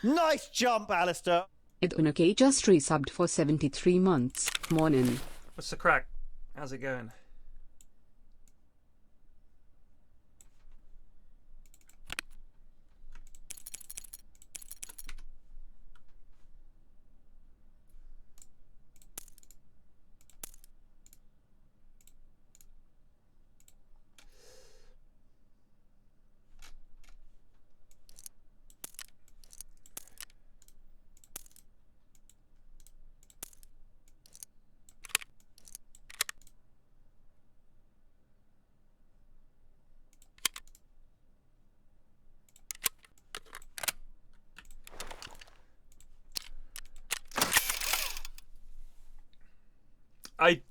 Nice jump, Alistair. Idunuke just resubbed for 73 months. Morning. What's the crack? How's it going?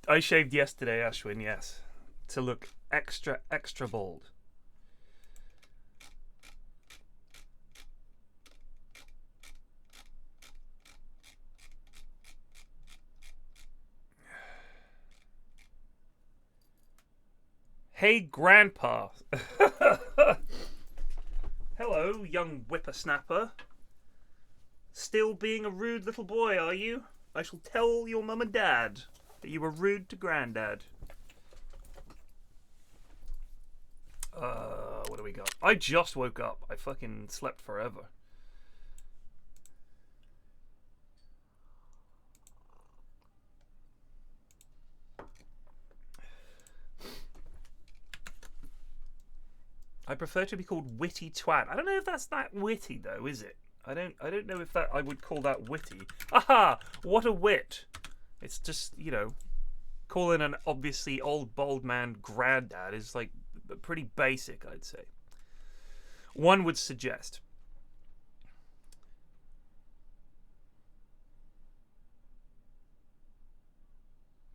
I shaved yesterday, Ashwin, yes. To look extra bald. Hey, Grandpa. Hello, young whippersnapper. Still being a rude little boy, are you? I shall tell your mum and dad that you were rude to Grandad. What do we got? I just woke up. I fucking slept forever. I prefer to be called witty twat. I don't know if that's that witty though, is it? I don't know if that I would call that witty. Aha! What a wit! It's just, you know, calling an obviously old bald man granddad is like pretty basic, I'd say. One would suggest.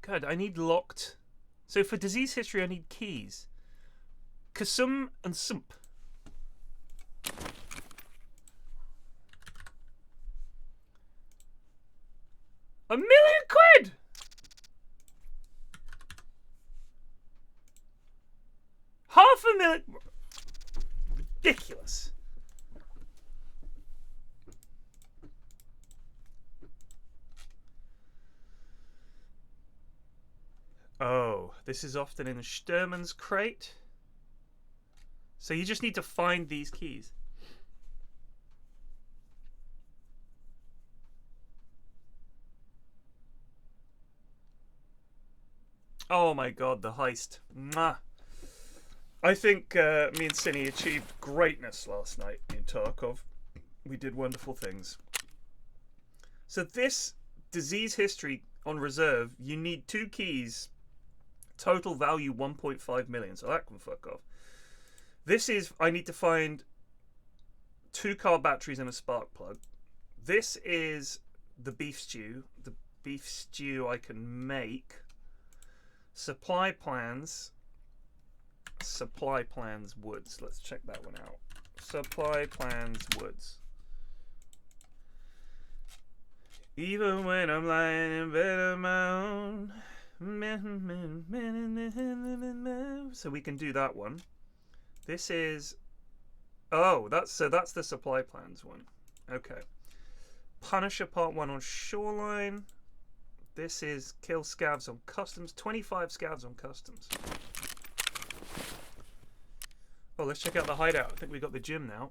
God, I need locked. So for disease history, I need keys. Kasum and Sump. £1 million! $500,000. Ridiculous. Oh, this is often in Sturman's crate. So you just need to find these keys. Oh my god, the heist. Mwah. I think me and Cine achieved greatness last night in Tarkov. We did wonderful things. So this disease history on reserve, you need 2 keys. Total value 1.5 million. So that can fuck off. This is, I need to find 2 car batteries and a spark plug. This is the beef stew. The beef stew I can make. Supply plans. Supply plans woods. Let's check that one out. Supply plans woods. Even when I'm lying in bed on my own. So we can do that one. This is, oh, that's the supply plans one. Okay. Punisher Part 1 on shoreline. This is kill scavs on customs. 25 scavs on customs. Oh, let's check out the hideout. I think we got the gym now.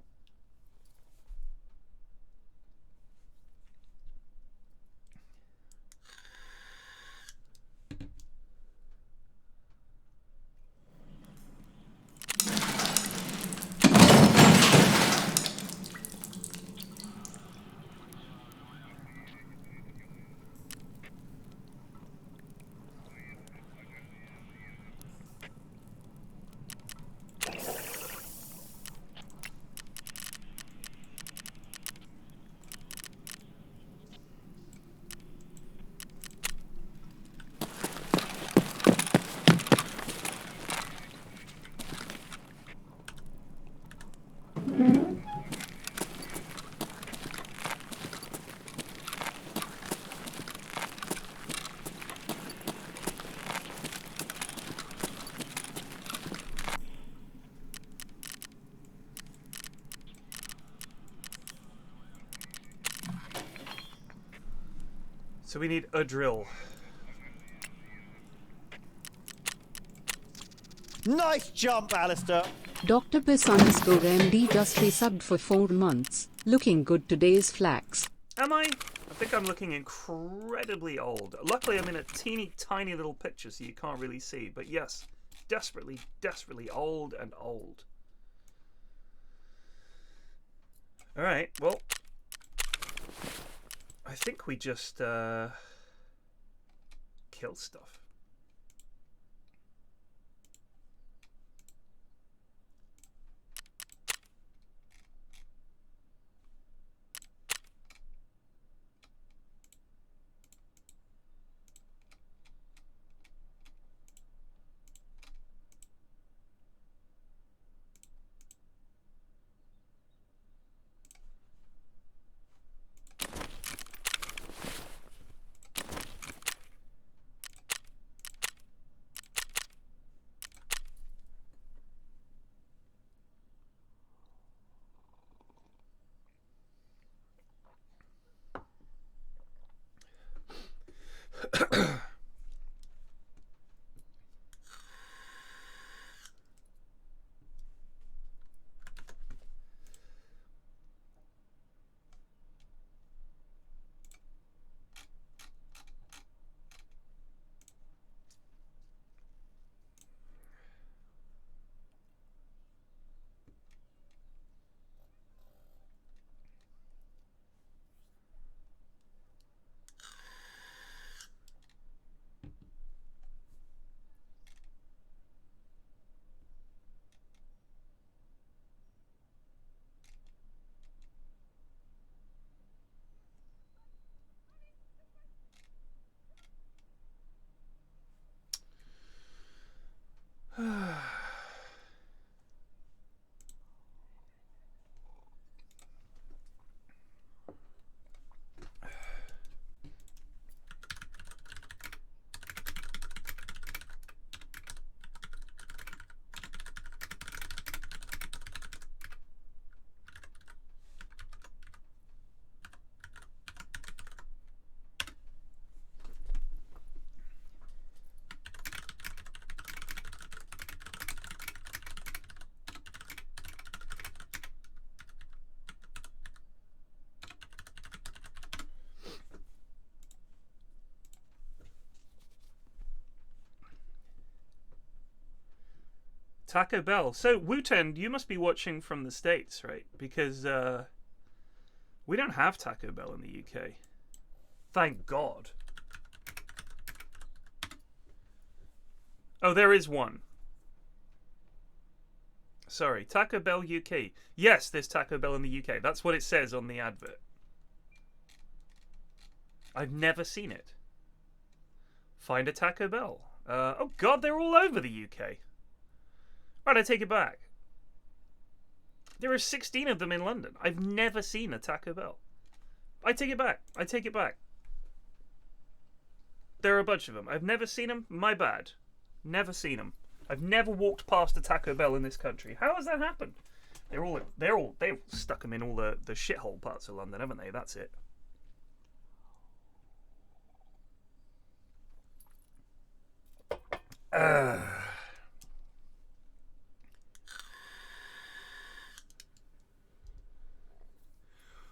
So we need a drill. Nice jump, Alistair. Dr. Piss_MD just resubbed for 4 months. Looking good today's flax. Am I? I think I'm looking incredibly old. Luckily, I'm in a teeny tiny little picture, so you can't really see. But yes, desperately, desperately old and old. Alright, well, I think we just kill stuff. Taco Bell. So, Wooten, you must be watching from the States, right? Because we don't have Taco Bell in the UK. Thank God. Oh, there is one. Sorry, Taco Bell UK. Yes, there's Taco Bell in the UK. That's what it says on the advert. I've never seen it. Find a Taco Bell. Oh God, they're all over the UK. Right, I take it back. There are 16 of them in London. I've never seen a Taco Bell. I take it back. I take it back. There are a bunch of them. I've never seen them. My bad. Never seen them. I've never walked past a Taco Bell in this country. How has that happened? They've stuck them in all the shithole parts of London, haven't they? That's it.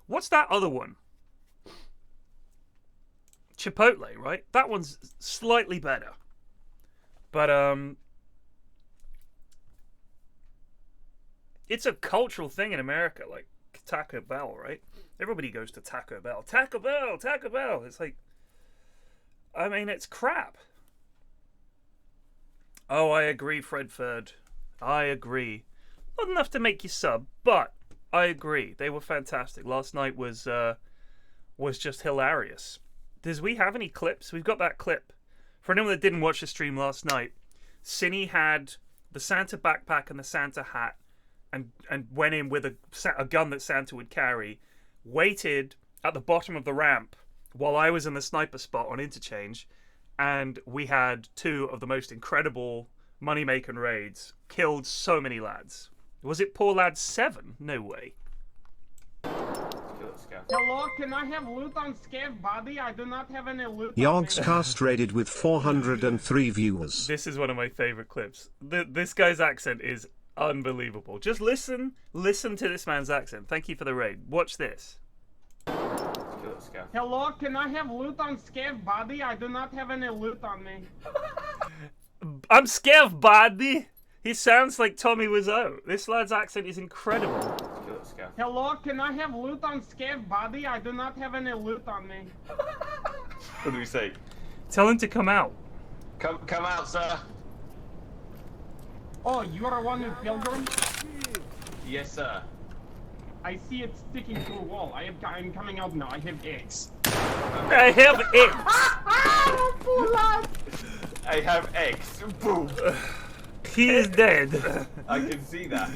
What's that other one? Chipotle, right? That one's slightly better. But, it's a cultural thing in America, like Taco Bell, right? Everybody goes to Taco Bell. Taco Bell, Taco Bell. It's like, I mean, it's crap. Oh, I agree, Fredford. I agree. Not enough to make you sub, but I agree. They were fantastic. Last night was just hilarious. Does we have any clips? We've got that clip. For anyone that didn't watch the stream last night, Cinny had the Santa backpack and the Santa hat and went in with a gun that Santa would carry, waited at the bottom of the ramp while I was in the sniper spot on interchange, and we had two of the most incredible money-making raids. Killed so many lads. Was it poor lad 7? No way. Let's Hello, can I have loot on Scav body? I do not have any loot. Yogscast rated with 403 viewers. This is one of my favorite clips. This guy's accent is unbelievable. Just listen to this man's accent. Thank you for the raid. Watch this. Hello, can I have loot on Scav body? I do not have any loot on me. I'm scared, buddy. He sounds like Tommy Wiseau. This lad's accent is incredible. Hello, can I have loot on Scav body? I do not have any loot on me. What do we say? Tell him to come out. Come out, sir. Oh, you are one with Pilgrim? Yes, sir. I see it sticking to a wall. I'm coming out now. I have eggs. I have eggs. I have eggs. Boom. He is dead. I can see that.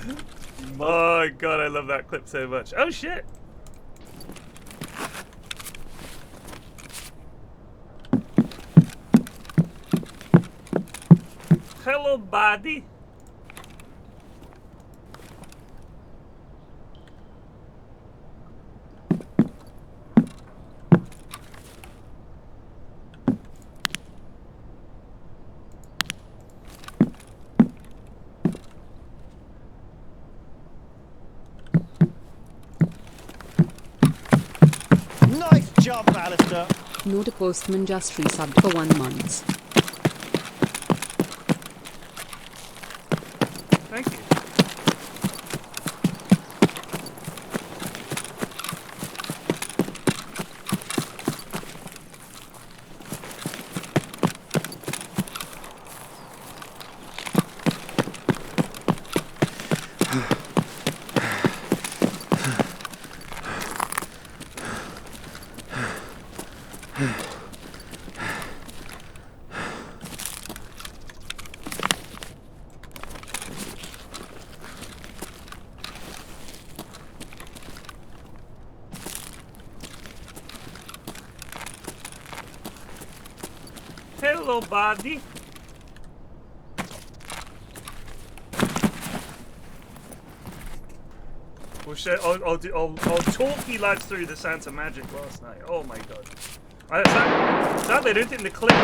Oh god, I love that clip so much. Oh shit. Hello, buddy. Nice jump, Alistair. Note a postman just resubbed for 1 month. Thank you. Hello, buddy. I'll talk you lads through the Santa Magic last night. Oh my god. Sadly, I don't think the clip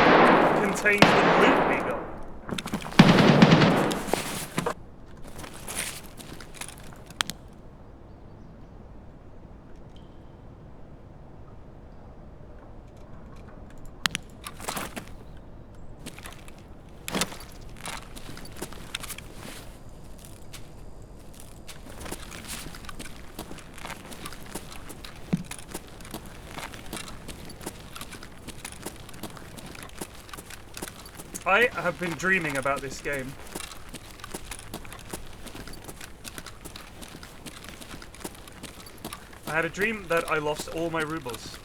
contains the loot we got. I have been dreaming about this game. I had a dream that I lost all my rubles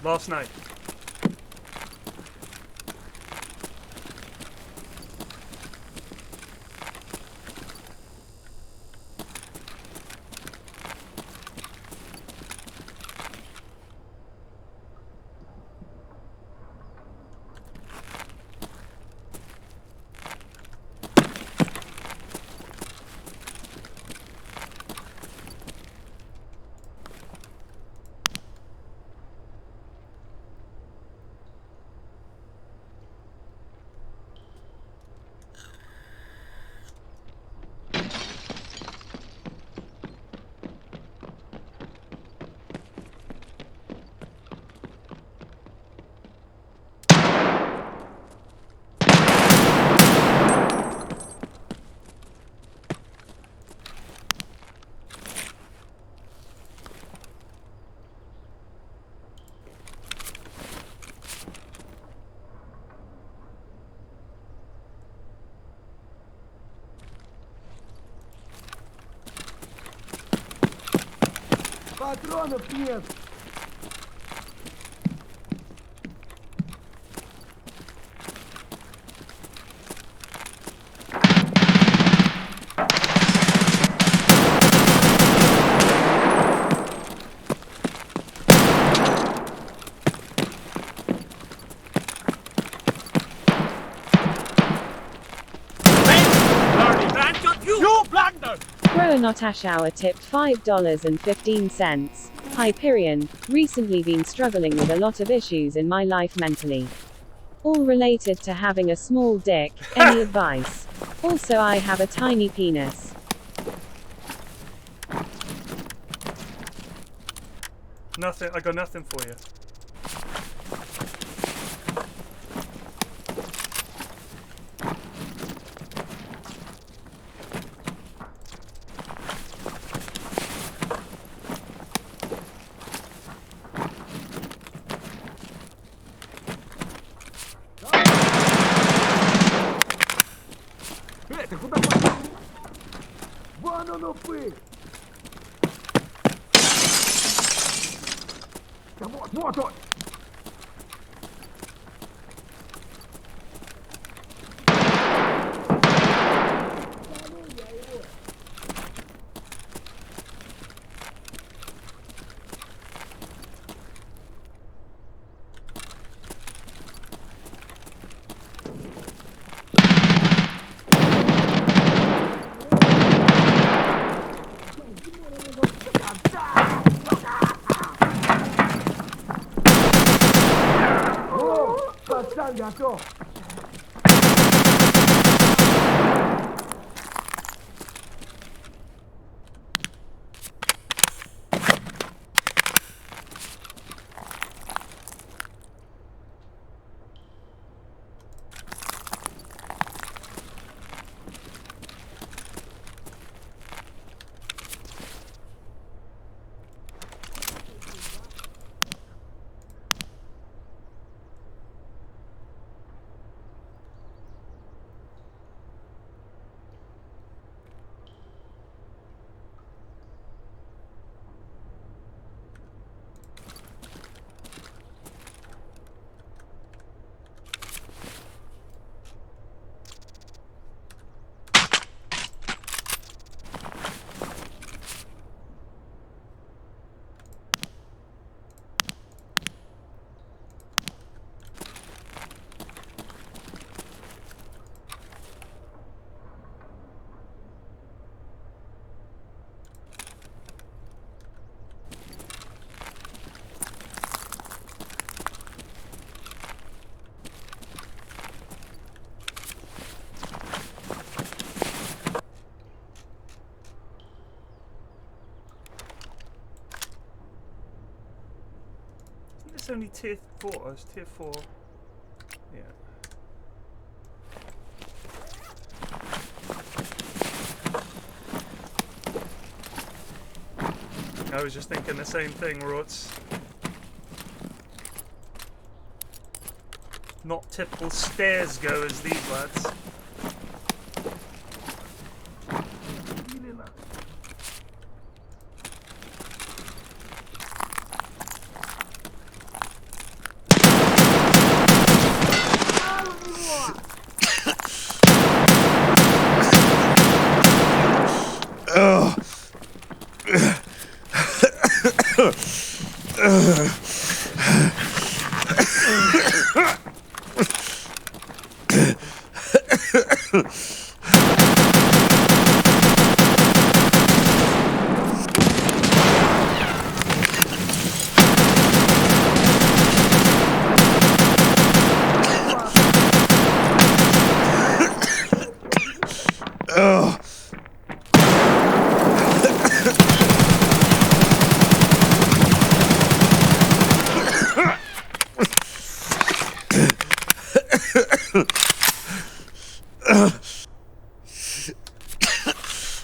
last night. Патронов нет. Grower Not Ash Hour tipped $5.15. Hyperion, recently been struggling with a lot of issues in my life mentally. All related to having a small dick. Any advice? Also, I have a tiny penis. Nothing. I got nothing for you. Ты куда пошел? Вон оно вы! Да вот он! Пацан готов! It's only tier 4. Oh, it's tier 4. Yeah. I was just thinking the same thing, Roots. Not typical stairs goers, these lads.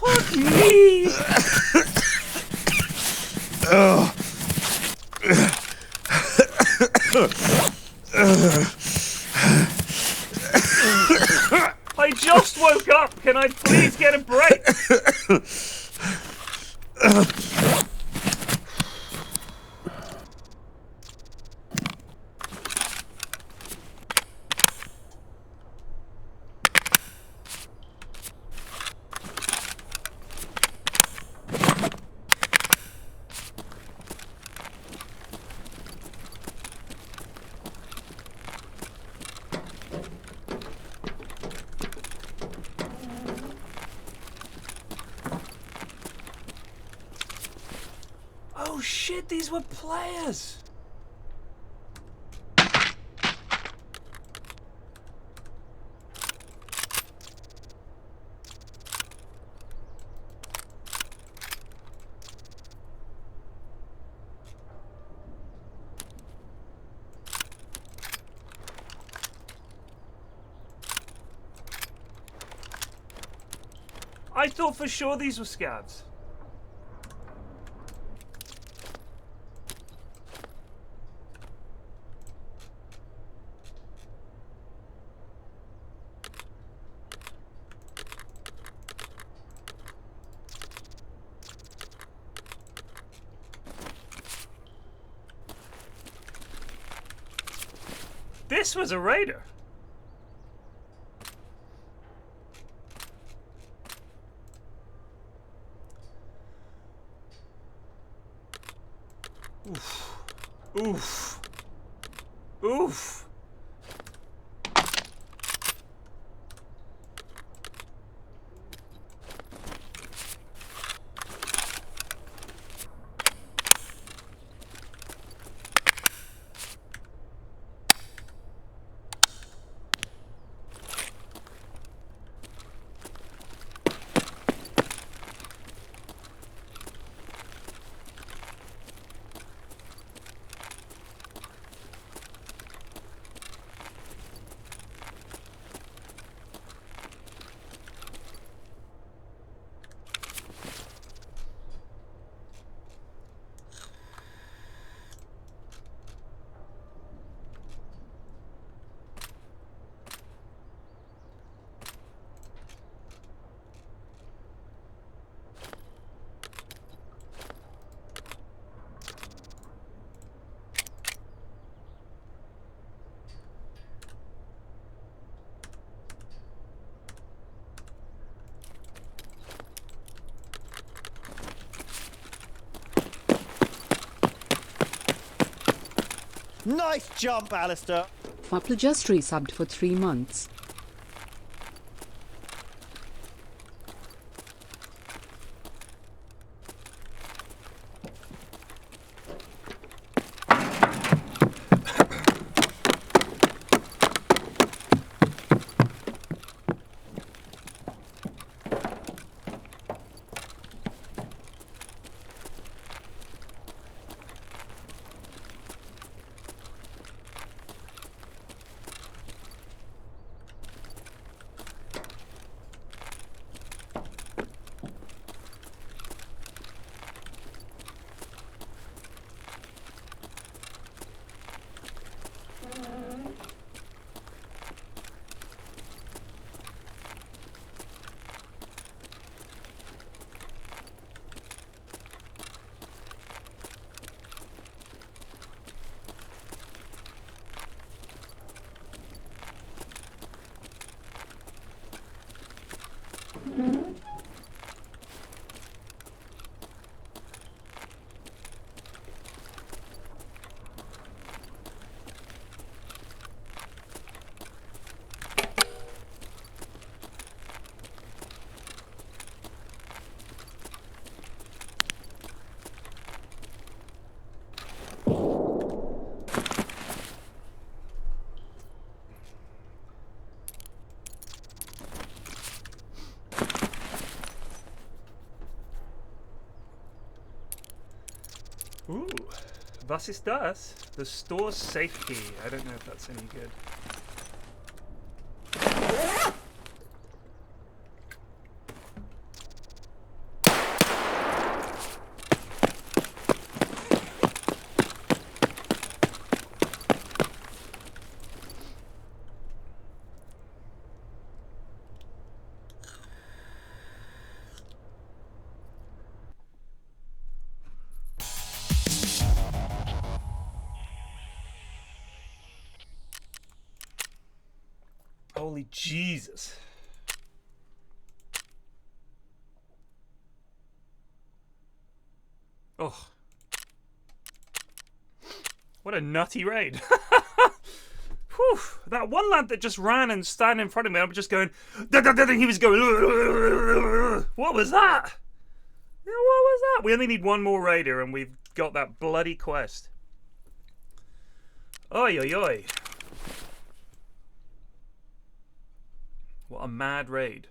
Fuck me! I just woke up. Can I please get a break? shit, these were players. I thought for sure these were scavs. This was a raider. Oof. Oof. Oof. Nice jump, Alistair. Fapple just resubbed for 3 months. Ooh, was ist das? The store's safe key. I don't know if that's any good. Holy Jesus. Oh. What a nutty raid. Whew. That one lad that just ran and stand in front of me, I'm just going, he was going, what was that? Yeah, what was that? We only need one more raider and we've got that bloody quest. Oi, oi, oi. What a mad raid.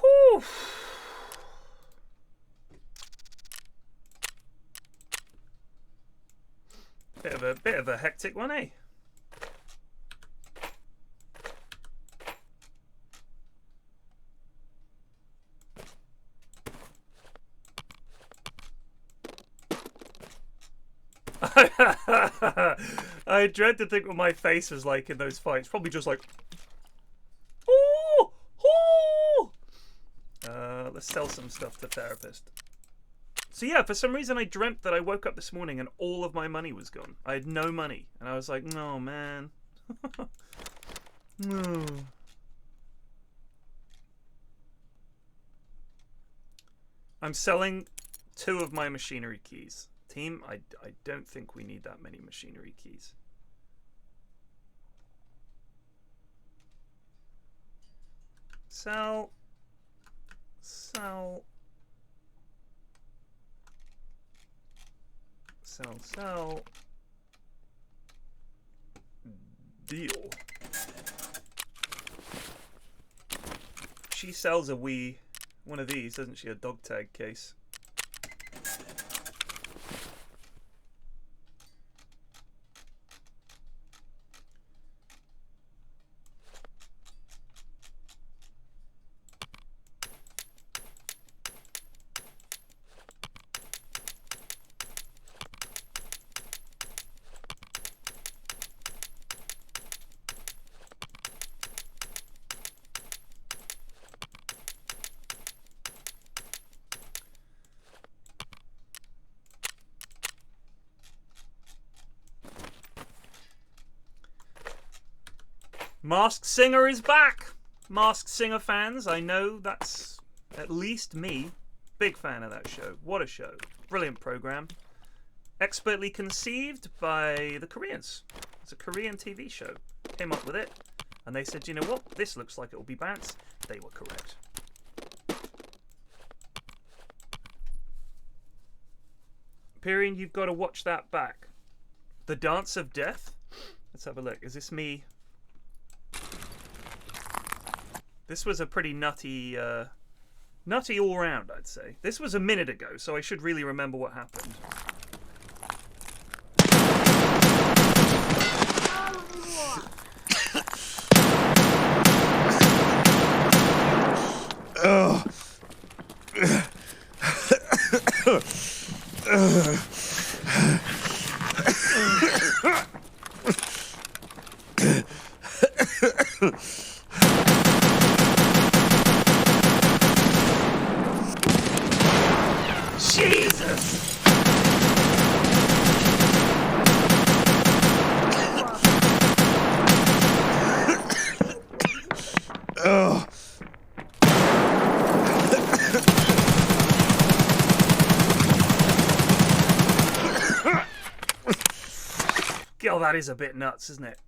Whew. Bit of a hectic one, eh? I dread to think what my face was like in those fights. Probably just like, ooh, ooh. Let's sell some stuff to therapist. So yeah, for some reason I dreamt that I woke up this morning and all of my money was gone. I had no money, and I was like, no, man. No. I'm selling 2 of my machinery keys. Team, I don't think we need that many machinery keys. Sell. Sell. Sell, sell. Deal. She sells a one of these, doesn't she? A dog tag case. Masked Singer is back! Masked Singer fans, I know that's at least me. Big fan of that show. What a show. Brilliant program. Expertly conceived by the Koreans. It's a Korean TV show. Came up with it. And they said, you know what? This looks like it will be bounced. They were correct. Pyrian, you've got to watch that back. The Dance of Death? Let's have a look. Is this me? This was a pretty nutty all round, I'd say. This was a minute ago, so I should really remember what happened. Jesus! Ugh. God, that is a bit nuts, isn't it?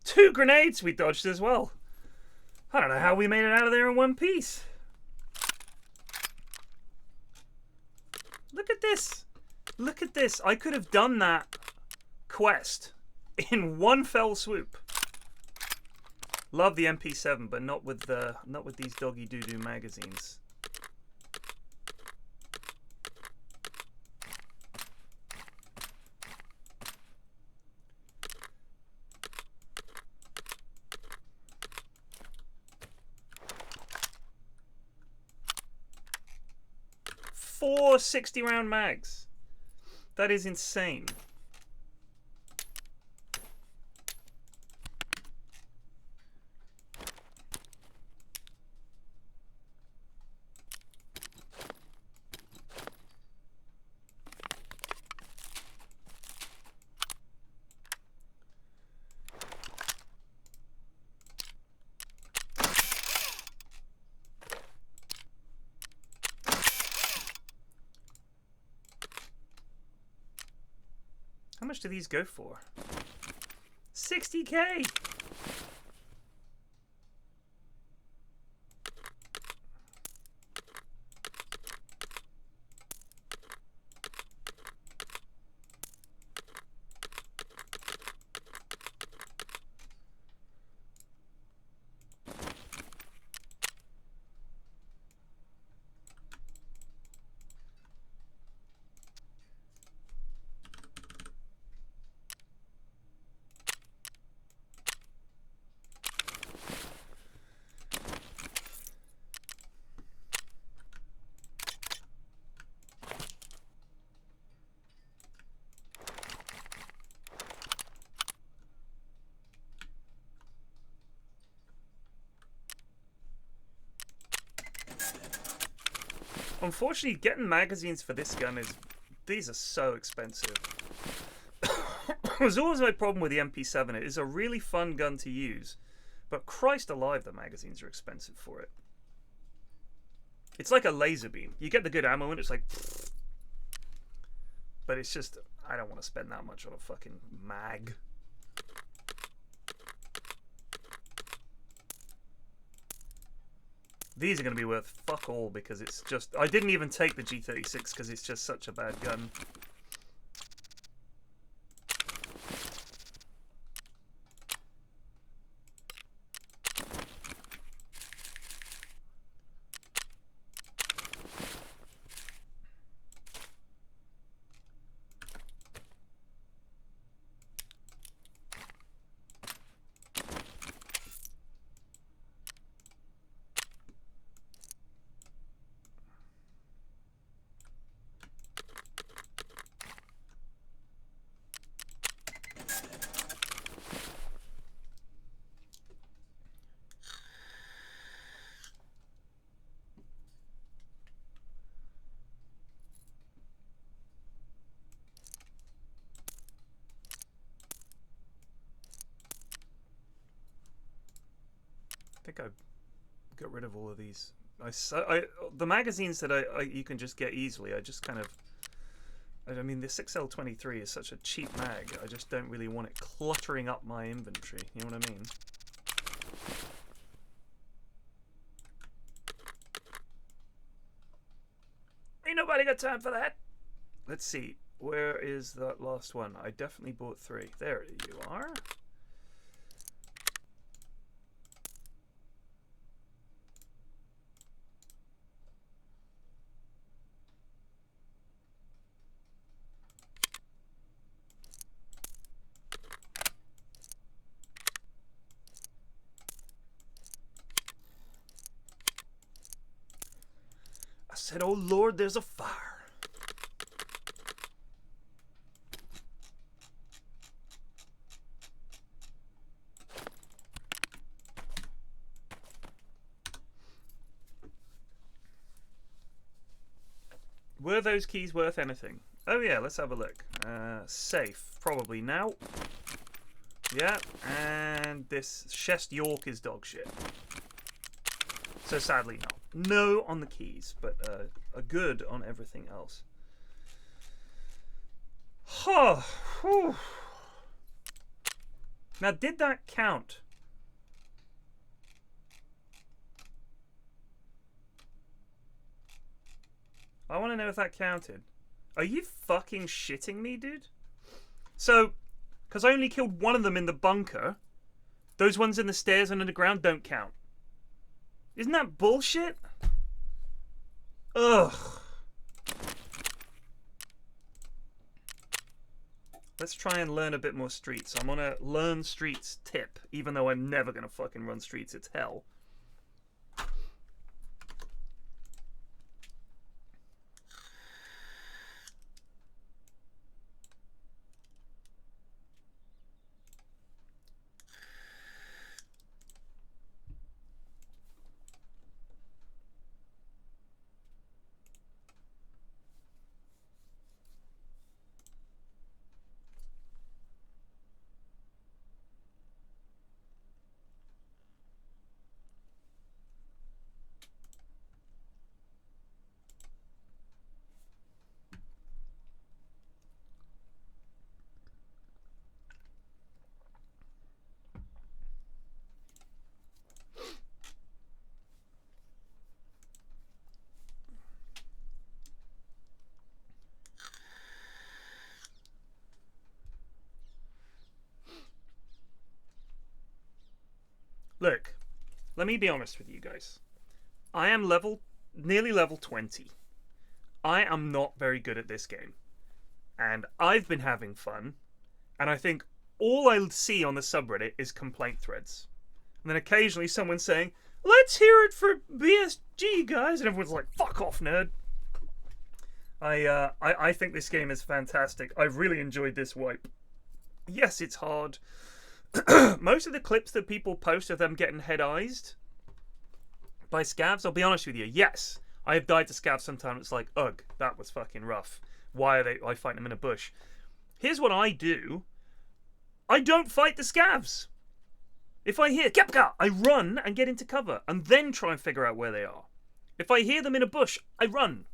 2 grenades we dodged as well. I don't know how we made it out of there in one piece. Look at this. Look at this. I could have done that quest in one fell swoop. Love the MP7, but not with these doggy doo-doo magazines. 4 60-round mags. That is insane. How much do these go for? 60k! Unfortunately, getting magazines for this gun these are so expensive. It was always my problem with the MP7. It is a really fun gun to use, but Christ alive, the magazines are expensive for it. It's like a laser beam. You get the good ammo and it's like, but it's just, I don't want to spend that much on a fucking mag. These are going to be worth fuck all because it's just... I didn't even take the G36 because it's just such a bad gun. I think I got rid of all of these. The magazines that you can just get easily, I just kind of... I mean, the 6L23 is such a cheap mag. I just don't really want it cluttering up my inventory. You know what I mean? Ain't nobody got time for that. Let's see. Where is that last one? I definitely bought 3. There you are. I said, oh Lord, there's a fire. Were those keys worth anything? Oh yeah, let's have a look. Safe, probably now. Yeah, and this Chest York is dog shit. So sadly, no. No on the keys, but a good on everything else. Huh. Whew. Now, did that count? I want to know if that counted. Are you fucking shitting me, dude? So, because I only killed one of them in the bunker, those ones in the stairs and underground don't count. Isn't that bullshit? Ugh. Let's try and learn a bit more streets. I'm on a learn streets tip, even though I'm never going to fucking run streets. It's hell. let me be honest with you guys. I am nearly level 20. I am not very good at this game. And I've been having fun. And I think all I see on the subreddit is complaint threads. And then occasionally someone saying, let's hear it for BSG, guys. And everyone's like, fuck off, nerd. I think this game is fantastic. I've really enjoyed this wipe. Yes, it's hard. Most of the clips that people post of them getting head-eyed by scavs, I'll be honest with you, yes, I have died to scavs sometimes. It's like, ugh, that was fucking rough. Why are I fighting them in a bush? Here's what I do. I don't fight the scavs. If I hear Kepka, I run and get into cover and then try and figure out where they are. If I hear them in a bush, I run.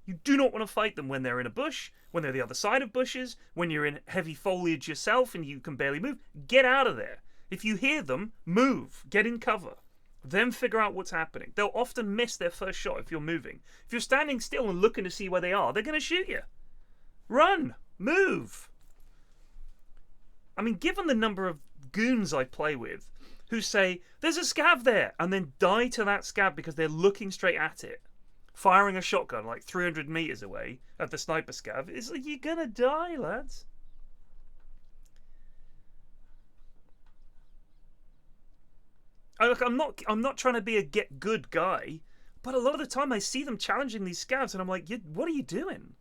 You do not want to fight them when they're in a bush, when they're the other side of bushes, when you're in heavy foliage yourself and you can barely move. Get out of there. If you hear them, move. Get in cover. Then figure out what's happening. They'll often miss their first shot if you're moving. If you're standing still and looking to see where they are, they're going to shoot you. Run. Move. I mean, given the number of goons I play with who say, there's a scav there, and then die to that scav because they're looking straight at it, firing a shotgun like 300 meters away at the sniper scav, it's like, you're gonna die, lads. Look, I'm not trying to be a get good guy, but a lot of the time I see them challenging these scavs and I'm like, what are you doing?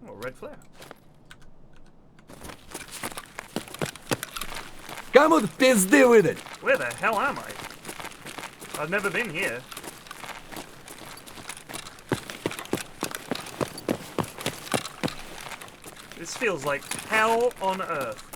Oh, red flare. Кому-то пизды выдать. Where the hell am I? I've never been here. This feels like hell on earth.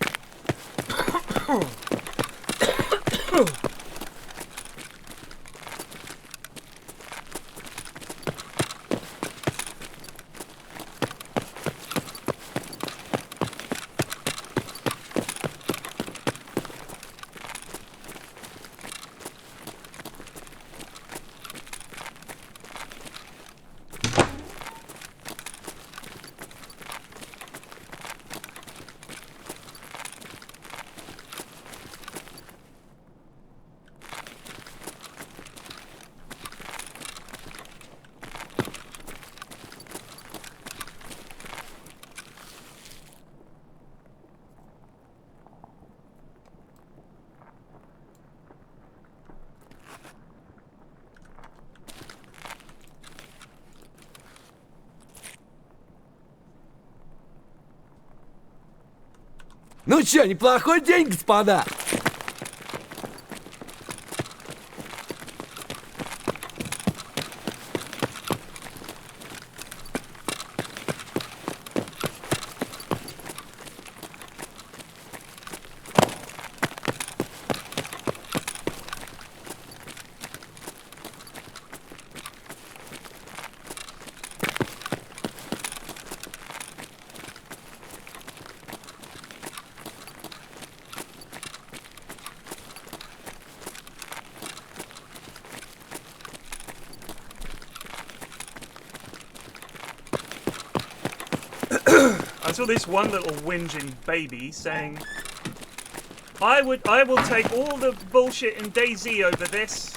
Ну чё, неплохой день, господа? I saw this one little whinging baby saying, I will take all the bullshit in DayZ over this.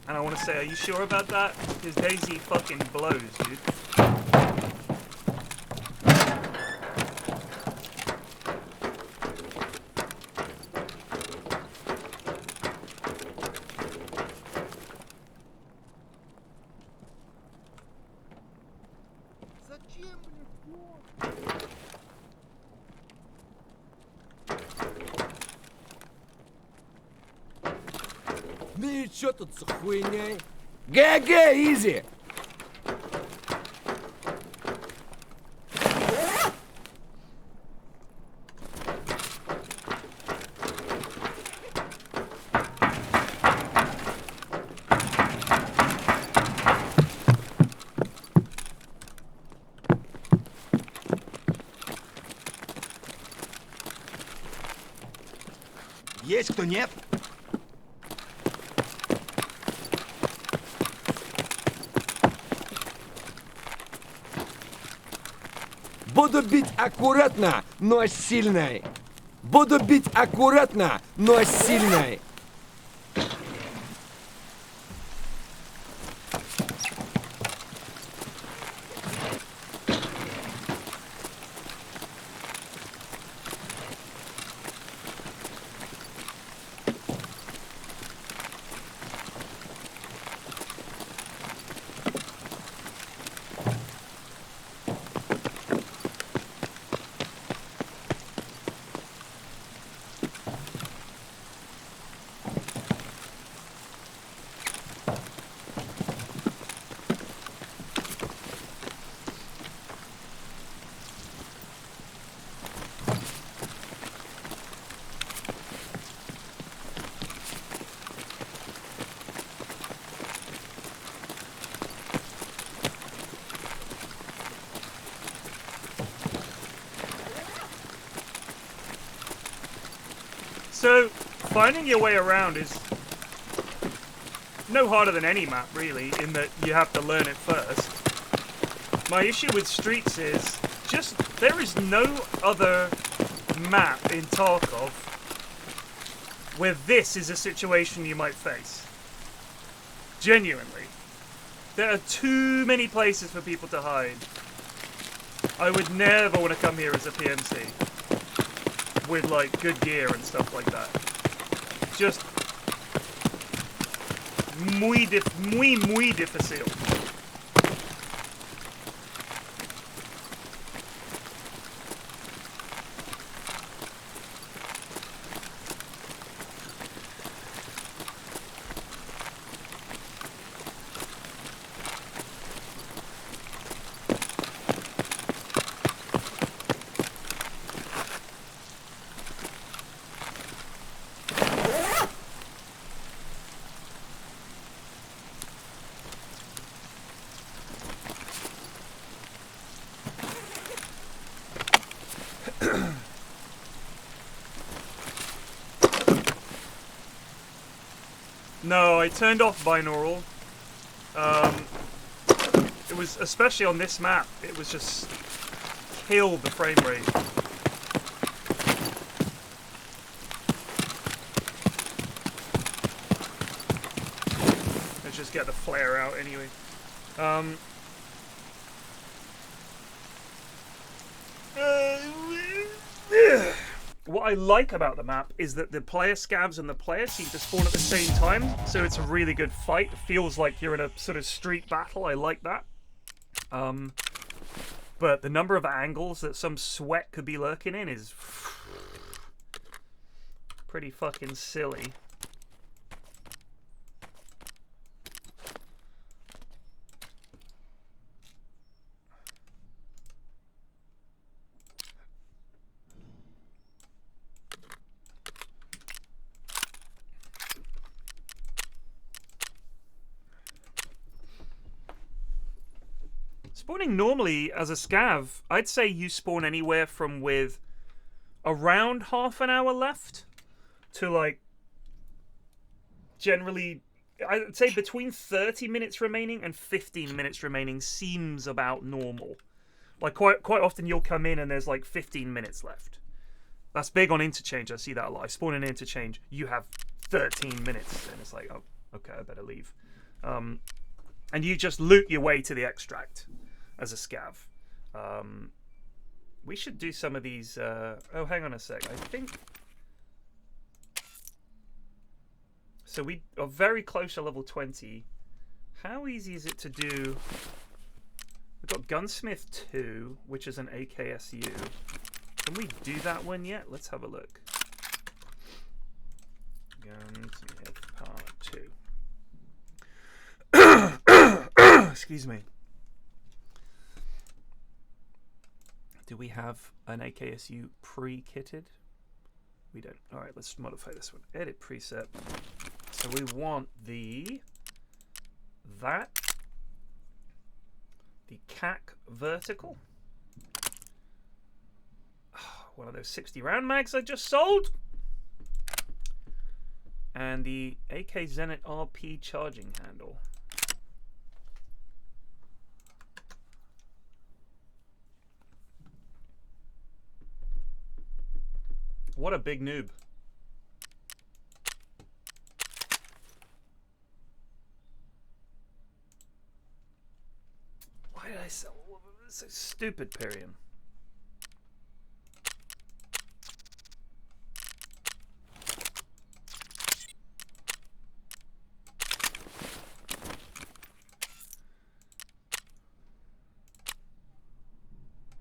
And I want to say, are you sure about that? Because DayZ fucking blows, dude. Ну и чё тут за хуйня? ГГ, изи! Есть кто нет? Буду бить аккуратно, но сильной. Буду бить аккуратно, но сильной. So, finding your way around is no harder than any map, really, in that you have to learn it first. My issue with Streets is just there is no other map in Tarkov where this is a situation you might face. Genuinely. There are too many places for people to hide. I would never want to come here as a PMC. With like good gear and stuff like that. Just muy difícil. No, I turned off binaural. It was, especially on this map, it was just killed the frame rate. Let's just get the flare out anyway. What I like about the map is that the player scavs and the player seem to spawn at the same time, so it's a really good fight. It feels like you're in a sort of street battle. I like that. But the number of angles that some sweat could be lurking in is pretty fucking silly. Spawning normally as a scav, I'd say you spawn anywhere from with around half an hour left to like generally, I'd say between 30 minutes remaining and 15 minutes remaining seems about normal. Like quite often you'll come in and there's like 15 minutes left. That's big on interchange. I see that a lot. I spawn in interchange, you have 13 minutes and it's like, oh, okay, I better leave. And you just loot your way to the extract as a scav. We should do some of these. Oh, hang on a sec. I think. So we are very close to level 20. How easy is it to do? We've got Gunsmith 2, which is an AKSU. Can we do that one yet? Let's have a look. Gunsmith Part 2. Excuse me. Do we have an AKSU pre-kitted? We don't. All right, let's modify this one. Edit preset. So we want the CAC vertical. Oh, one of those 60 round mags I just sold. And the AK Zenit RP charging handle. What a big noob. Why did I sell all of them? This is so stupid, Pyrian.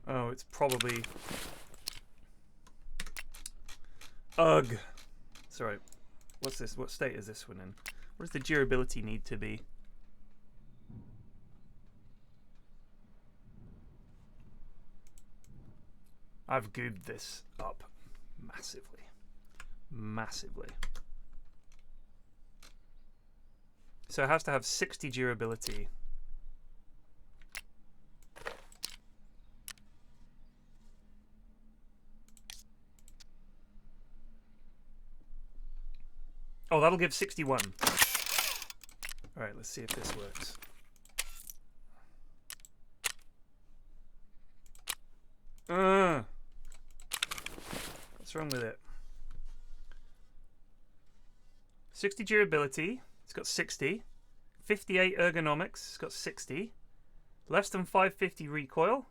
Oh, it's probably... Ugh. Sorry. What's this? What state is this one in? What does the durability need to be? I've goobed this up massively. Massively. So it has to have 60 durability. Oh, that'll give 61. Alright, let's see if this works. What's wrong with it? 60 durability. It's got 60. 58 ergonomics. It's got 60. Less than 550 recoil.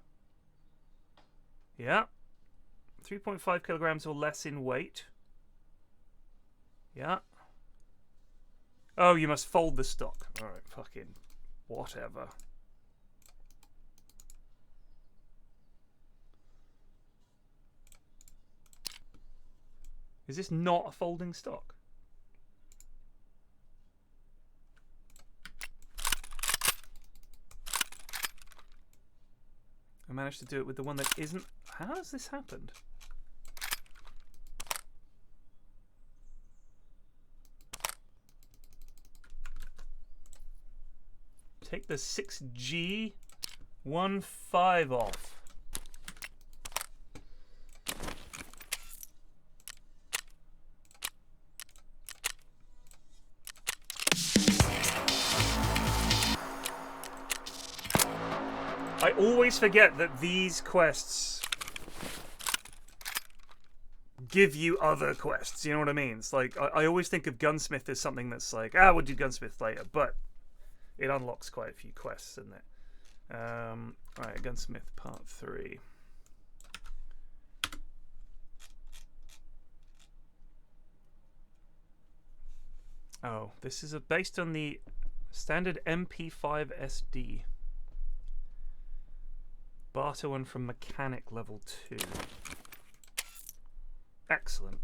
Yeah. 3.5 kilograms or less in weight. Yeah. Oh, you must fold the stock. Alright, fucking whatever. Is this not a folding stock? I managed to do it with the one that isn't. How has this happened? Take the 6G 15 off. I always forget that these quests give you other quests, you know what I mean? It's like, I always think of Gunsmith as something that's like, we'll do Gunsmith later, but it unlocks quite a few quests, doesn't it? Alright, Gunsmith Part 3. Oh, this is based on the standard MP5 SD. Barter one from Mechanic Level 2. Excellent.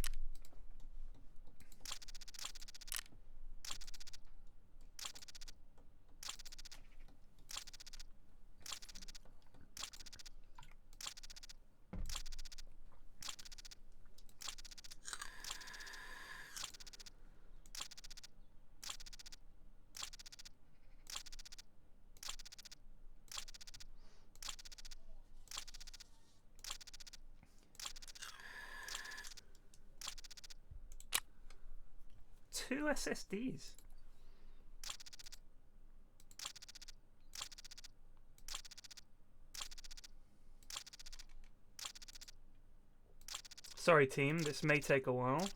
Two SSDs. Sorry team, this may take a while.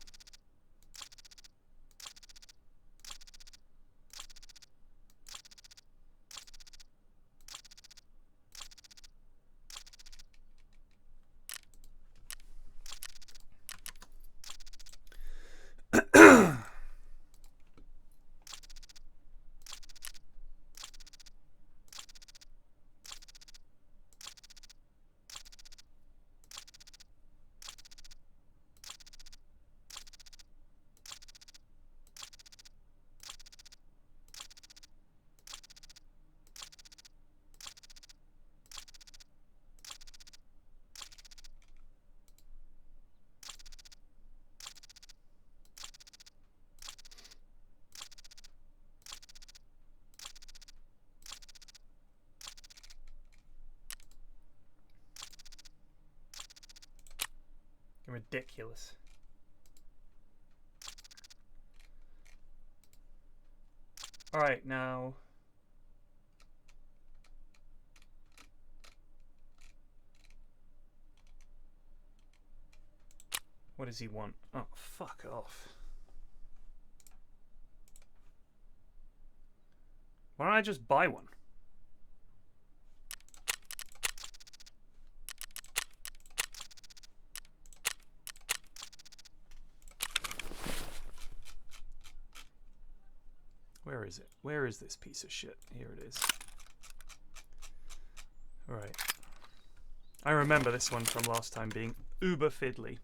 Ridiculous. All right, now What does he want? Oh, fuck off. Why don't I just buy one? Where is it? Where is this piece of shit? Here it is. Alright. I remember this one from last time being uber fiddly.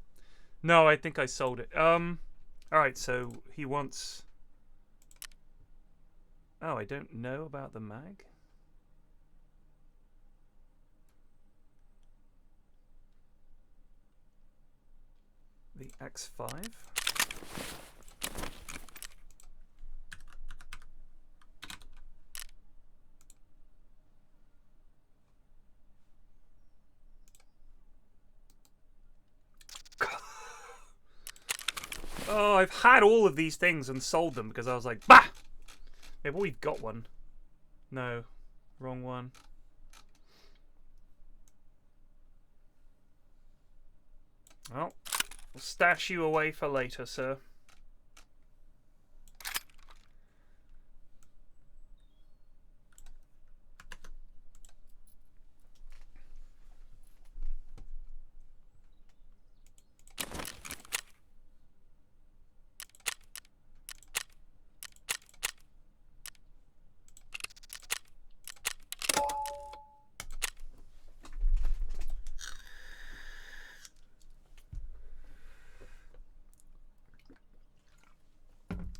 No, I think I sold it. Alright, so he wants... Oh, I don't know about the mag? The X5? Oh, I've had all of these things and sold them because I was like, bah! Maybe we've got one. No, wrong one. Well, we'll stash you away for later, sir.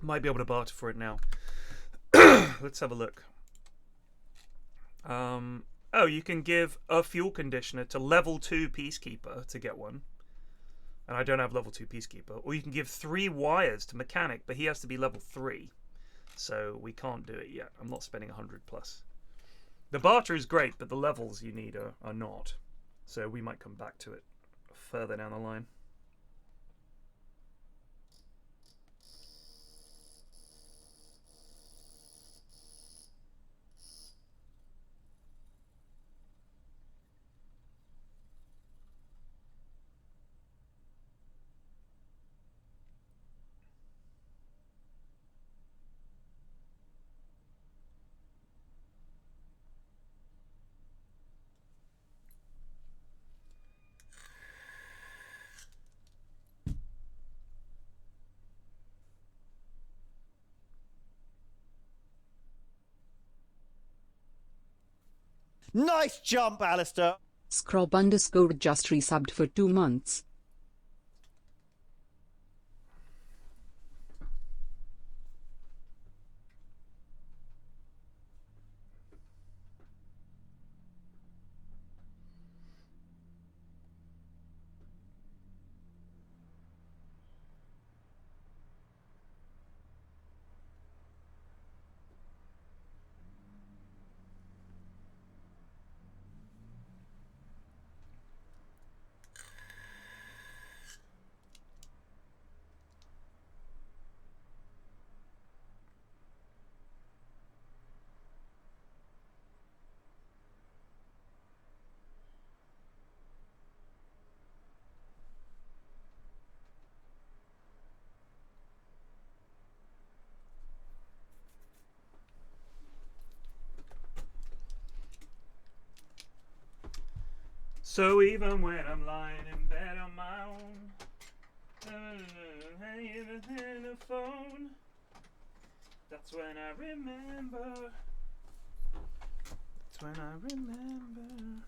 Might be able to barter for it now. Let's have a look. Oh, you can give a fuel conditioner to level 2 Peacekeeper to get one. And I don't have level 2 Peacekeeper. Or you can give 3 wires to Mechanic, but he has to be level 3. So we can't do it yet. I'm not spending 100 plus. The barter is great, but the levels you need are not. So we might come back to it further down the line. Nice jump, Alistair. Scrub underscore just resubbed for 2 months. So even when I'm lying in bed on my own, hanging in the phone, that's when I remember. That's when I remember.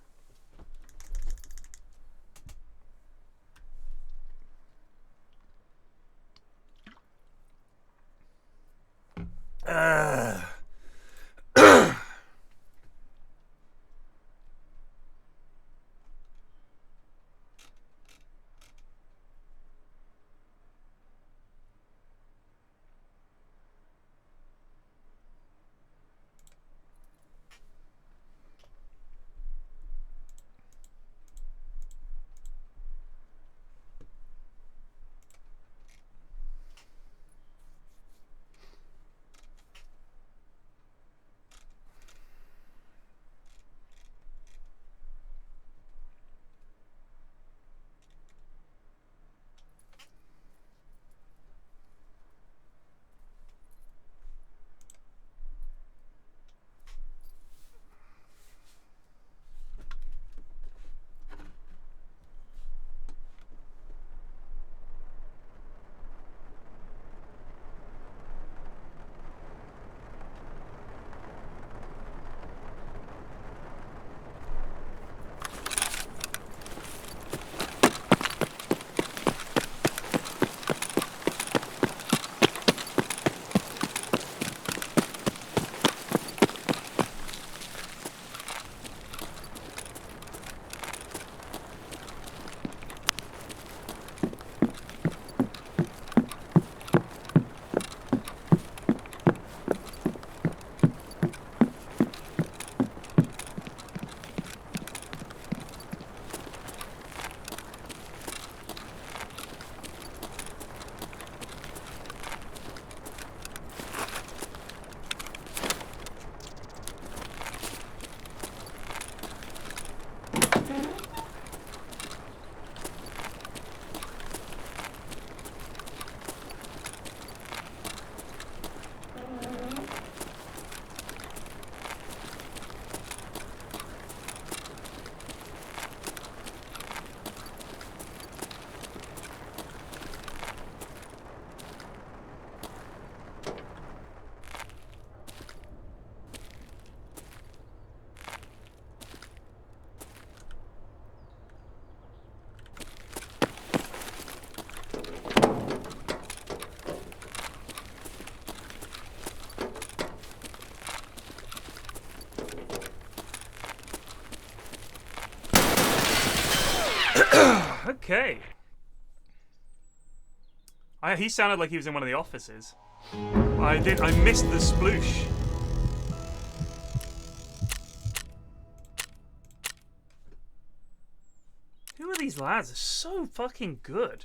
Okay. He sounded like he was in one of the offices. I missed the sploosh. Who are these lads? They're so fucking good.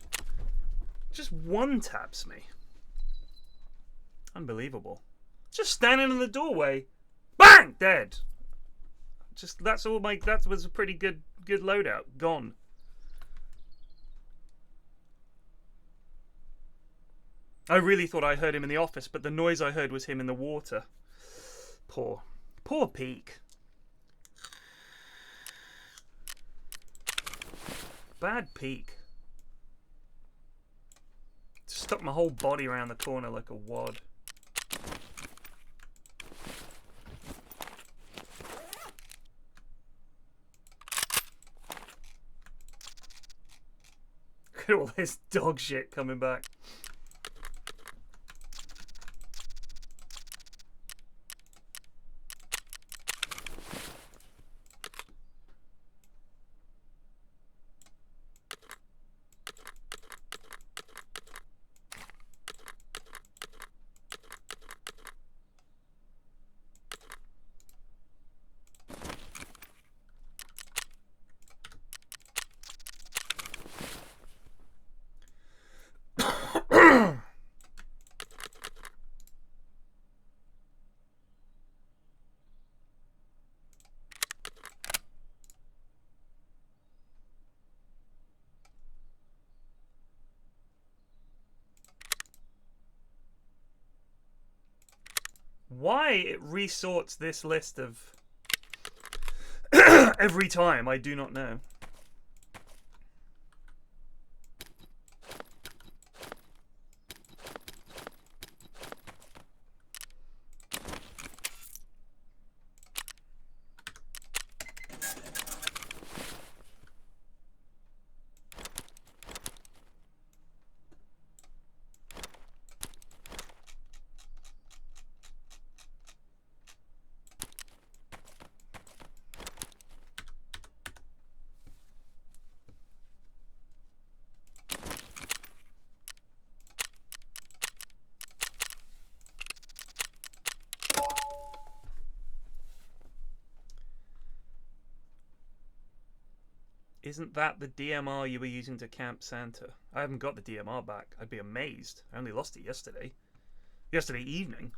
Just one taps me. Unbelievable. Just standing in the doorway. Bang! Dead. Just that was a pretty good loadout. Gone. I really thought I heard him in the office, but the noise I heard was him in the water. Poor Peak. Bad Peak. Stuck my whole body around the corner like a wad. Look at all this dog shit coming back. Why it resorts this list of every time, I do not know. Isn't that the DMR you were using to camp Santa? I haven't got the DMR back. I'd be amazed. I only lost it yesterday. Yesterday evening.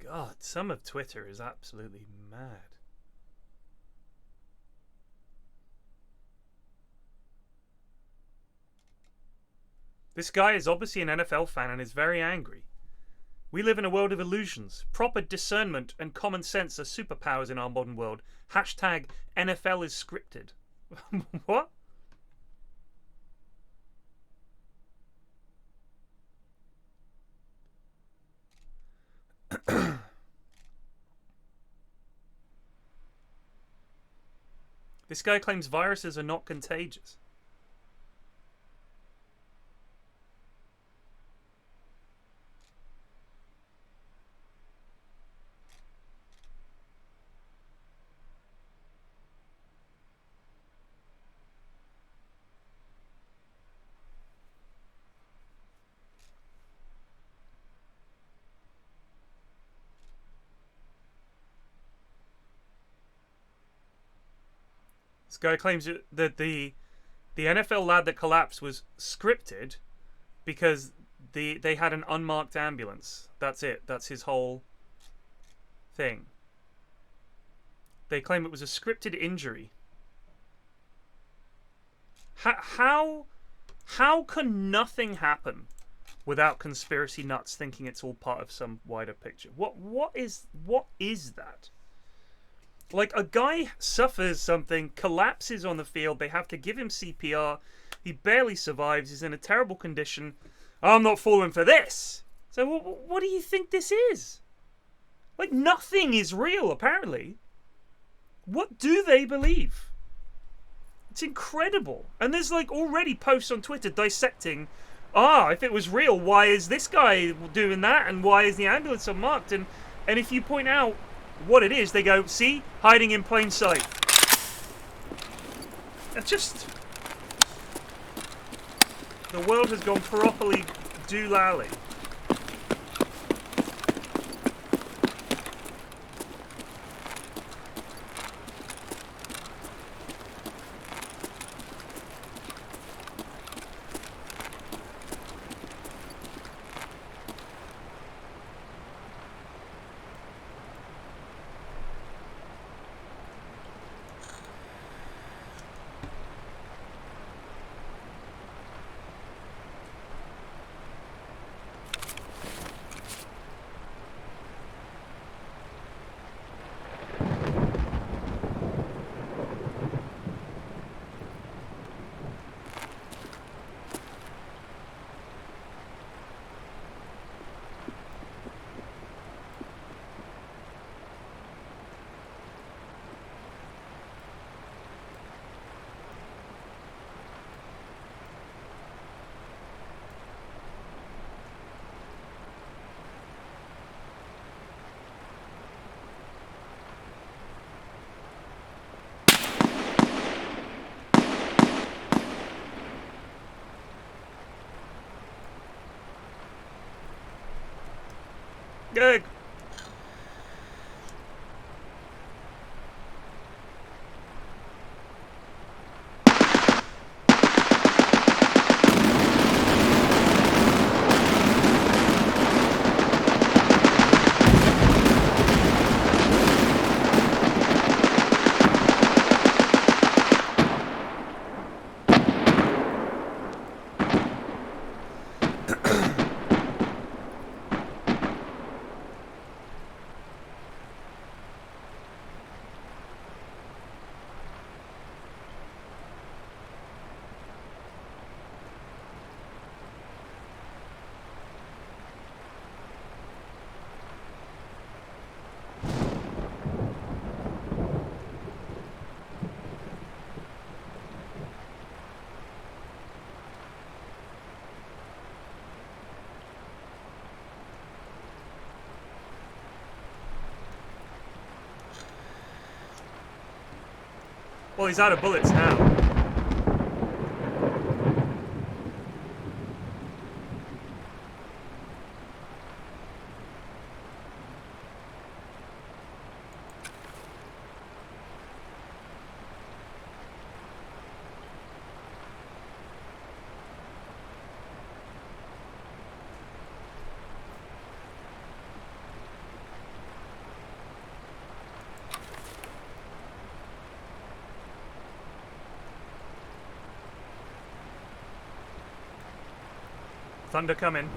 God, some of Twitter is absolutely mad. This guy is obviously an NFL fan and is very angry. We live in a world of illusions. Proper discernment and common sense are superpowers in our modern world. Hashtag NFL is scripted. What? This guy claims viruses are not contagious. This guy claims that the NFL lad that collapsed was scripted because they had an unmarked ambulance. That's it. That's his whole thing. They claim it was a scripted injury. How can nothing happen without conspiracy nuts thinking it's all part of some wider picture? What is that? Like, a guy suffers something, collapses on the field, they have to give him CPR, he barely survives, he's in a terrible condition. I'm not falling for this. So what do you think this is? Like, nothing is real, apparently. What do they believe? It's incredible. And there's like already posts on Twitter dissecting, if it was real, why is this guy doing that? And why is the ambulance unmarked? And if you point out what it is, they go, see? Hiding in plain sight. It's just... the world has gone properly doolally. Good. Well, he's out of bullets now. Thunder coming.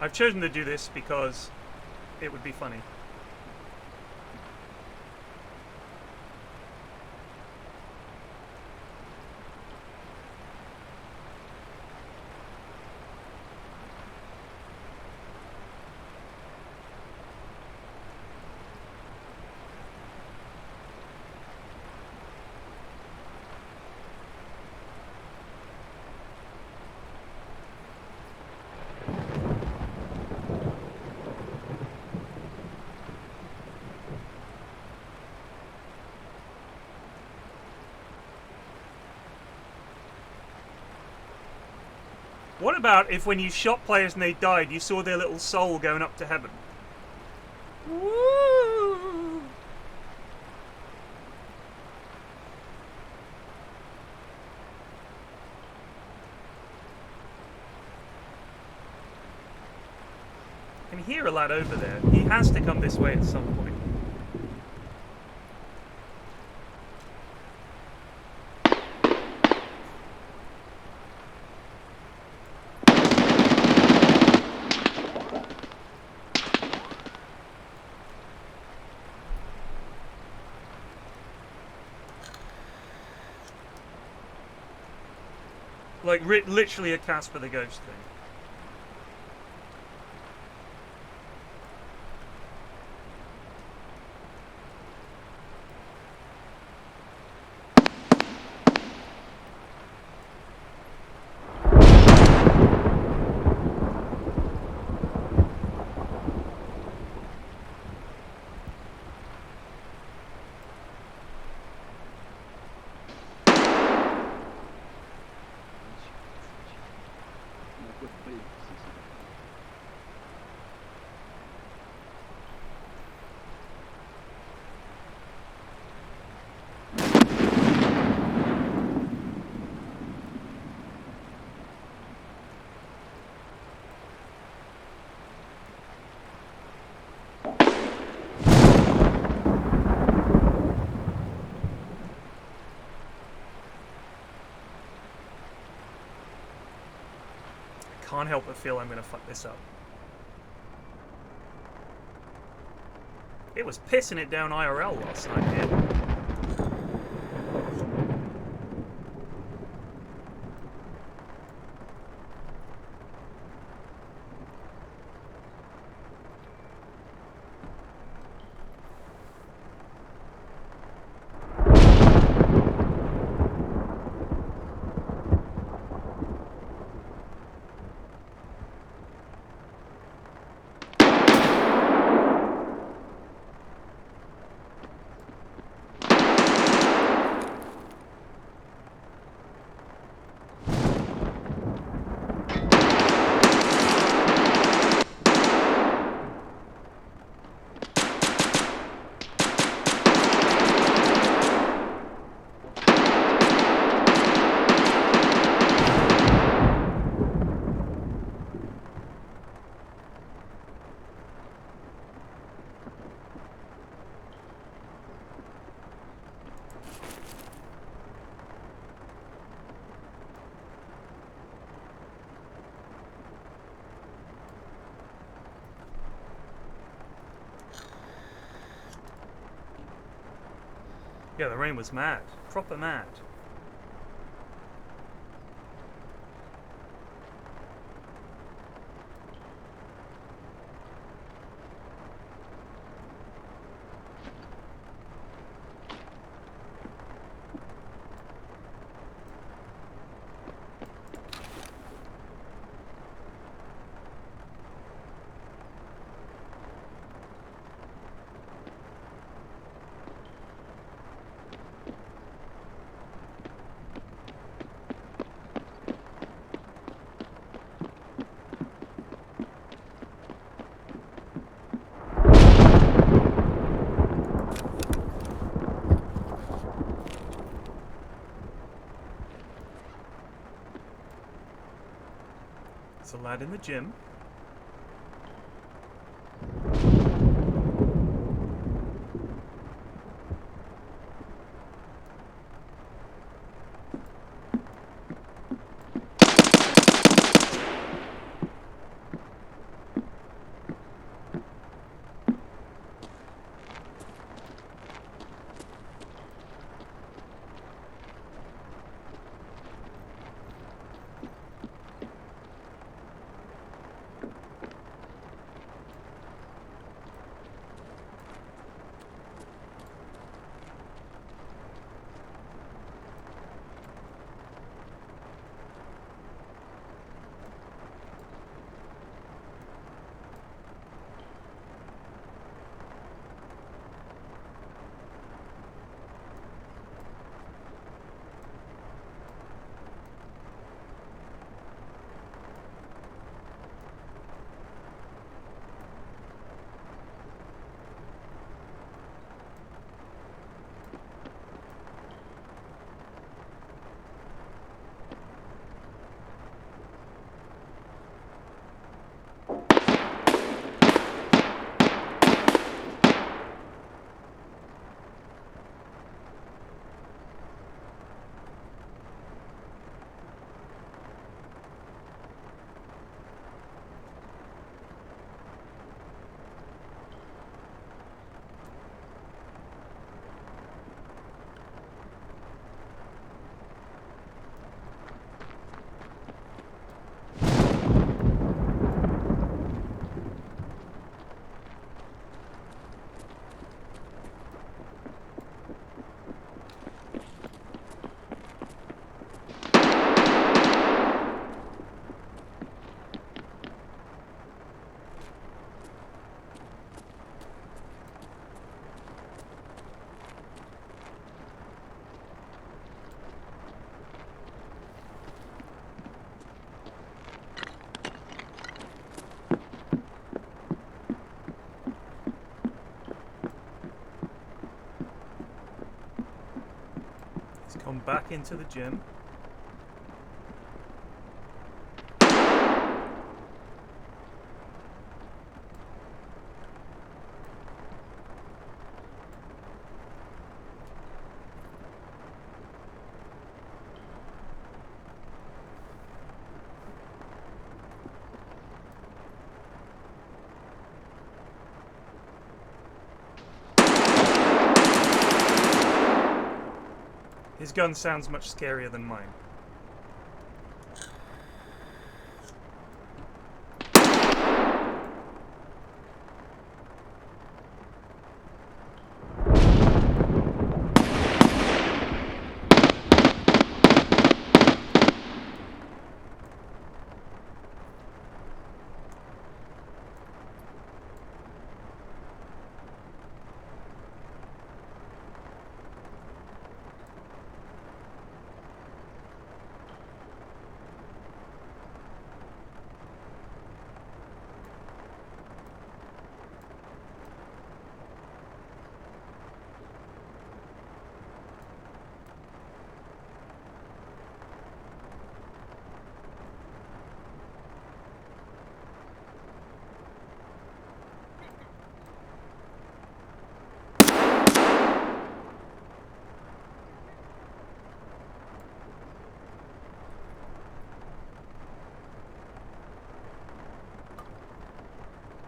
I've chosen to do this because it would be funny. What about if when you shot players and they died, you saw their little soul going up to heaven? Woo! I can hear a lad over there. He has to come this way at some point. Like, literally a Casper the Ghost thing. Can't help but feel I'm going to fuck this up. It was pissing it down IRL last night here. Yeah, the rain was mad. Proper mad. There's a lad in the gym. back into the gym. His gun sounds much scarier than mine.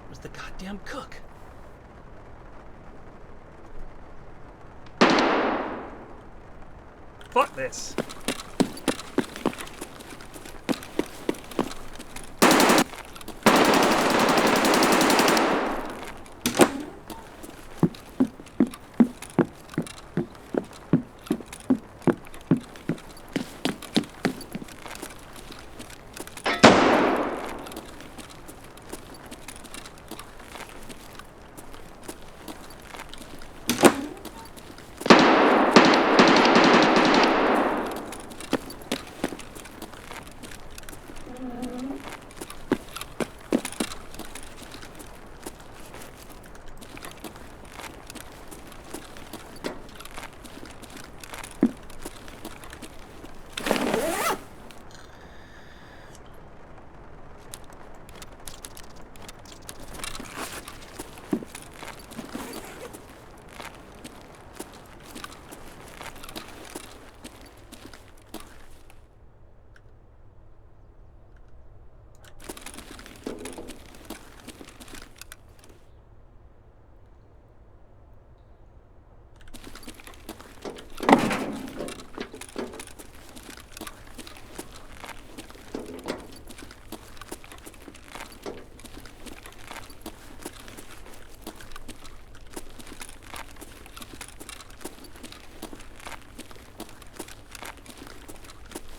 Where's the goddamn cook? Fuck this.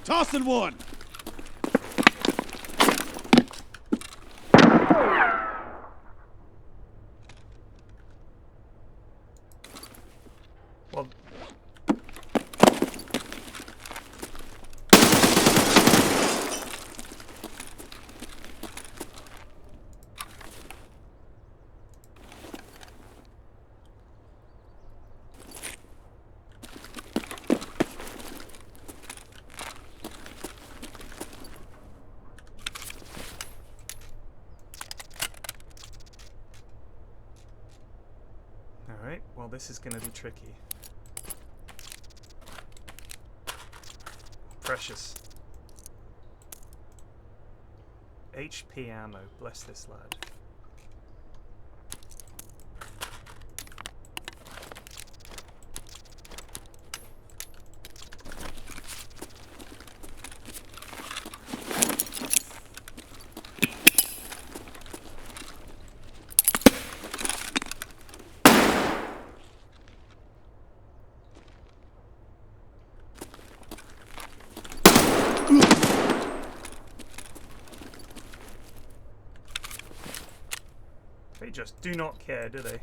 Tossing one! Well, alright, well this is gonna be tricky. Precious. HP ammo, bless this lad. They just do not care, do they?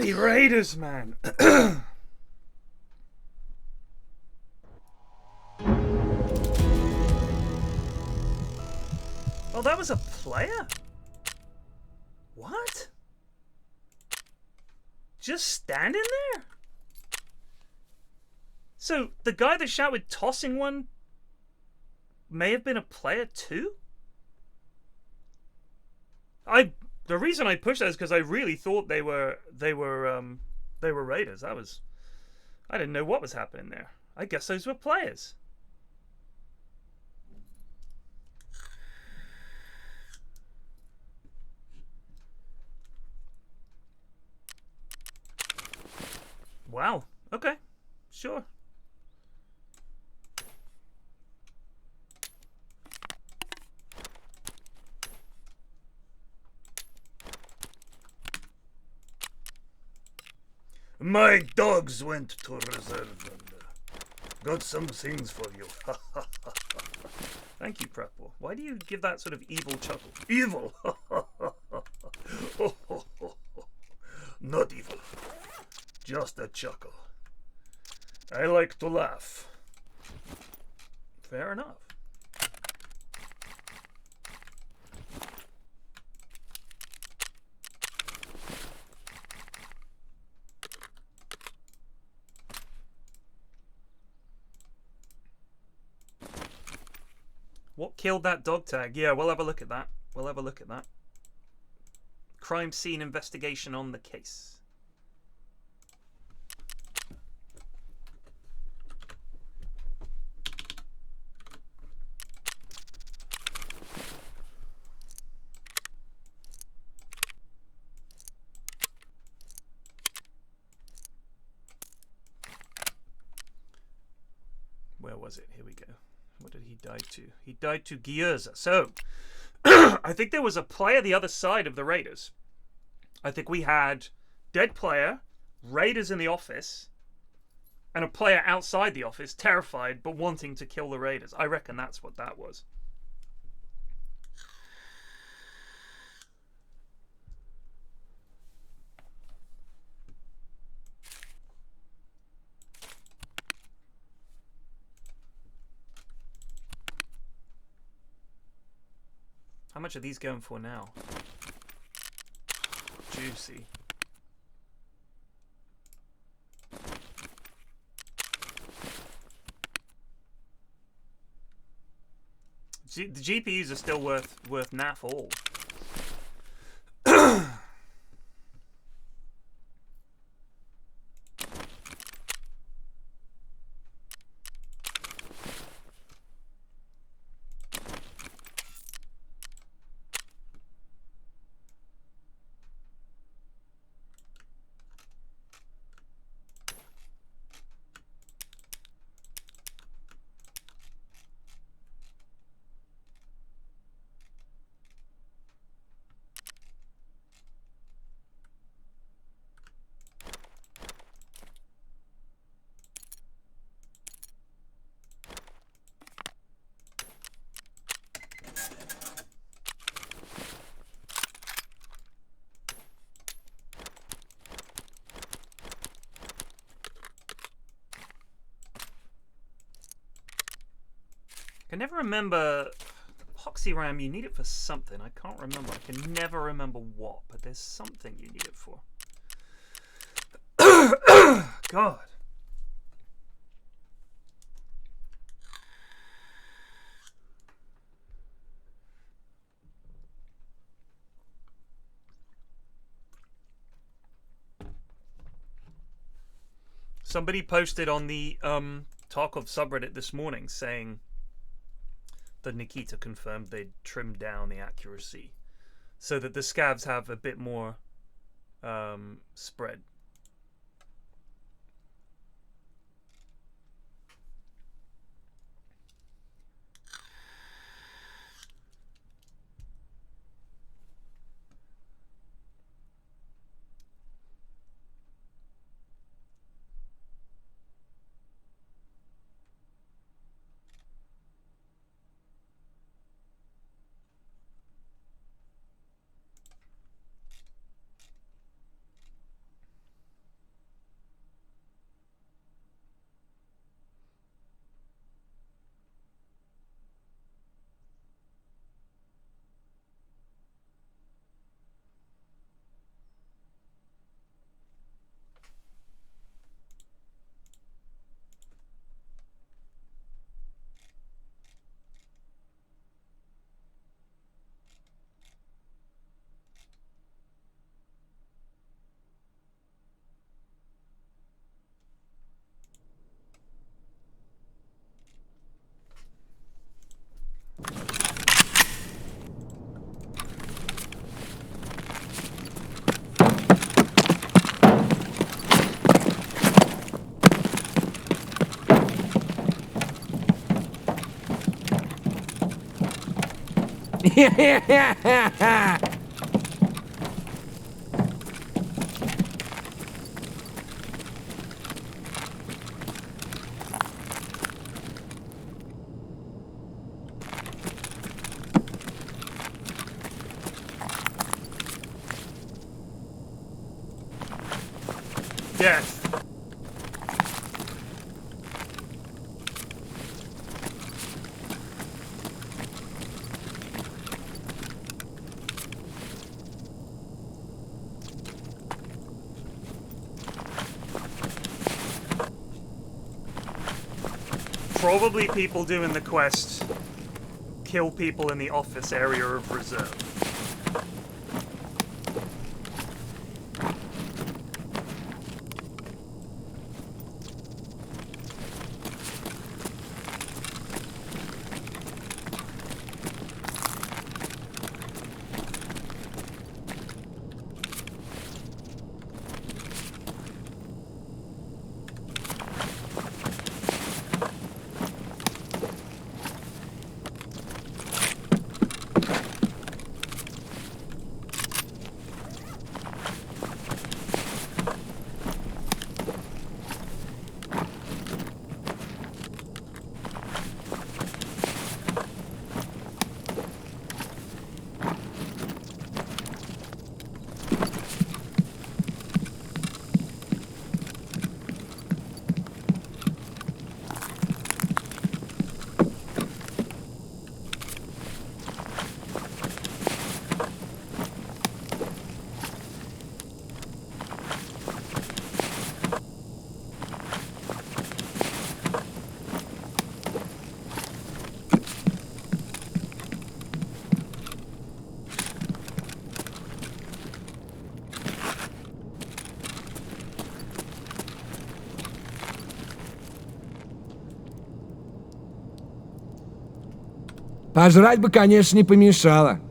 Bloody Raiders, man. Oh, that was a player? What? Just standing there? So, the guy that shouted tossing one may have been a player too? The reason I pushed that is because I really thought they were raiders. I didn't know what was happening there. I guess those were players. Wow. Okay. Sure. My dogs went to reserve and got some things for you. Thank you, Prepple. Why do you give that sort of evil chuckle? Evil! Not evil. Just a chuckle. I like to laugh. Fair enough. What killed that dog tag? Yeah, we'll have a look at that. We'll have a look at that. Crime scene investigation on the case. Where was it? Here we go. What did he die to? He died to Gierza. So, I think there was a player the other side of the Raiders. I think we had dead player, Raiders in the office, and a player outside the office, terrified but wanting to kill the Raiders. I reckon that's what that was. How much are these going for now? Juicy. The GPUs are still worth naff all. I can never remember. Epoxy RAM, you need it for something. I can't remember. I can never remember what, but there's something you need it for. God. Somebody posted on the Tarkov subreddit this morning saying that Nikita confirmed they'd trimmed down the accuracy so that the scavs have a bit more spread. Death. Probably people doing the quest kill people in the office area of reserve. Пожрать бы, конечно, не помешало.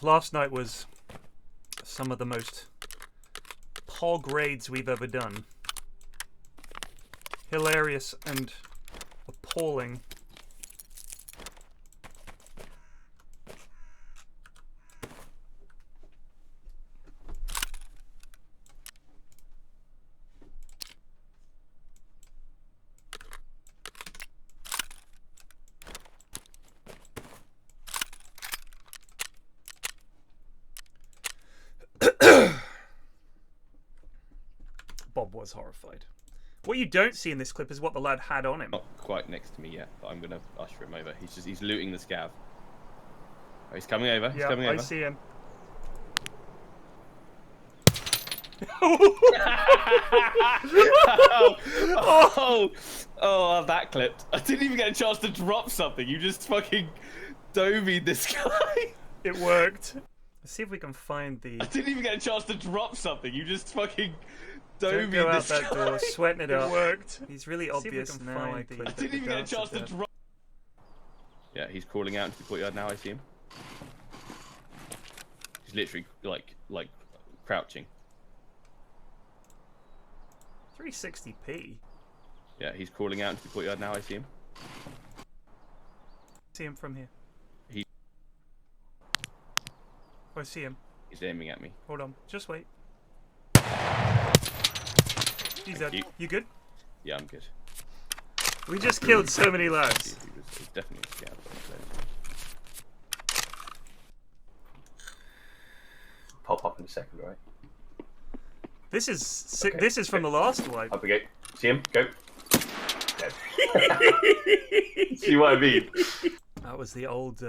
Last night was some of the most pog raids we've ever done. Hilarious and appalling. Bob was horrified. What you don't see in this clip is what the lad had on him. Not quite next to me yet, but I'm gonna usher him over. He's looting the scav. Oh, he's coming over. He's Yeah, coming I over. see him. Oh, I'll have that clipped. I didn't even get a chance to drop something. You just fucking domied this guy. It worked. Let's see if we can find the. I didn't even get a chance to drop something. You just fucking Don't go domied out this that guy. door, sweating it up. It worked. He's really obvious now. I didn't even get a chance to drop. Yeah, he's crawling out into the courtyard now. I see him. He's literally like crouching. 360p. Yeah, he's crawling out into the courtyard now. I see him. See him from here. He. I see him. He's aiming at me. Hold on, just wait. He's dead. You. You good? Yeah, I'm good. We just killed so many lads. He was definitely a scout. Pop up in a second, right? This is Okay, this is from okay. the last wipe. Up we go. See him? Go. Dead. See what I mean? That was the old.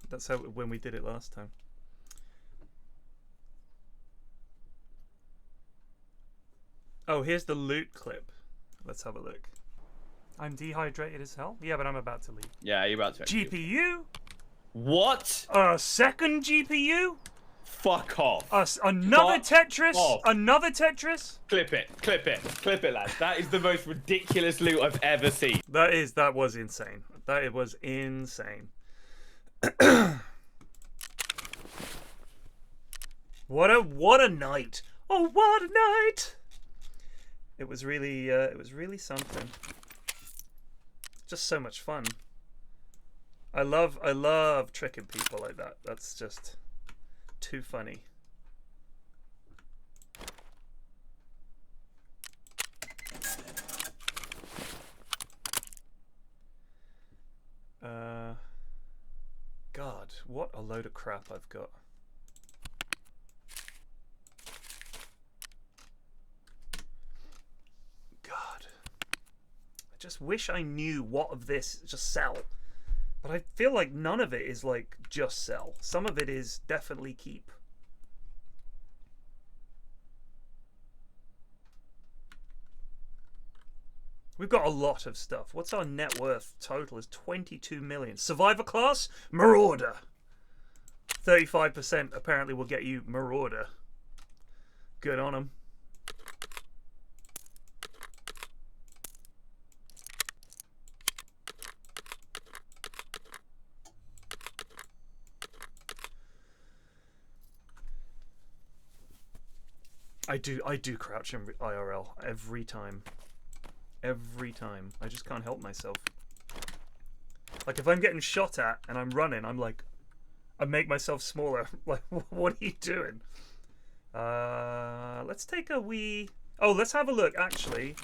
That's how when we did it last time. Oh, here's the loot clip. Let's have a look. I'm dehydrated as hell. Yeah, but I'm about to leave. Yeah, you're about to. GPU? What? A second GPU? Fuck off. Another Fuck Tetris? off. Another Tetris? Clip it, clip it, clip it, lads. That is the most ridiculous loot I've ever seen. That was insane. That was insane. What a night. Oh, what a night. It was really something. Just so much fun. I love tricking people like that. That's just too funny. God, what a load of crap I've got. God. I just wish I knew what of this just sell. But I feel like none of it is like just sell. Some of it is definitely keep. We've got a lot of stuff. What's our net worth total is 22 million. Survivor class? Marauder. 35% apparently will get you Marauder. Good on them. I do crouch in IRL every time. Every time. I just can't help myself. Like if I'm getting shot at and I'm running, I'm like, I make myself smaller. Like, what are you doing? Let's take a wee... Oh, let's have a look, actually.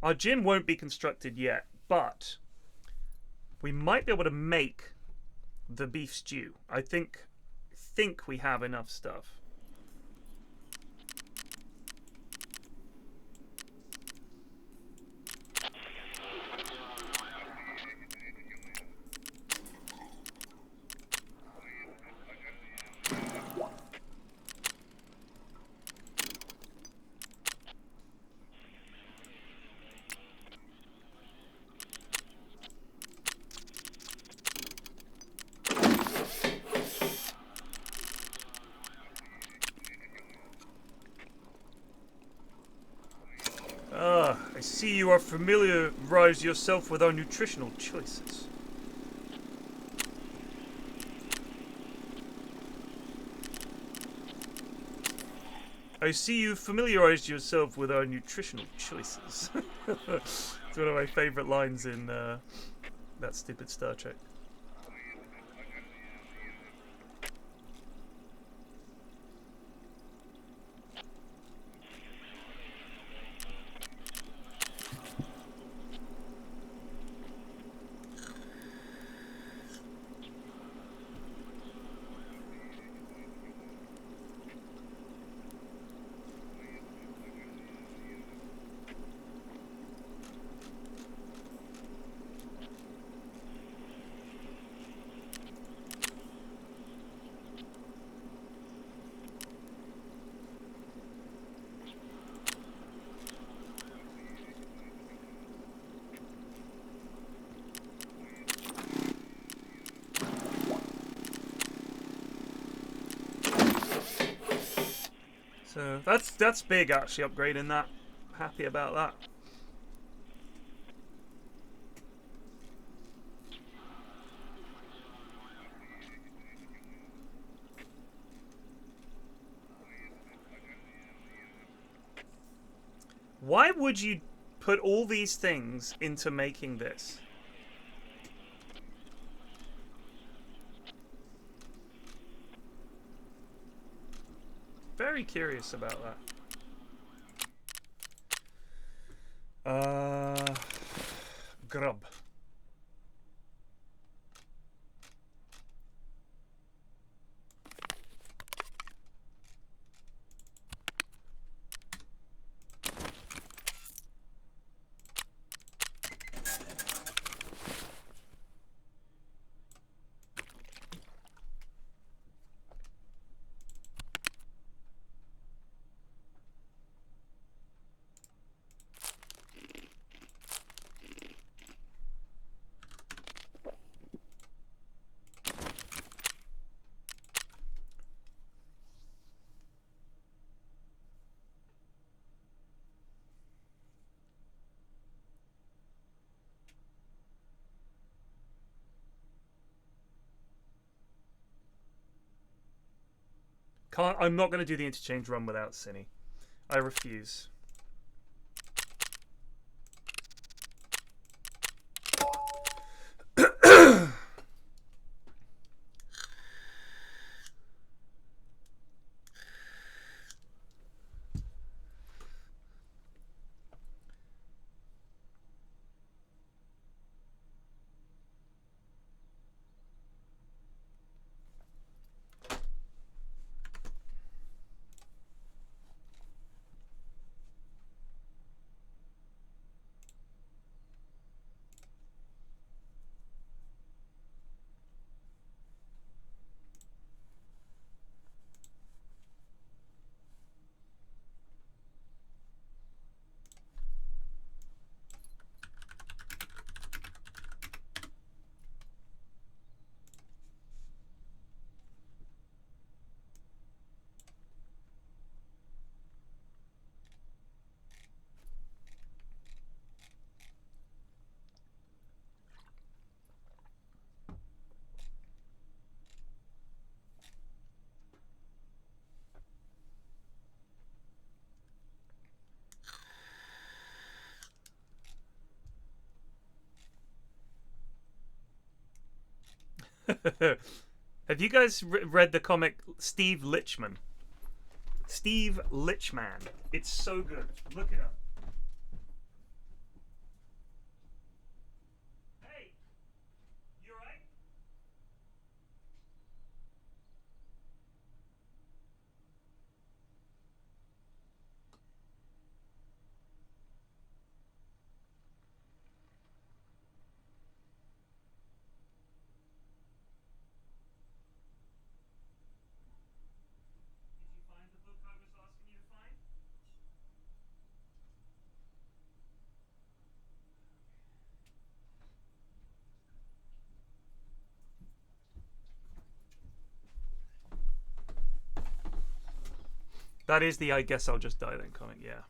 Our gym won't be constructed yet, but we might be able to make the beef stew. I think we have enough stuff. I see you are familiarized yourself with our nutritional choices. I see you familiarized yourself with our nutritional choices. It's one of my favorite lines in that stupid Star Trek. So that's big actually, upgrading that. Happy about that. Why would you put all these things into making this? Very curious about that. Grub. I'm not going to do the interchange run without Cine. I refuse. Have you guys read the comic Steve Lichman? Steve Lichman. It's so good. Look it up. Hey, you alright? Did you find the book I was asking you to find? That is the I guess I'll just die then comic, yeah.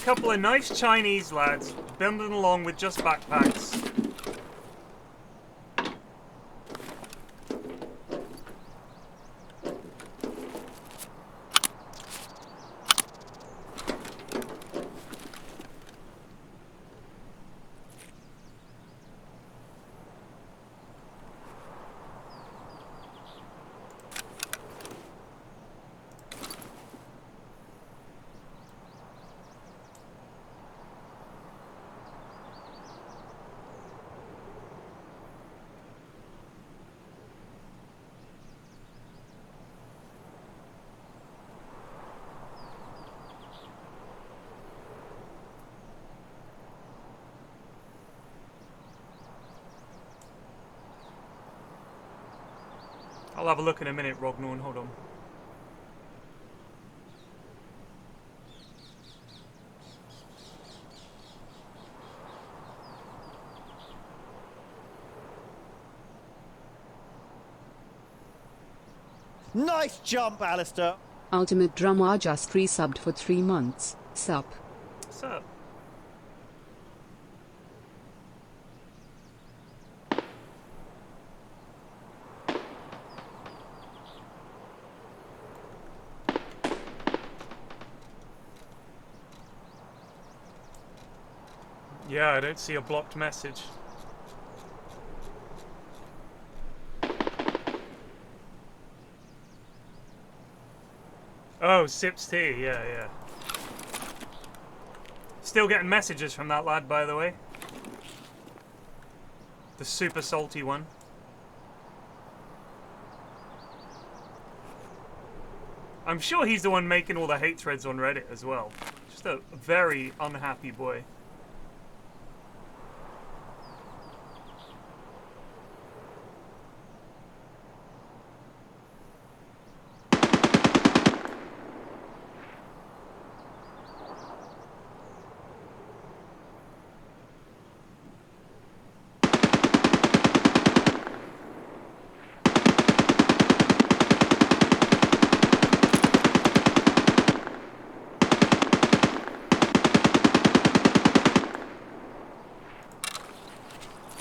couple of nice Chinese lads bumbling along with just backpacks. I'll have a look in a minute, Rognorn, hold on. Nice jump, Alistair. Ultimate Drummer just resubbed for 3 months. Sup. What's up? Yeah, I don't see a blocked message. Oh, Sips Tea, yeah. Still getting messages from that lad, by the way. The super salty one. I'm sure he's the one making all the hate threads on Reddit as well. Just a very unhappy boy.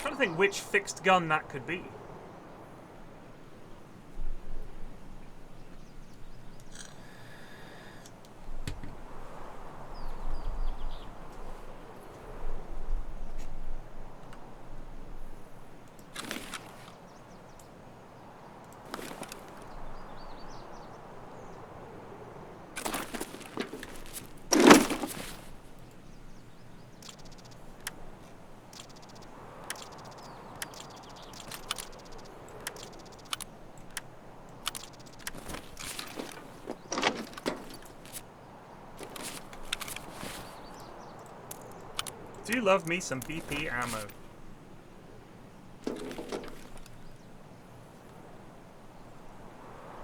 I think which fixed gun that could be. Do love me some BP ammo.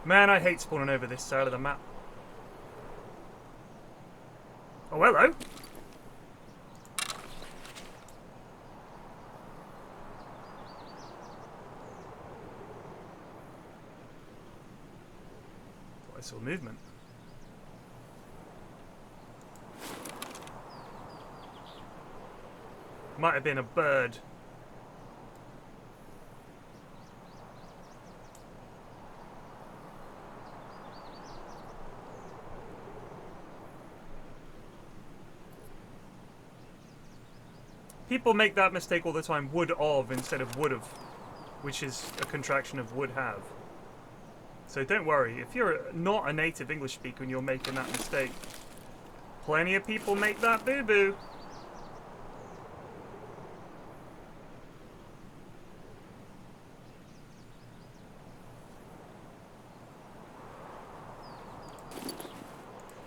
Man, I hate spawning over this side of the map. Oh, hello. I saw movement. Might have been a bird. People make that mistake all the time, would of instead of would have, which is a contraction of would have. So don't worry, if you're not a native English speaker and you're making that mistake, plenty of people make that boo-boo.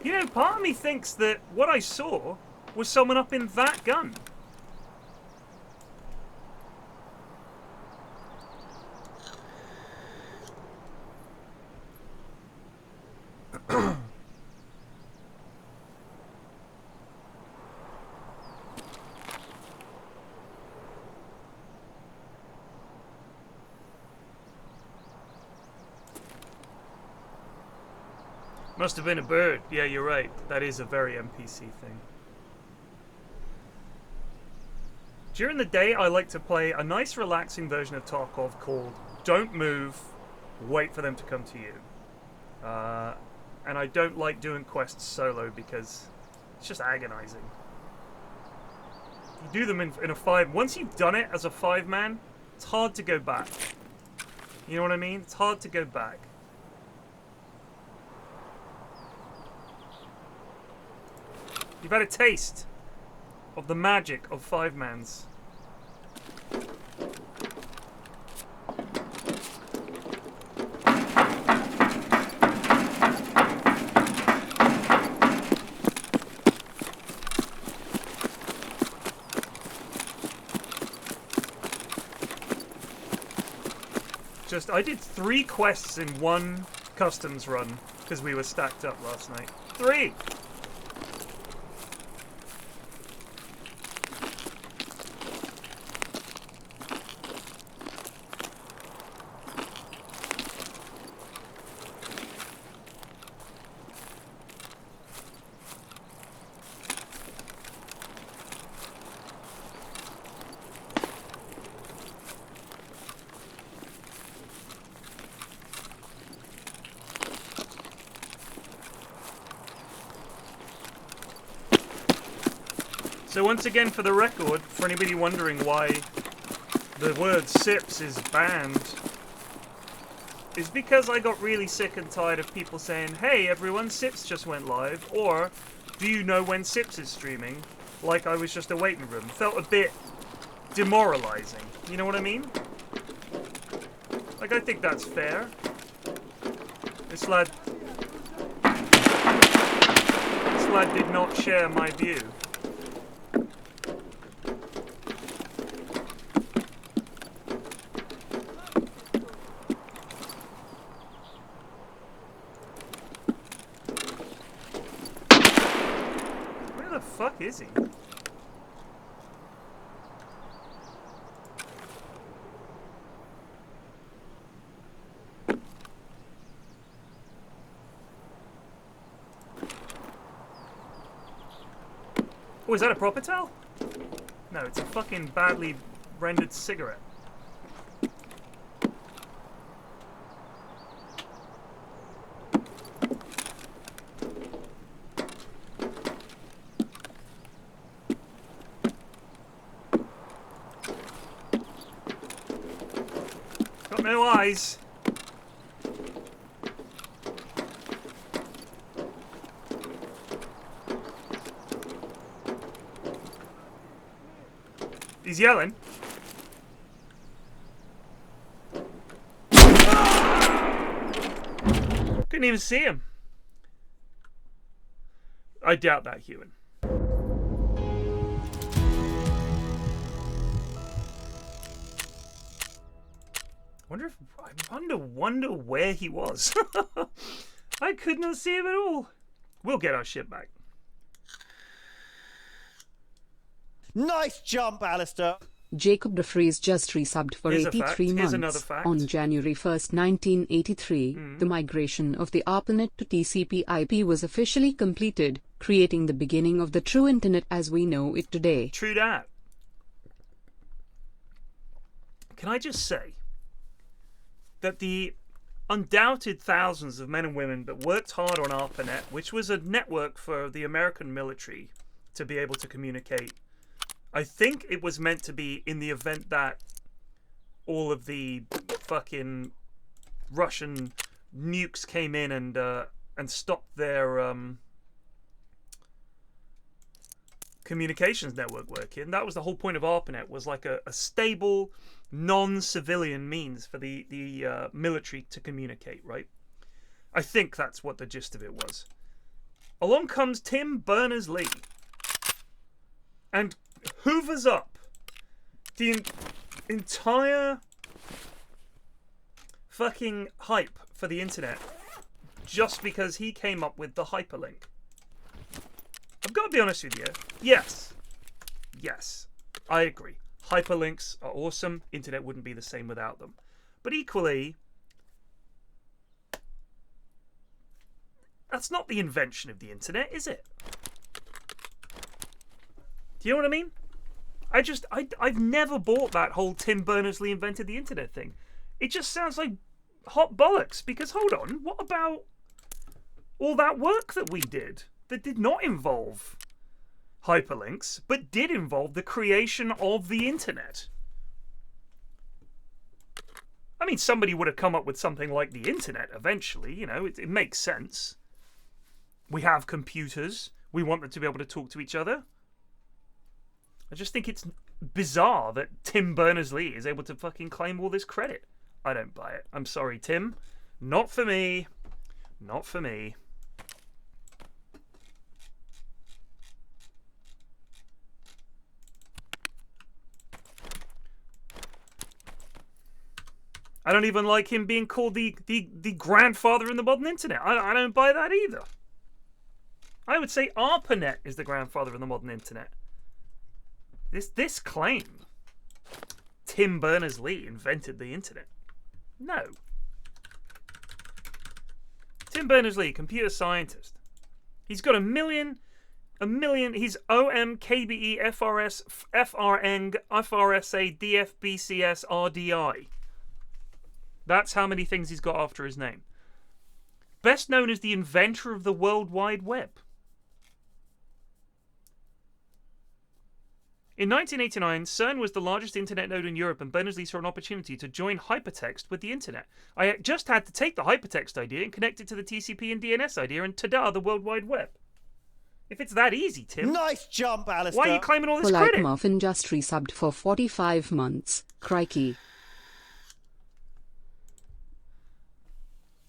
You know, part of me thinks that what I saw was someone up in that gun. Must have been a bird. Yeah, you're right. That is a very NPC thing. During the day, I like to play a nice relaxing version of Tarkov called Don't Move, Wait for Them to Come to You. And I don't like doing quests solo because it's just agonizing. You do them in a 5... Once you've done it as a 5-man, it's hard to go back. You know what I mean? It's hard to go back. You've had a taste of the magic of 5-mans. I did 3 quests in one customs run because we were stacked up last night. 3! So once again, for the record, for anybody wondering why the word SIPS is banned, is because I got really sick and tired of people saying, hey everyone, SIPS just went live, or do you know when SIPS is streaming? Like I was just a waiting room. Felt a bit demoralizing. You know what I mean? Like, I think that's fair. This lad did not share my view. Is he? Oh, is that a proper towel? No, it's a fucking badly rendered cigarette. No eyes. He's yelling. Couldn't even see him. I doubt that, Hewan. I wonder where he was. I could not see him at all. We'll get our shit back. Nice jump, Alistair. Jacob DeFries just resubbed for Here's 83 months. On January 1st, 1983, the migration of the ARPANET to TCP/IP was officially completed, creating the beginning of the true internet as we know it today. True that. Can I just say that the undoubted thousands of men and women that worked hard on ARPANET, which was a network for the American military to be able to communicate, I think it was meant to be in the event that all of the fucking Russian nukes came in and stopped their communications network working. That was the whole point of ARPANET, was like a stable, non-civilian means for the military to communicate, right? I think that's what the gist of it was. Along comes Tim Berners-Lee and hoovers up the entire fucking hype for the internet just because he came up with the hyperlink. I've got to be honest with you. Yes, I agree. Hyperlinks are awesome. Internet wouldn't be the same without them. But equally, that's not the invention of the internet, is it? Do you know what I mean? I've never bought that whole Tim Berners-Lee invented the internet thing. It just sounds like hot bollocks. Because hold on, what about all that work that we did that did not involve hyperlinks, but did involve the creation of the internet? I mean, somebody would have come up with something like the internet eventually, you know, it makes sense. We have computers. We want them to be able to talk to each other. I just think it's bizarre that Tim Berners-Lee is able to fucking claim all this credit. I don't buy it. I'm sorry, Tim. Not for me. Not for me. I don't even like him being called the grandfather in the modern internet. I don't buy that either. I would say ARPANET is the grandfather of the modern internet. This claim, Tim Berners-Lee invented the internet. No. Tim Berners-Lee, computer scientist. He's got a million, he's OM, KBE, FRS, FRNG, FRSA, DFBCS, RDI. That's how many things he's got after his name. Best known as the inventor of the World Wide Web. In 1989, CERN was the largest internet node in Europe, and Berners-Lee saw an opportunity to join hypertext with the internet. I just had to take the hypertext idea and connect it to the TCP and DNS idea, and ta-da, the World Wide Web. If it's that easy, Tim. Nice jump, Alistair. Why are you claiming all this Polite credit? Muffin just resubbed for 45 months. Crikey.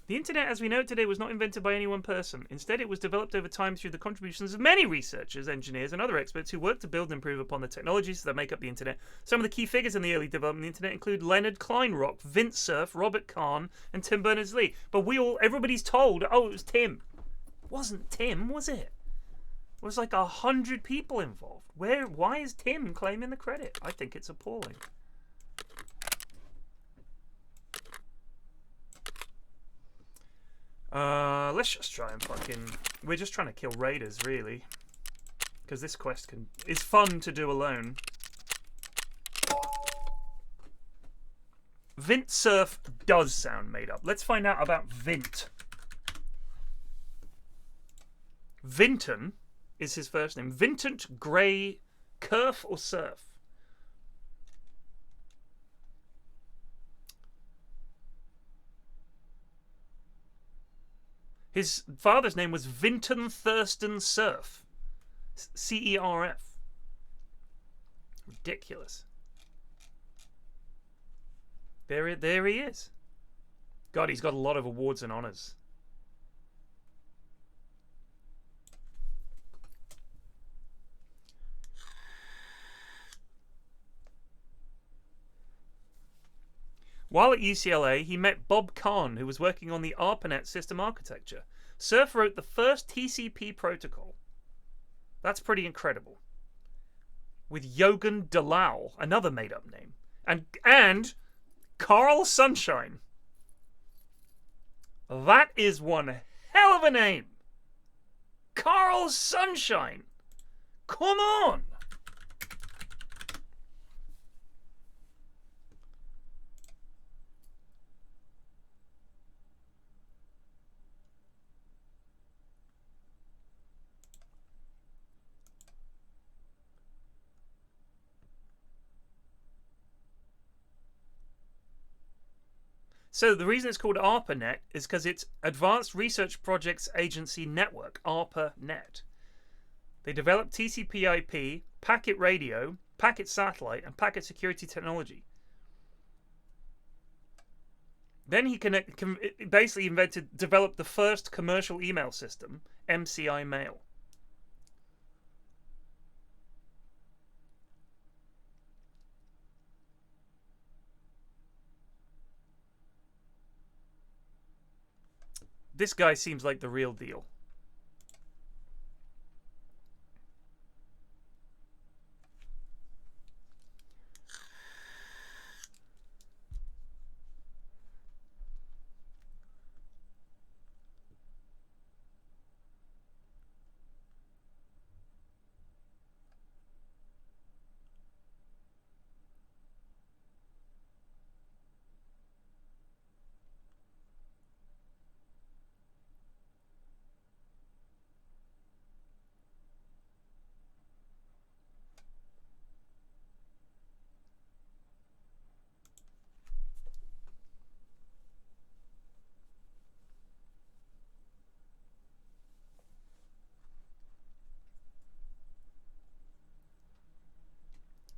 The internet as we know it today was not invented by any one person. Instead, it was developed over time through the contributions of many researchers, engineers, and other experts who worked to build and improve upon the technologies that make up the internet. Some of the key figures in the early development of the internet include Leonard Kleinrock, Vint Cerf, Robert Kahn, and Tim Berners-Lee. But everybody's told, oh, it was Tim. It wasn't Tim, was it? It was like 100 people involved. Why is Tim claiming the credit? I think it's appalling. Let's just try and we're just trying to kill raiders, really. Because this quest is fun to do alone. Vint Cerf does sound made up. Let's find out about Vint. Vinton is his first name. Vintant Grey Kerf or Surf? His father's name was Vinton Thurston Cerf. C-E-R-F. Ridiculous. There he is. God, he's got a lot of awards and honors. While at UCLA, he met Bob Kahn, who was working on the ARPANET system architecture. Cerf wrote the first TCP protocol. That's pretty incredible. With Jogan Delau, another made-up name. And Carl Sunshine. That is one hell of a name. Carl Sunshine. Come on. So the reason it's called ARPANET is because it's Advanced Research Projects Agency Network, ARPANET. They developed TCP/IP, packet radio, packet satellite, and packet security technology. Then he basically developed the first commercial email system, MCI Mail. This guy seems like the real deal.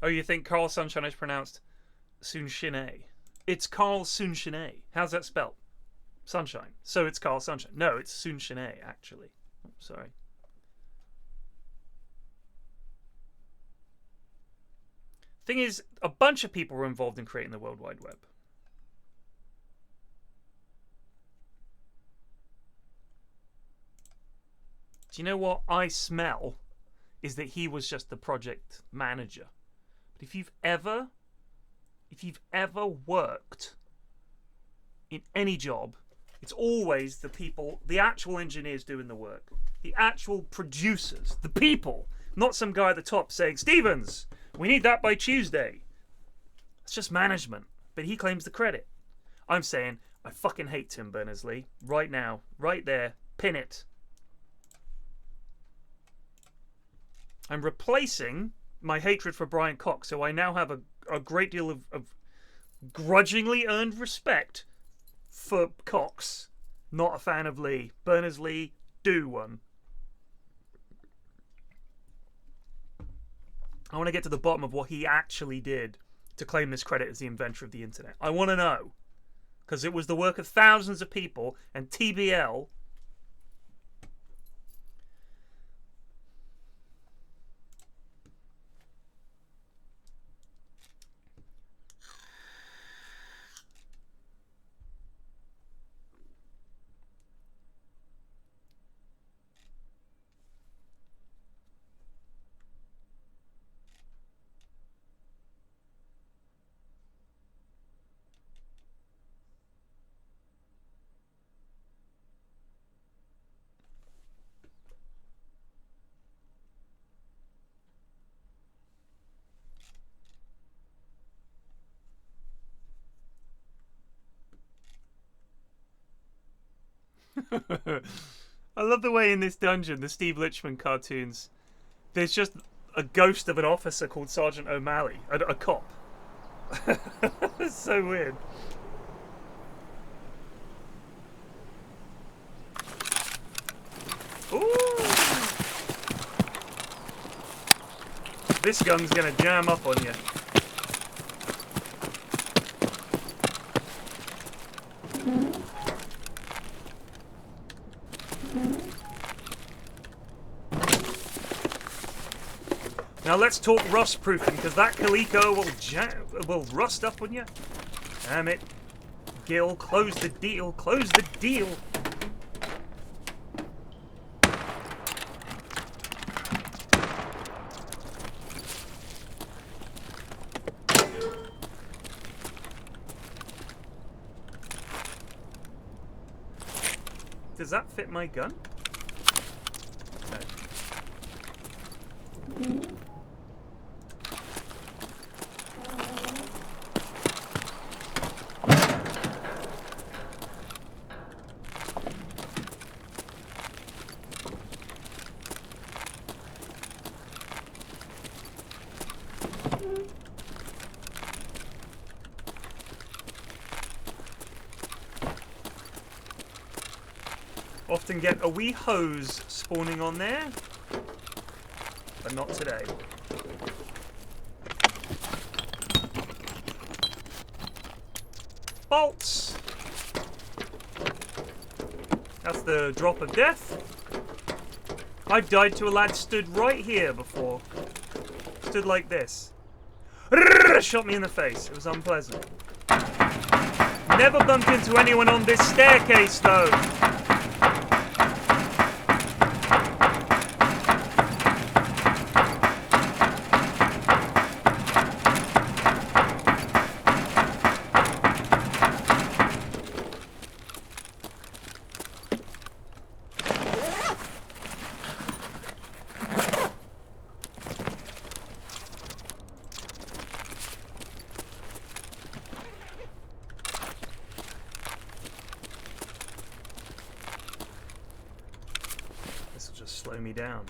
Oh, you think Carl Sunshine is pronounced Sunshine? It's Carl Sunshine. How's that spelled? Sunshine. So it's Carl Sunshine. No, it's Sunshine, actually. Oh, sorry. Thing is, a bunch of people were involved in creating the World Wide Web. Do you know what I smell? Is that he was just the project manager. But if you've ever worked in any job, it's always the people, the actual engineers doing the work, the actual producers, the people, not some guy at the top saying, Stevens, we need that by Tuesday. It's just management, but he claims the credit. I'm saying, I fucking hate Tim Berners-Lee right now, right there, pin it. I'm replacing my hatred for Brian Cox, so I now have a great deal of grudgingly earned respect for Cox. Not a fan of Lee. Berners-Lee, do one. I want to get to the bottom of what he actually did to claim this credit as the inventor of the internet. I want to know. Because it was the work of thousands of people, and TBL... I love the way in this dungeon, the Steve Lichman cartoons, there's just a ghost of an officer called Sergeant O'Malley, a cop. It's so weird. Ooh! This gun's gonna jam up on you. Now let's talk rust proofing, because that Coleco will rust up on you. Damn it. Gil, close the deal. Close the deal. Does that fit my gun? No. Often get a wee hose spawning on there, but not today. Bolts! That's the drop of death. I've died to a lad stood right here before. Stood like this. Shot me in the face. It was unpleasant. Never bumped into anyone on this staircase though. Slow me down.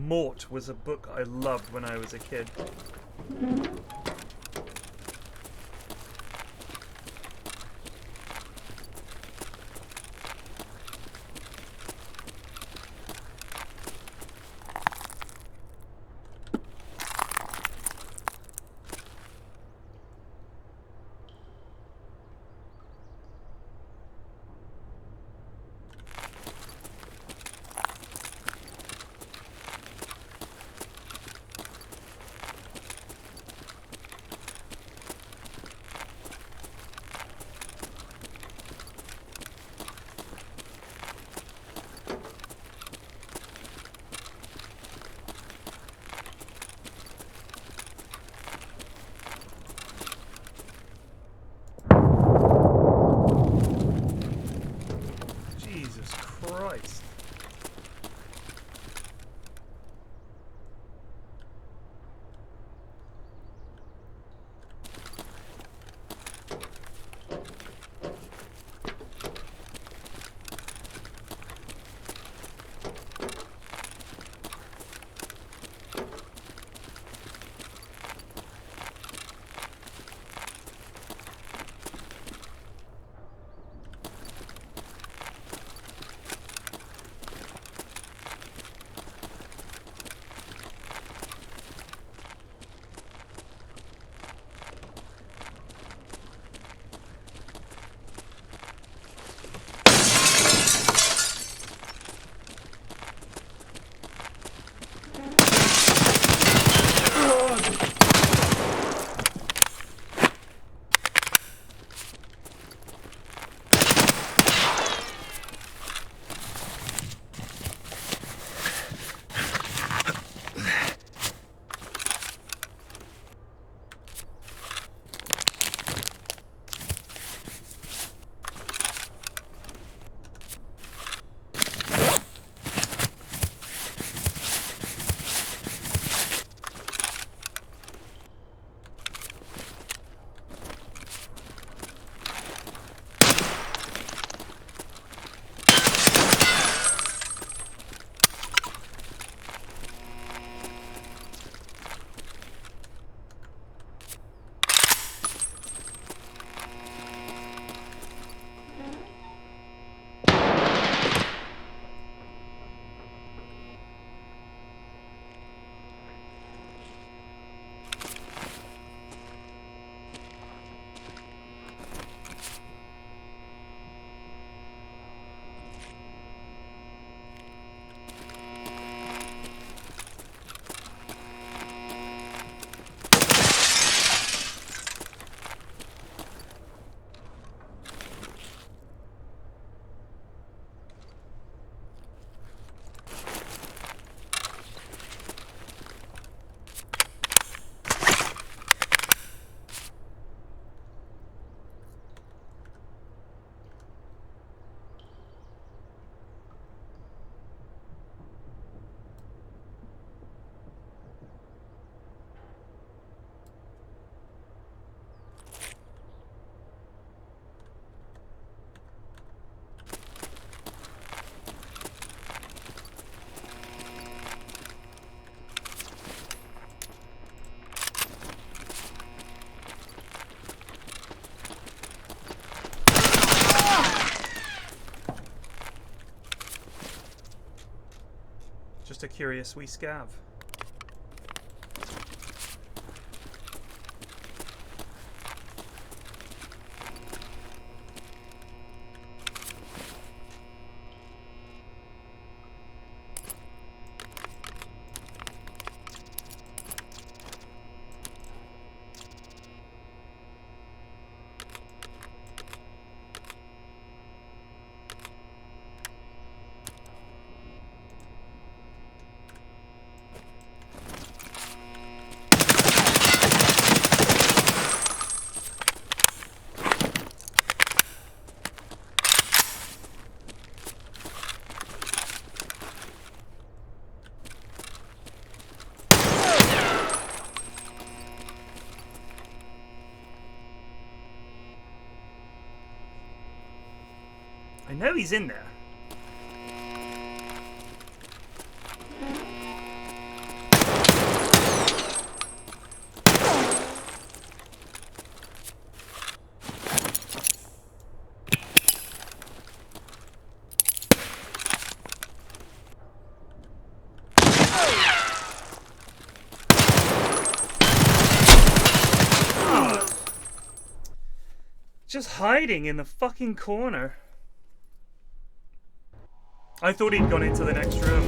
Mort was a book I loved when I was a kid. just a curious wee scav. I know he's in there. Just hiding in the fucking corner. I thought he'd gone into the next room.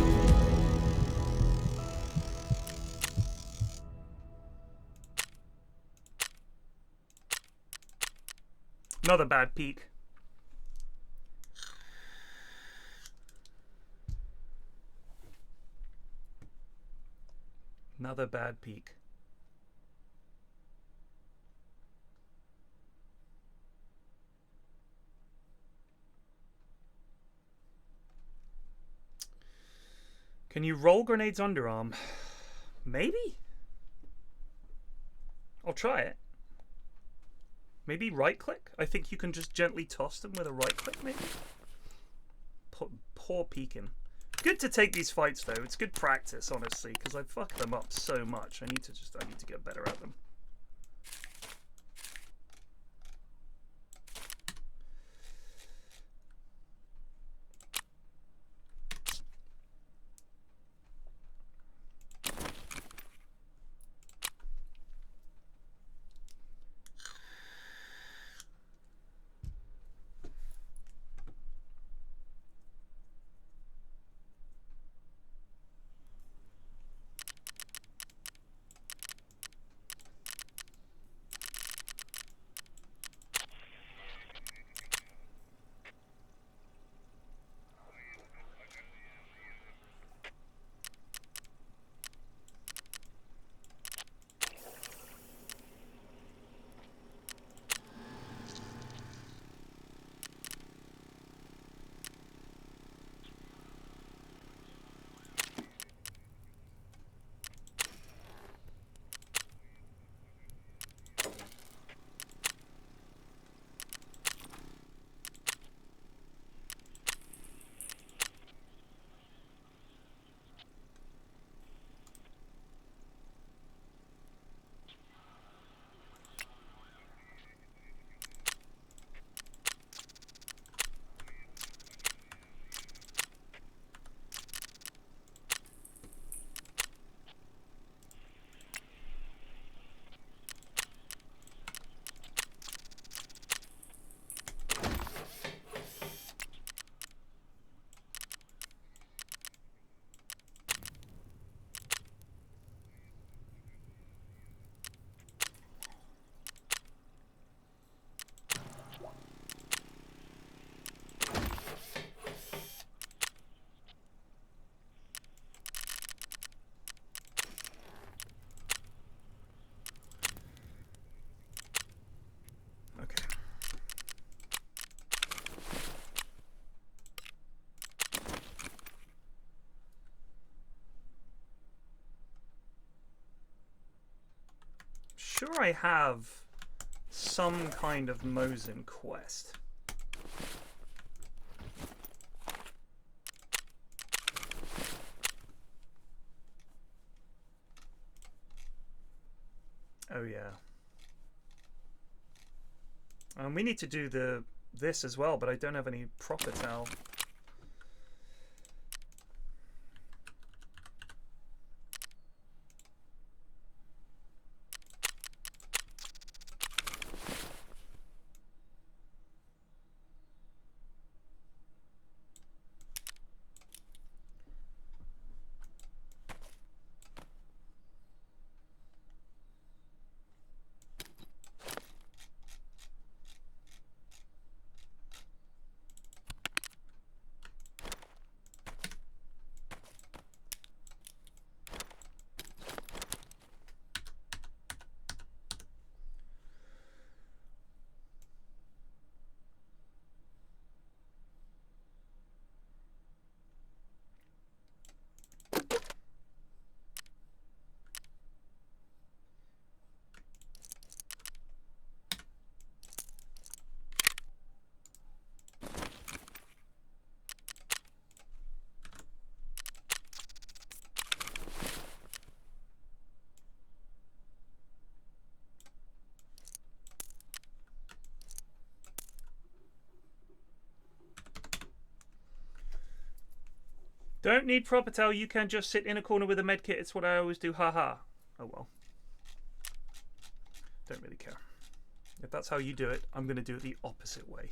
Another bad peek. Another bad peek. Can you roll grenades underarm? Maybe? I'll try it. Maybe right click? I think you can just gently toss them with a right click, maybe? Poor peeking. Good to take these fights though. It's good practice, honestly, because I fuck them up so much. I need to get better at them. Sure, I have some kind of Mosin quest. Oh yeah. We need to do this as well, but I don't have any proper towel. Don't need proper towel. You can just sit in a corner with a med kit. It's what I always do. Haha. Oh well. Don't really care. If that's how you do it, I'm going to do it the opposite way.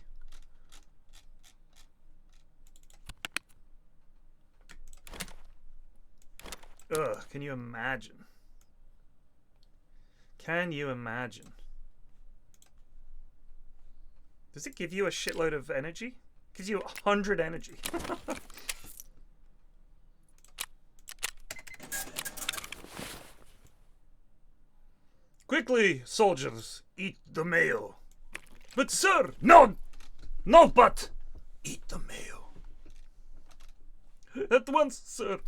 Ugh, can you imagine? Can you imagine? Does it give you a shitload of energy? It gives you 100 energy. Quickly, soldiers, eat the mayo. But sir, no! No, but eat the mayo. At once, sir.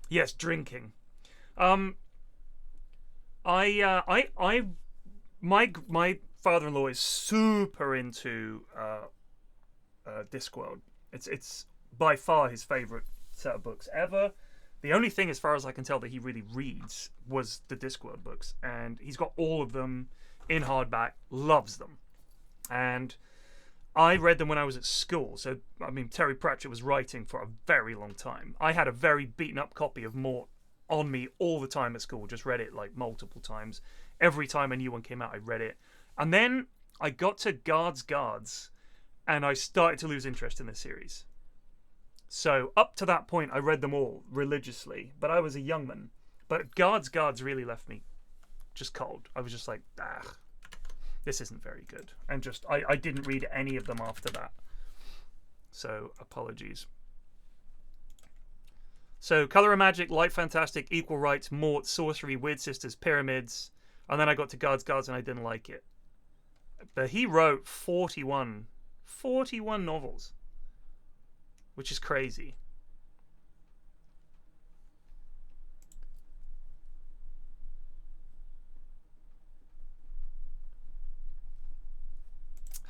Yes, drinking. My father-in-law is super into Discworld. It's by far his favorite set of books ever. The only thing, as far as I can tell, that he really reads was the Discworld books, and he's got all of them in hardback. Loves them, and I read them when I was at school. So, I mean, Terry Pratchett was writing for a very long time. I had a very beaten up copy of Mort on me all the time at school. Just read it like multiple times. Every time a new one came out, I read it. And then I got to Guards, and I started to lose interest in the series. So up to that point, I read them all religiously, but I was a youngman. But Guards really left me just cold. I was just like, this isn't very good. And just, I didn't read any of them after that. So, apologies. So, Color and Magic, Light Fantastic, Equal Rights, Mort, Sorcery, Weird Sisters, Pyramids. And then I got to Guards, and I didn't like it. But he wrote 41 novels. Which is crazy.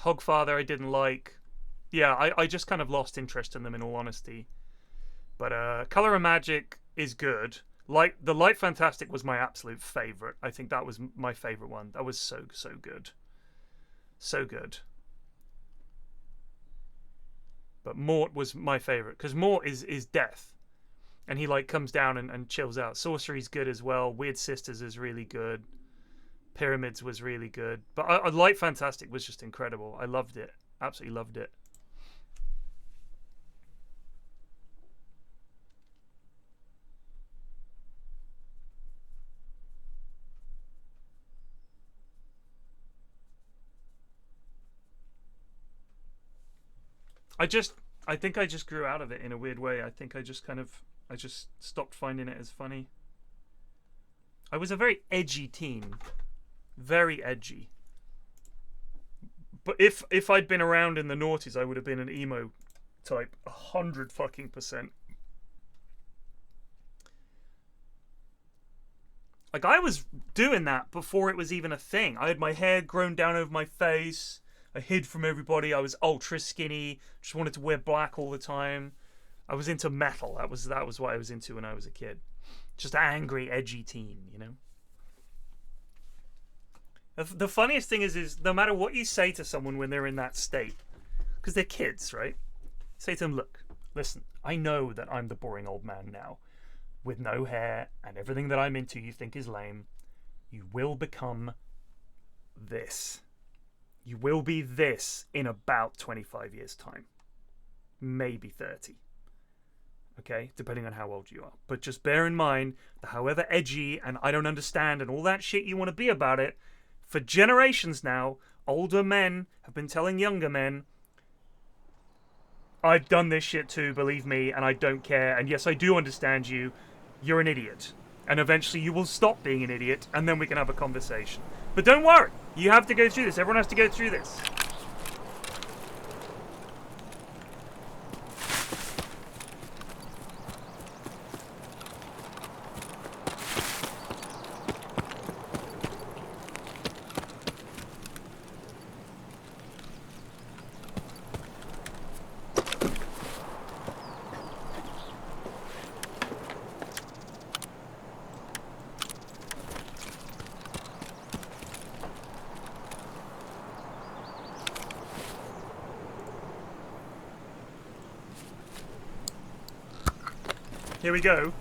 Hogfather I didn't like. Yeah, I just kind of lost interest in them, in all honesty. But Color and Magic is good. The Light Fantastic was my absolute favorite. I think that was my favorite one. That was so good. So good. But Mort was my favorite, because Mort is death. And he like comes down and chills out. Sorcery's good as well. Weird Sisters is really good. Pyramids was really good. But Light Fantastic was just incredible. I loved it. Absolutely loved it. I think I just grew out of it in a weird way. I think I just stopped finding it as funny. I was a very edgy teen. Very edgy. But if I'd been around in the noughties, I would have been an emo type 100%. Like, I was doing that before it was even a thing. I had my hair grown down over my face. I hid from everybody. I was ultra skinny. Just wanted to wear black all the time. I was into metal. That was what I was into when I was a kid. Just an angry, edgy teen, you know? The funniest thing is no matter what you say to someone when they're in that state, because they're kids, right? Say to them, look, listen, I know that I'm the boring old man now, with no hair, and everything that I'm into you think is lame. You will become this. You will be this in about 25 years' time. Maybe 30. Okay? Depending on how old you are. But just bear in mind that however edgy and I don't understand and all that shit you want to be about it, for generations now, older men have been telling younger men, I've done this shit too, believe me, and I don't care, and yes, I do understand you. You're an idiot. And eventually you will stop being an idiot, and then we can have a conversation. But don't worry, you have to go through this. Everyone has to go through this. Here we go.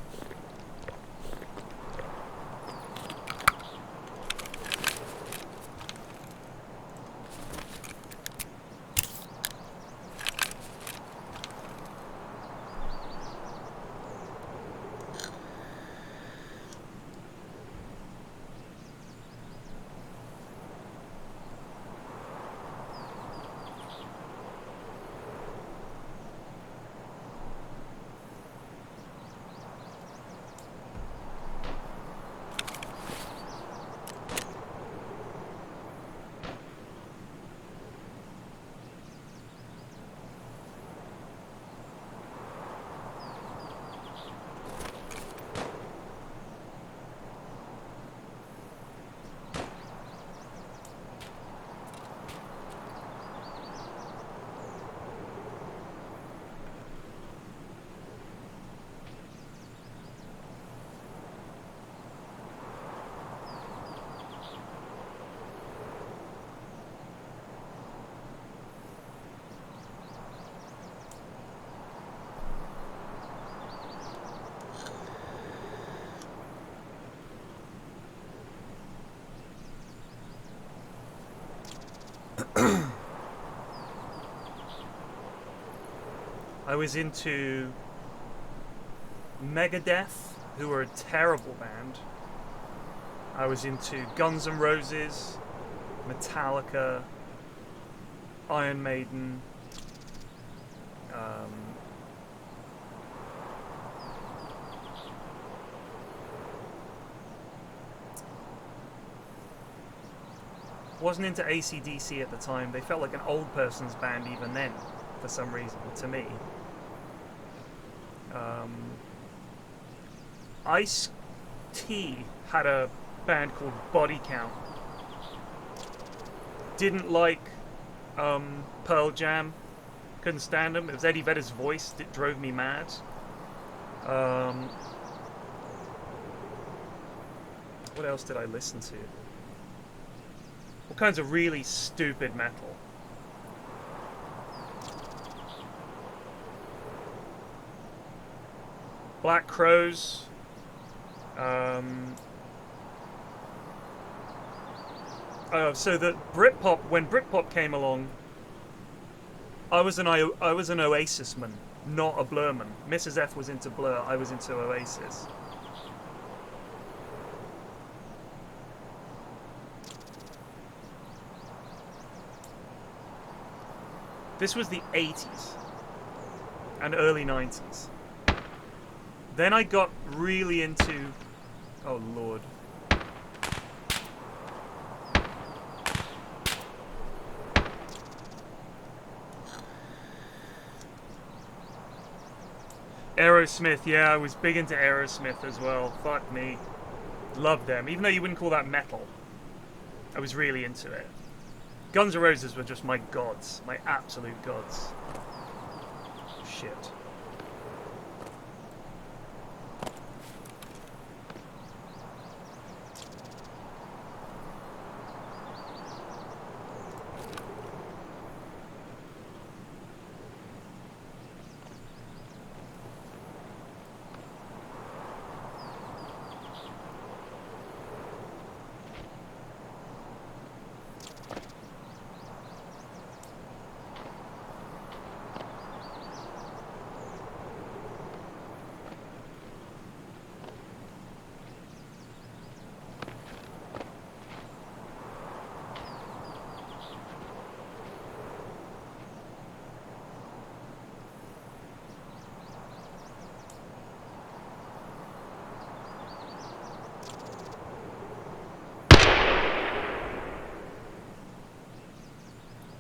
I was into Megadeth, who were a terrible band. I was into Guns N' Roses, Metallica, Iron Maiden, wasn't into AC/DC at the time. They felt like an old person's band even then, for some reason, to me. Ice-T had a band called Body Count. Didn't like Pearl Jam. Couldn't stand them. It was Eddie Vedder's voice that drove me mad. What else did I listen to? All kinds of really stupid metal. Black Crows. So that Britpop, when Britpop came along, I was an Oasis man, not a Blur man. Mrs. F was into Blur, I was into Oasis. This was the 80s and early 90s. Then I got really into... Oh, Lord. Aerosmith, yeah, I was big into Aerosmith as well. Fuck me. Loved them. Even though you wouldn't call that metal, I was really into it. Guns N' Roses were just my gods. My absolute gods. Shit.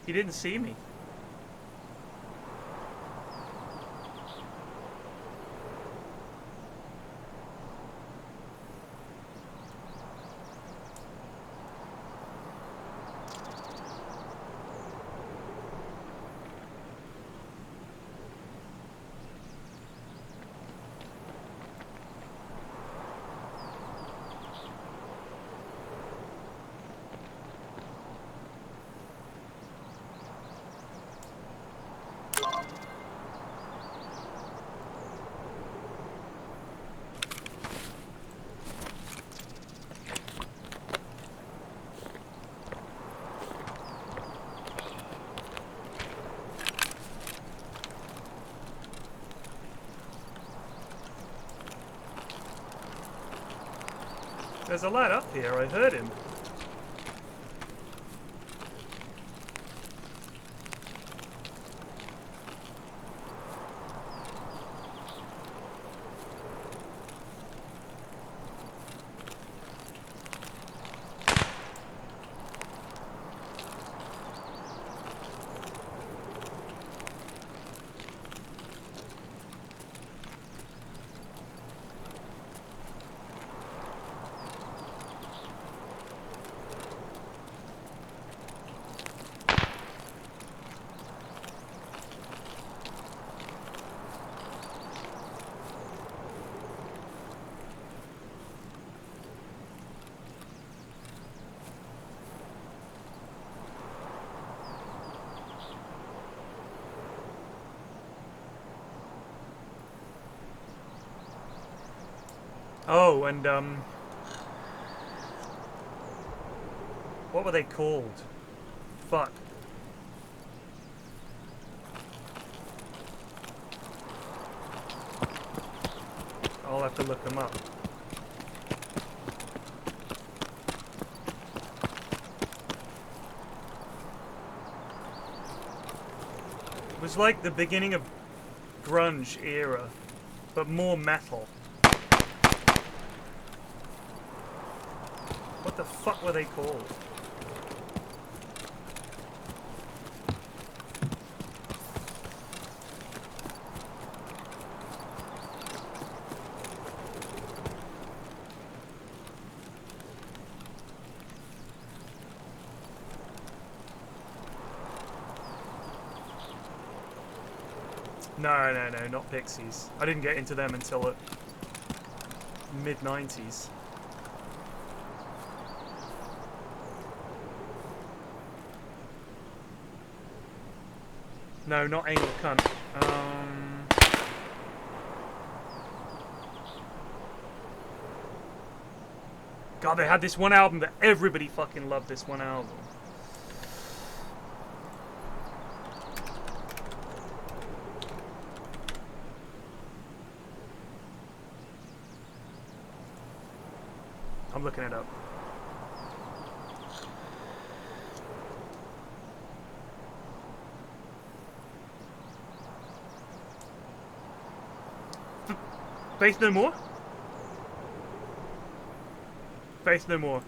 He didn't see me. There's a lad up here, I heard him. Oh, and what were they called? Fuck. I'll have to look them up. It was like the beginning of grunge era, but more metal. What the fuck were they called? No, not Pixies. I didn't get into them until the mid-90s. No, not Anal Cunt. God, they had this one album that everybody fucking loved, this one album. I'm looking it up. Faith No More? Faith No More.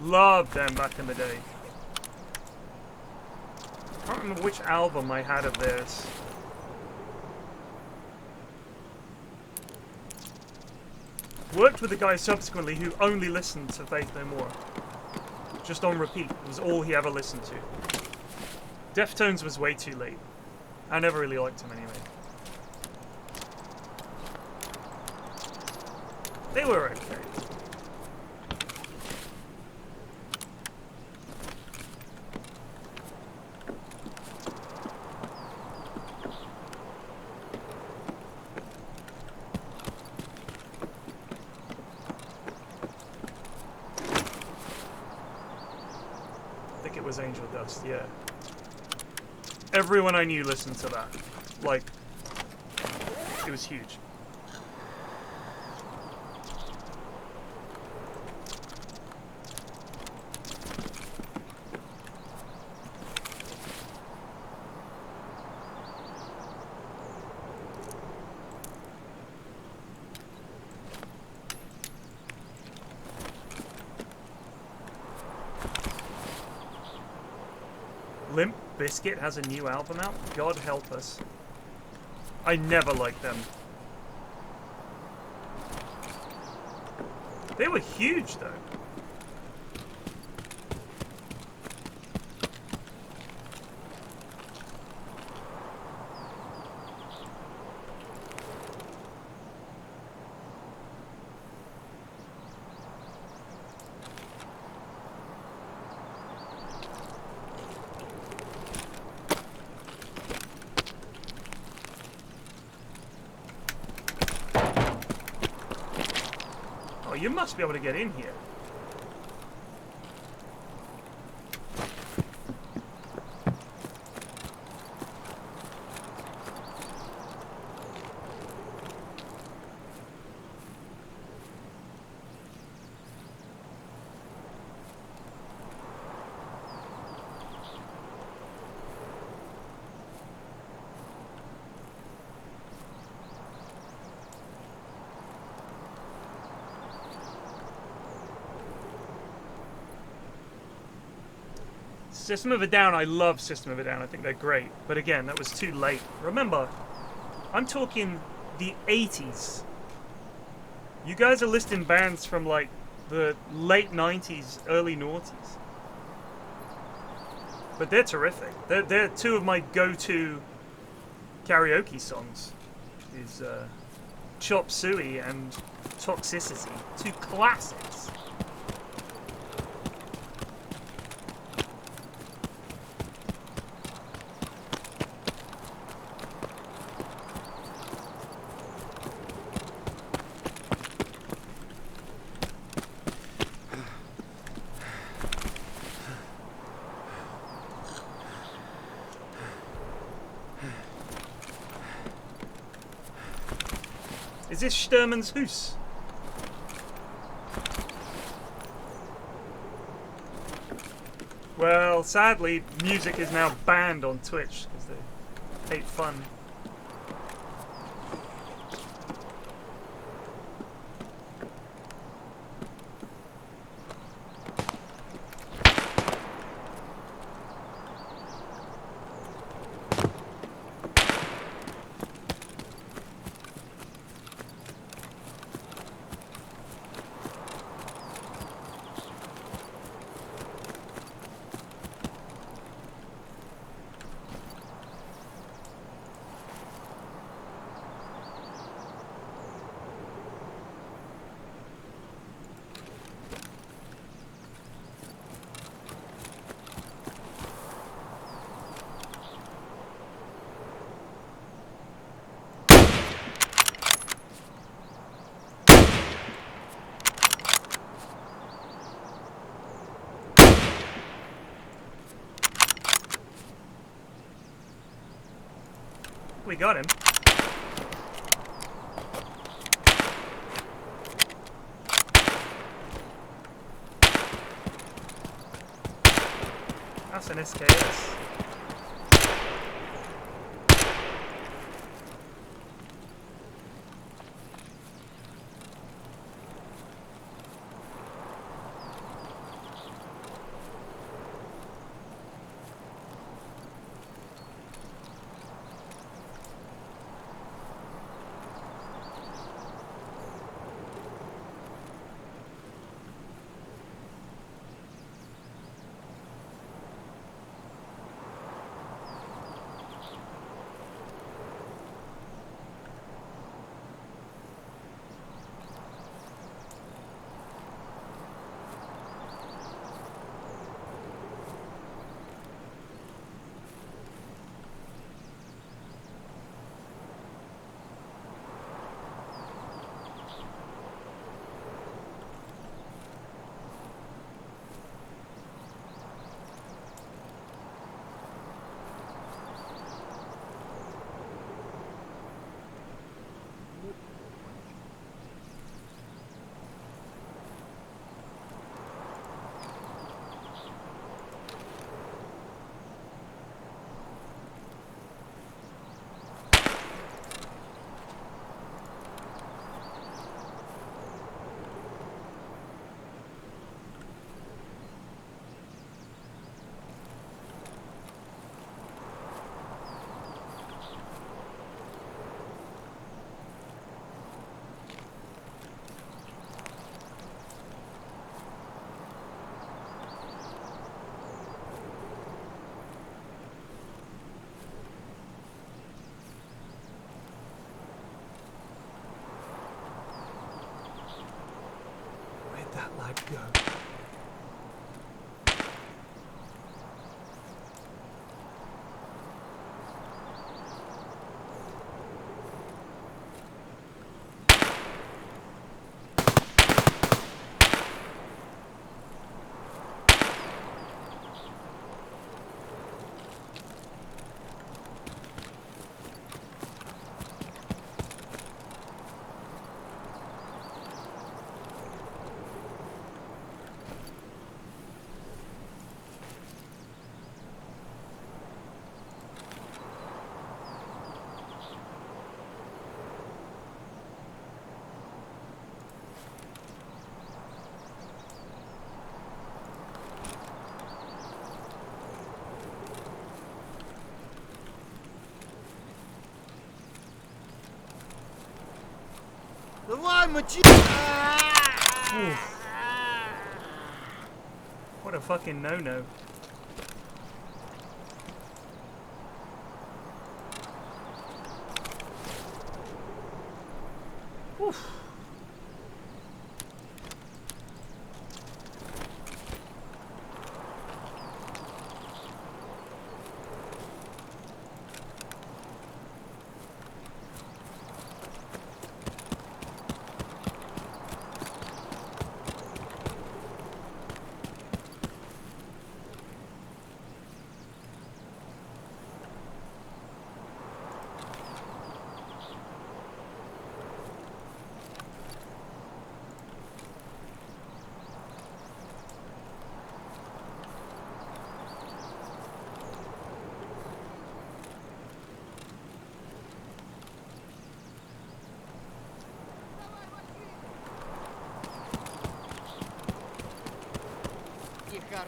Loved them back in the day. I can't remember which album I had of theirs. Worked with a guy subsequently who only listened to Faith No More. Just on repeat. It was all he ever listened to. Deftones was way too late. I never really liked him anyway. They were okay. Angel Dust, yeah. Everyone I knew listened to that. Like, it was huge. Limp Bizkit has a new album out? God help us. I never liked them. They were huge though. you must be able to get in here. System of a Down, I love System of a Down. I think they're great. But again, that was too late. Remember, I'm talking the 80s. You guys are listing bands from like the late 90s, early noughties. But they're terrific. They're two of my go-to karaoke songs. Is Chop Suey and Toxicity. Two classics. Is this Sturman's Hoos? Well, sadly, music is now banned on Twitch because they hate fun. We got him. That's an SKS. Where'd that lad go? What a fucking no-no. Oof.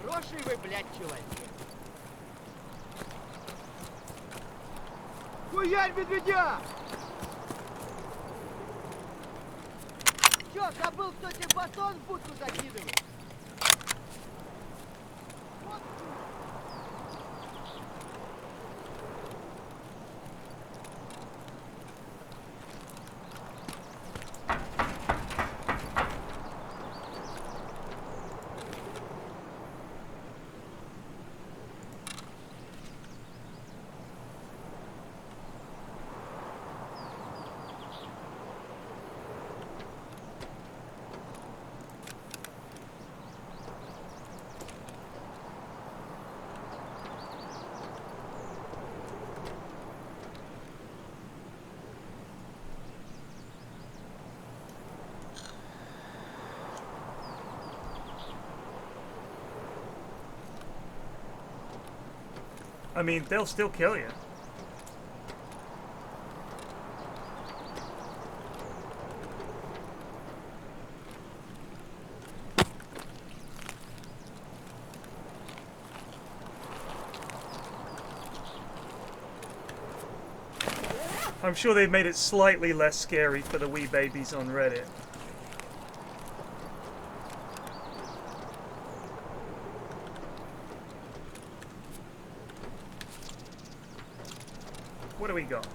Хороший вы, блядь, человек. Хуярь медведя! Чё, забыл, кто тебе батон в будку закидывает? Вот I mean, they'll still kill you. I'm sure they've made it slightly less scary for the wee babies on Reddit. What do we got?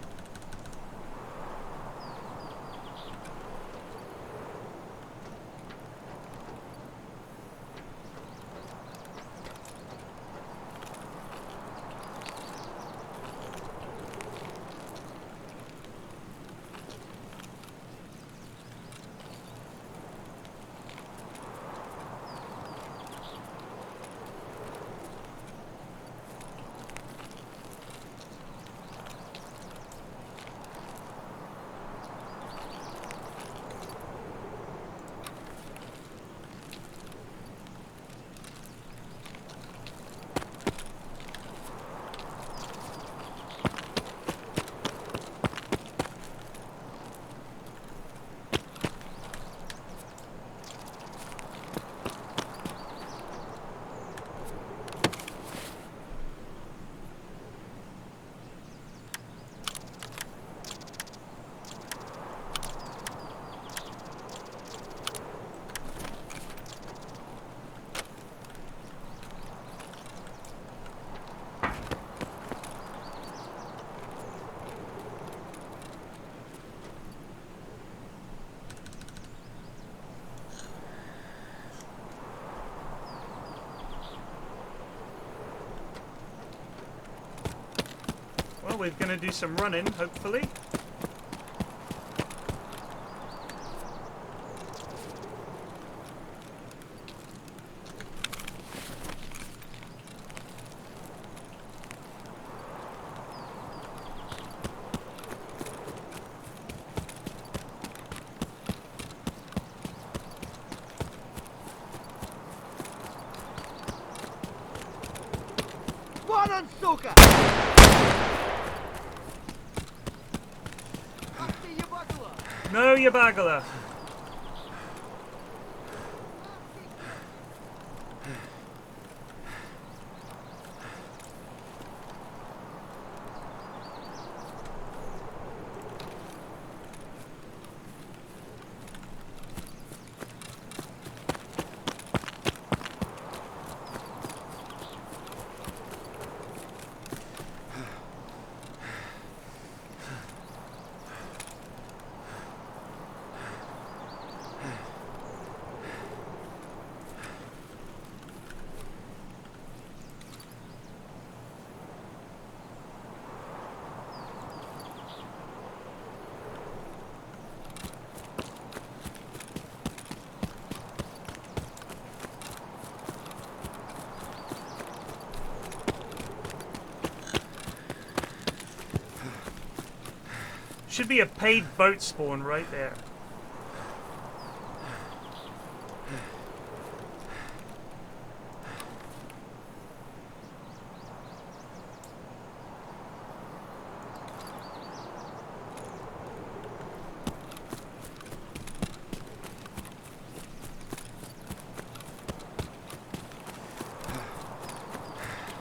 Well, we're going to do some running, hopefully. вон он, сука! Ах ты ебанула! No, you bagler. Should be a paid boat spawn right there.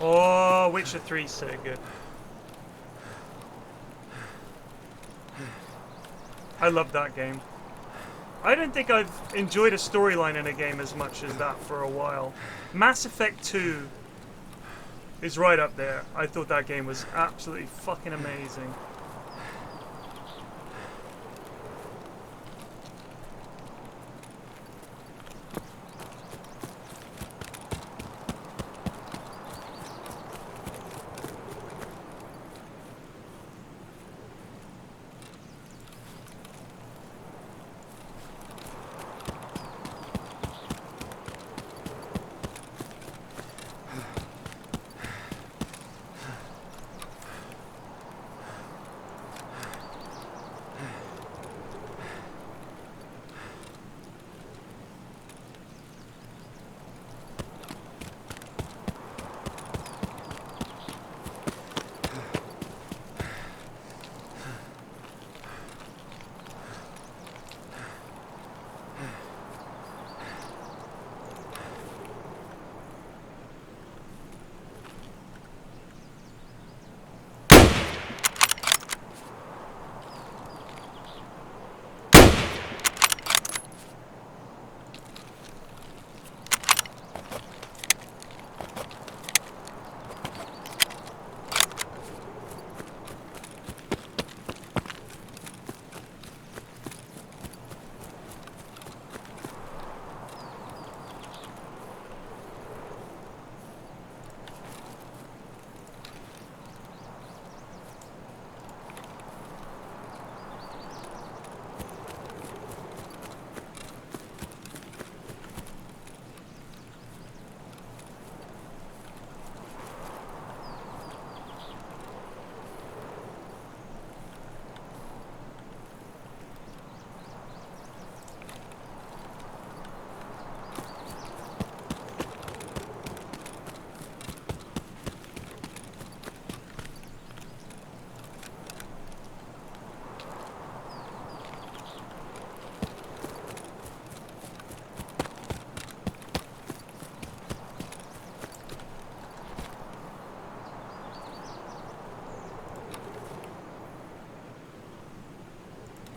Oh, Witcher 3 is so good. I love that game. I don't think I've enjoyed a storyline in a game as much as that for a while. Mass Effect 2 is right up there. I thought that game was absolutely fucking amazing.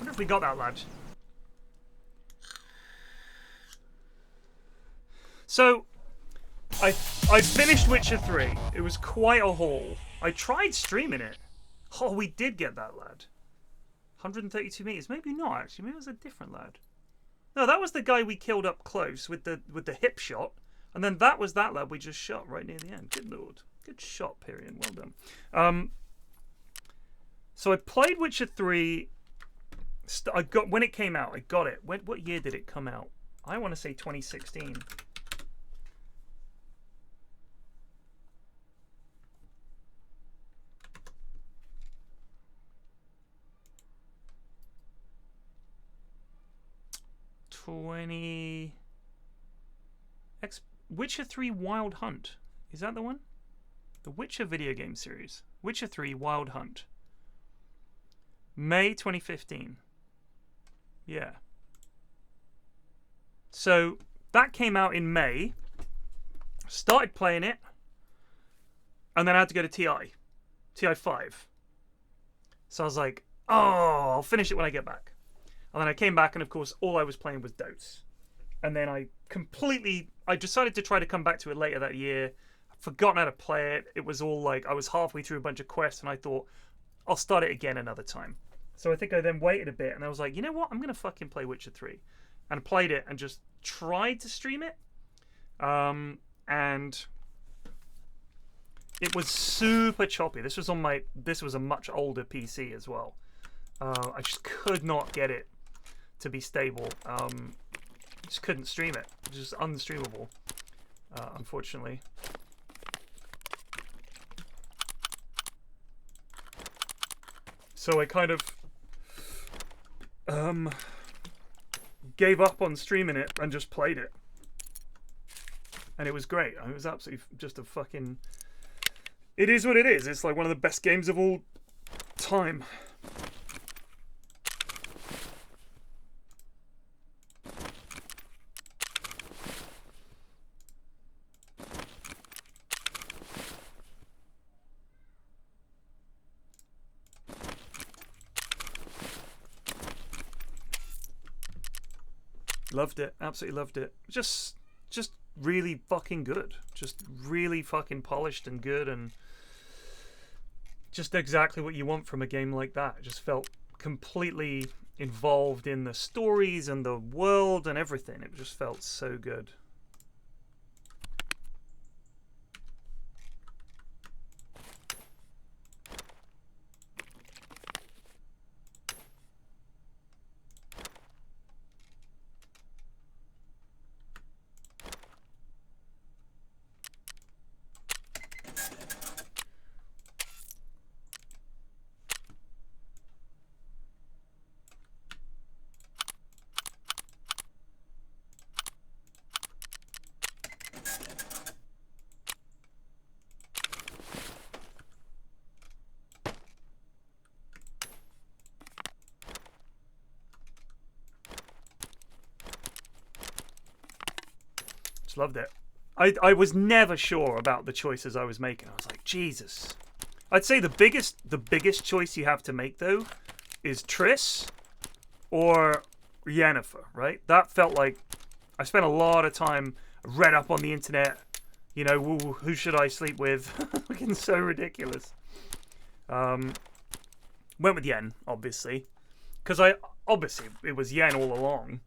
If we got that, lad. So, I finished Witcher 3. It was quite a haul. I tried streaming it. Oh, we did get that, lad. 132 meters. Maybe not, actually. Maybe it was a different lad. No, that was the guy we killed up close with the hip shot. And then that was that lad we just shot right near the end. Good lord. Good shot, Pyrian. Well done. So I played Witcher 3... I got when it came out. I got it. What year did it come out? I want to say 2016. Witcher 3 Wild Hunt. Is that the one? The Witcher video game series. Witcher 3 Wild Hunt. May 2015. Yeah. So that came out in May. Started playing it. And then I had to go to TI 5. So I was like, oh, I'll finish it when I get back. And then I came back and of course all I was playing was Dotes. And then I decided to try to come back to it later that year. I'd forgotten how to play it. It was all like, I was halfway through a bunch of quests and I thought, I'll start it again another time. So I think I then waited a bit and I was like, you know what? I'm going to fucking play Witcher 3. And played it and just tried to stream it. And it was super choppy. This was a much older PC as well. I just could not get it to be stable. Just couldn't stream it. It was just unstreamable, unfortunately. So I kind of gave up on streaming it and just played it. And it was great. I mean, it was absolutely just a fucking... It is what it is. It's like one of the best games of all time. Loved it. Absolutely loved it. Just really fucking good. Just really fucking polished and good, and just exactly what you want from a game like that. It just felt completely involved in the stories and the world and everything. It just felt so good. Loved it. I was never sure about the choices I was making. I was like, Jesus. I'd say the biggest choice you have to make though is Triss or Yennefer, right? That felt like I spent a lot of time, read up on the internet, you know, who should I sleep with? Looking so ridiculous. Went with Yen, obviously, because obviously it was Yen all along,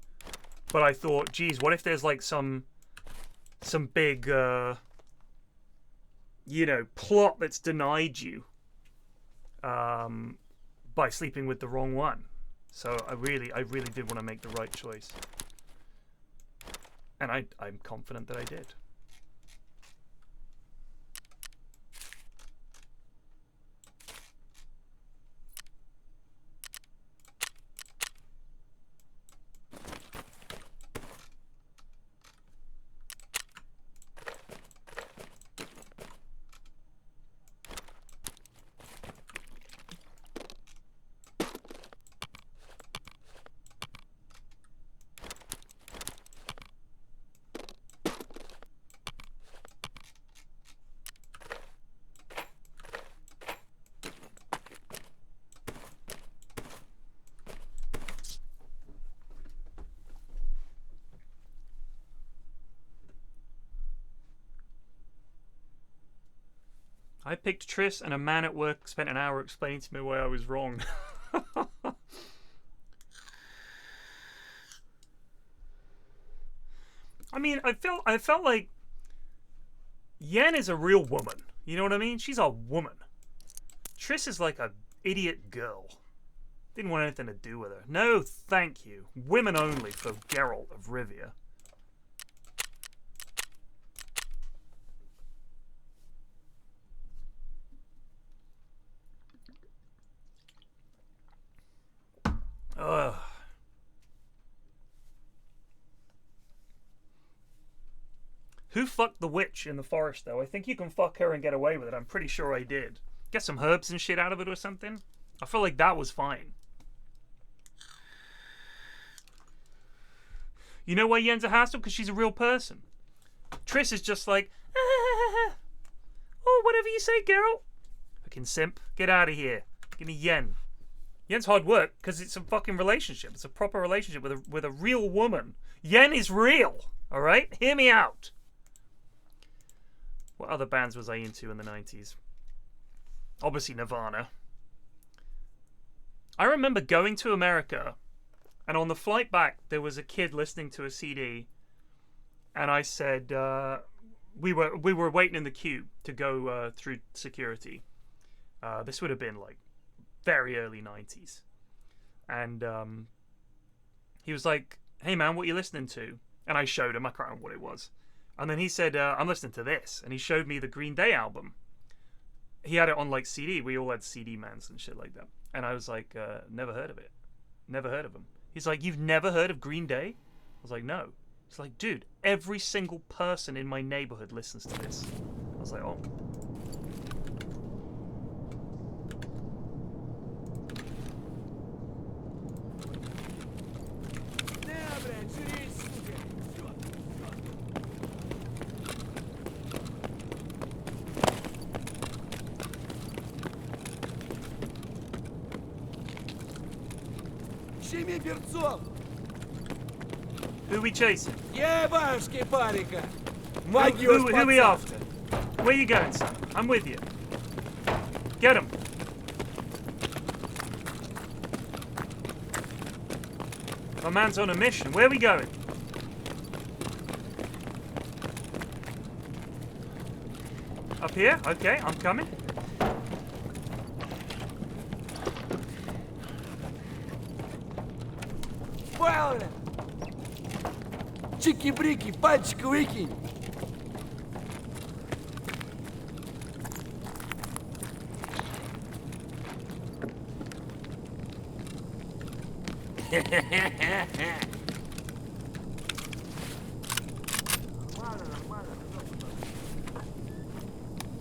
but I thought, geez, what if there's like some big, you know, plot that's denied you by sleeping with the wrong one. So I really did want to make the right choice, and I'm confident that I did. I picked Triss, and a man at work spent an hour explaining to me why I was wrong. I mean, I felt like Yen is a real woman. You know what I mean? She's a woman. Triss is like an idiot girl. Didn't want anything to do with her. No, thank you. Women only for Geralt of Rivia. Ugh. Who fucked the witch in the forest, though? I think you can fuck her and get away with it. I'm pretty sure I did. Get some herbs and shit out of it or something. I feel like that was fine. You know why Yen's a hassle? Because she's a real person. Triss is just like, oh, whatever you say, Geralt. Fucking simp. Get out of here. Give me Yen. Yen's hard work because it's a fucking relationship. It's a proper relationship with a real woman. Yen is real. All right? Hear me out. What other bands was I into in the 90s? Obviously Nirvana. I remember going to America, and on the flight back, there was a kid listening to a CD, and I said, we were waiting in the queue to go through security. This would have been like very early 90s. And he was like, hey man, what are you listening to? And I showed him, I can't remember what it was. And then he said, I'm listening to this. And he showed me the Green Day album. He had it on like CD. We all had CD mans and shit like that. And I was like, never heard of it. Never heard of them. He's like, you've never heard of Green Day? I was like, no. He's like, dude, every single person in my neighborhood listens to this. I was like, oh. Щеми перцов! Who are we chasing? Ебашки парика! Who are we after? Where you going, son? I'm with you. Get him. My man's on a mission. Where are we going? Up here? Okay, I'm coming. Пауля! Чики-брики, пальчик выкинь!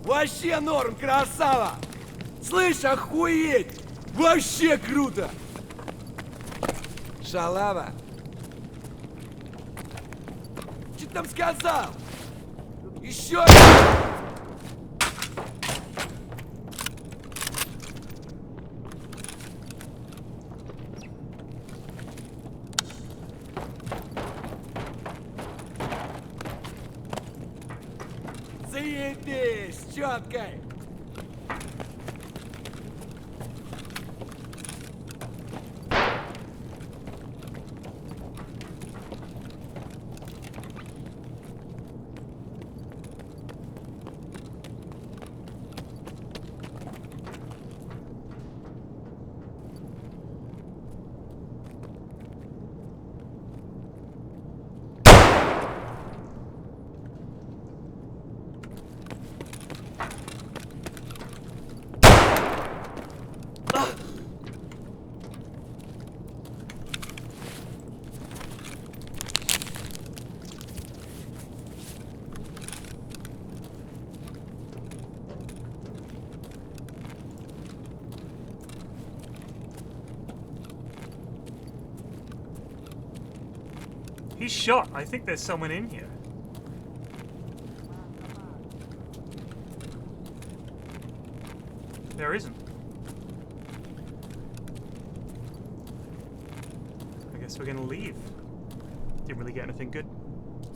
Вообще норм, красава! Слышь, охуеть! Вообще круто! Шалава! Что ты там сказал? Еще! Заебись, четко! He's shot. I think there's someone in here. There isn't. I guess we're gonna leave. Didn't really get anything good.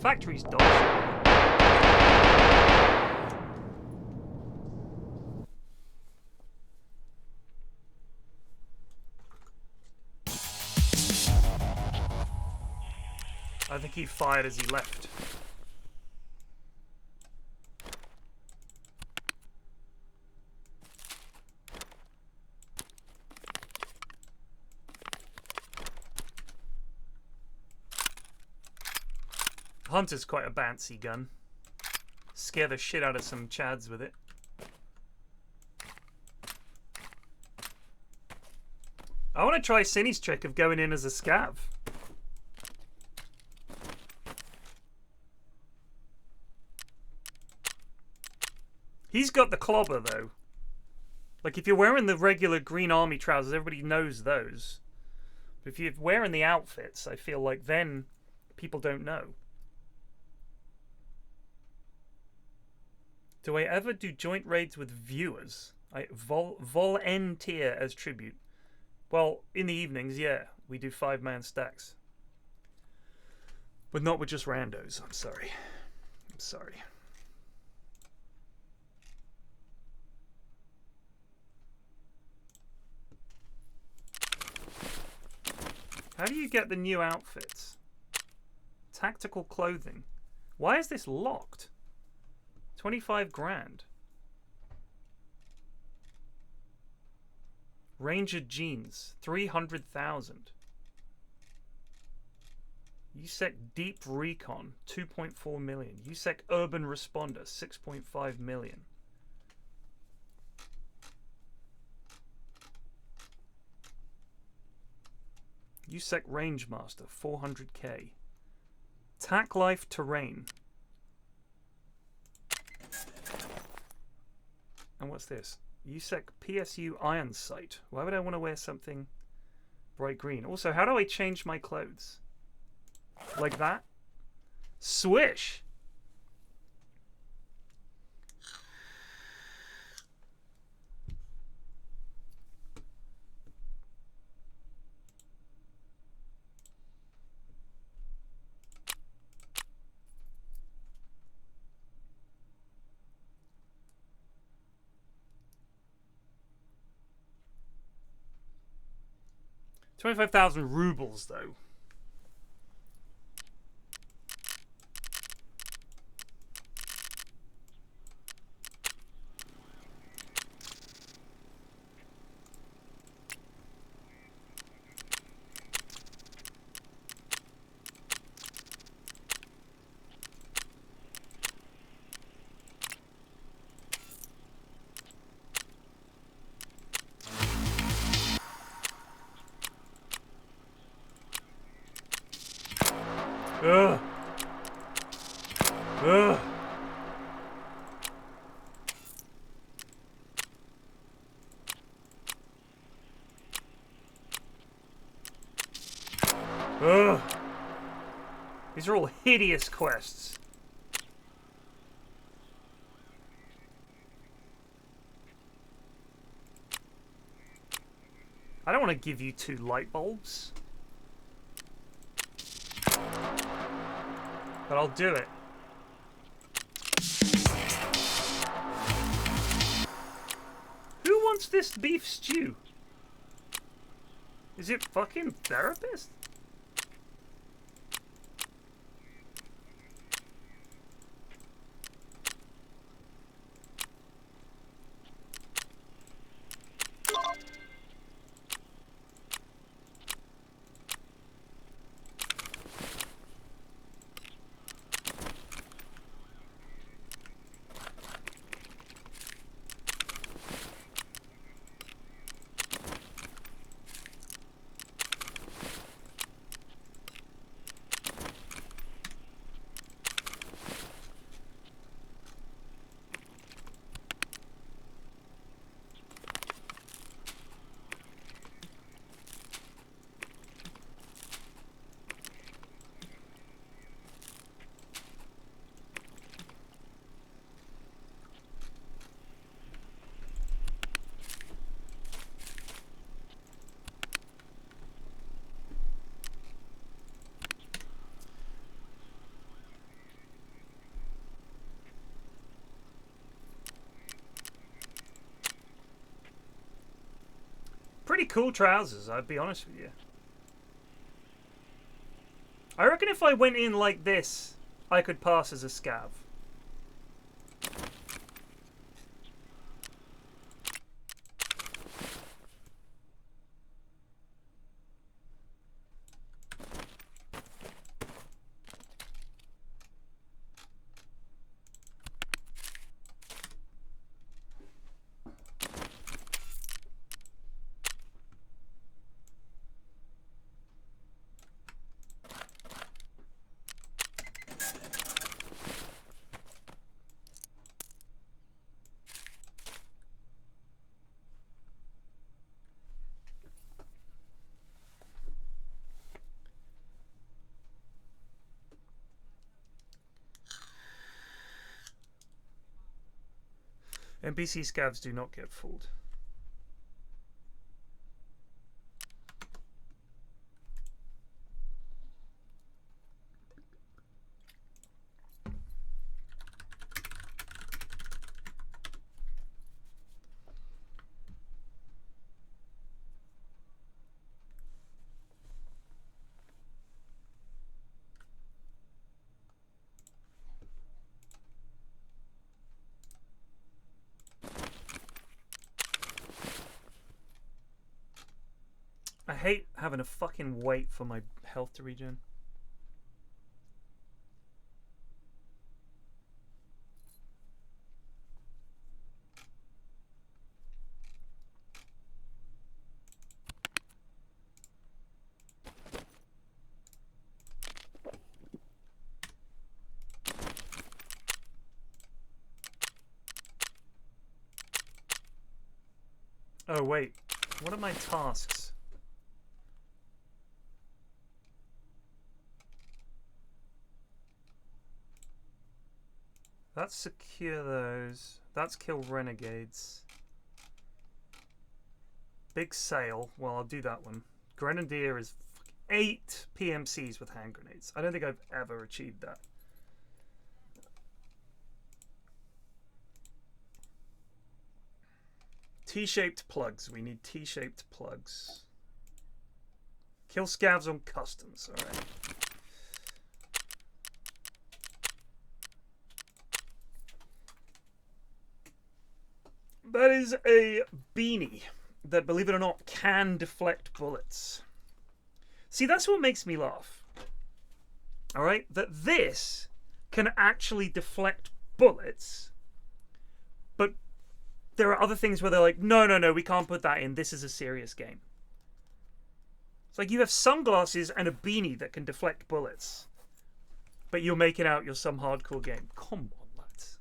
Factory's dodged. I think he fired as he left. Hunter's quite a bouncy gun. Scare the shit out of some chads with it. I want to try Cinny's trick of going in as a scav. He's got the clobber, though. Like, if you're wearing the regular green army trousers, everybody knows those. But if you're wearing the outfits, I feel like then people don't know. Do I ever do joint raids with viewers? I volunteer as tribute. Well, in the evenings, yeah, we do 5-man stacks. But not with just randos. I'm sorry. I'm sorry. How do you get the new outfits? Tactical clothing. Why is this locked? 25 grand. Ranger jeans, 300,000. USEC Deep Recon, 2.4 million. USEC Urban Responder, 6.5 million. USEC Rangemaster, 400k. Tac Life Terrain. And what's this? USEC PSU Iron Sight. Why would I want to wear something bright green? Also, how do I change my clothes? Like that? Swish! $25,000 though. Ugh. Ugh. Ugh. These are all hideous quests. I don't want to give you 2 light bulbs. But I'll do it. Who wants this beef stew? Is it fucking therapist? Pretty cool trousers, I'd be honest with you. I reckon if I went in like this, I could pass as a scav. NPC scavs do not get fooled. I hate having to fucking wait for my health to regen. Oh, wait. What are my tasks? That's secure those. That's kill renegades. Big sale. Well, I'll do that one. Grenadier is 8 PMCs with hand grenades. I don't think I've ever achieved that. T-shaped plugs. We need T-shaped plugs. Kill scavs on customs. All right. That is a beanie that, believe it or not, can deflect bullets. See, that's what makes me laugh. All right? That this can actually deflect bullets, but there are other things where they're like, no, no, no, we can't put that in. This is a serious game. It's like you have sunglasses and a beanie that can deflect bullets, but you're making out you're some hardcore game. Come on, lads.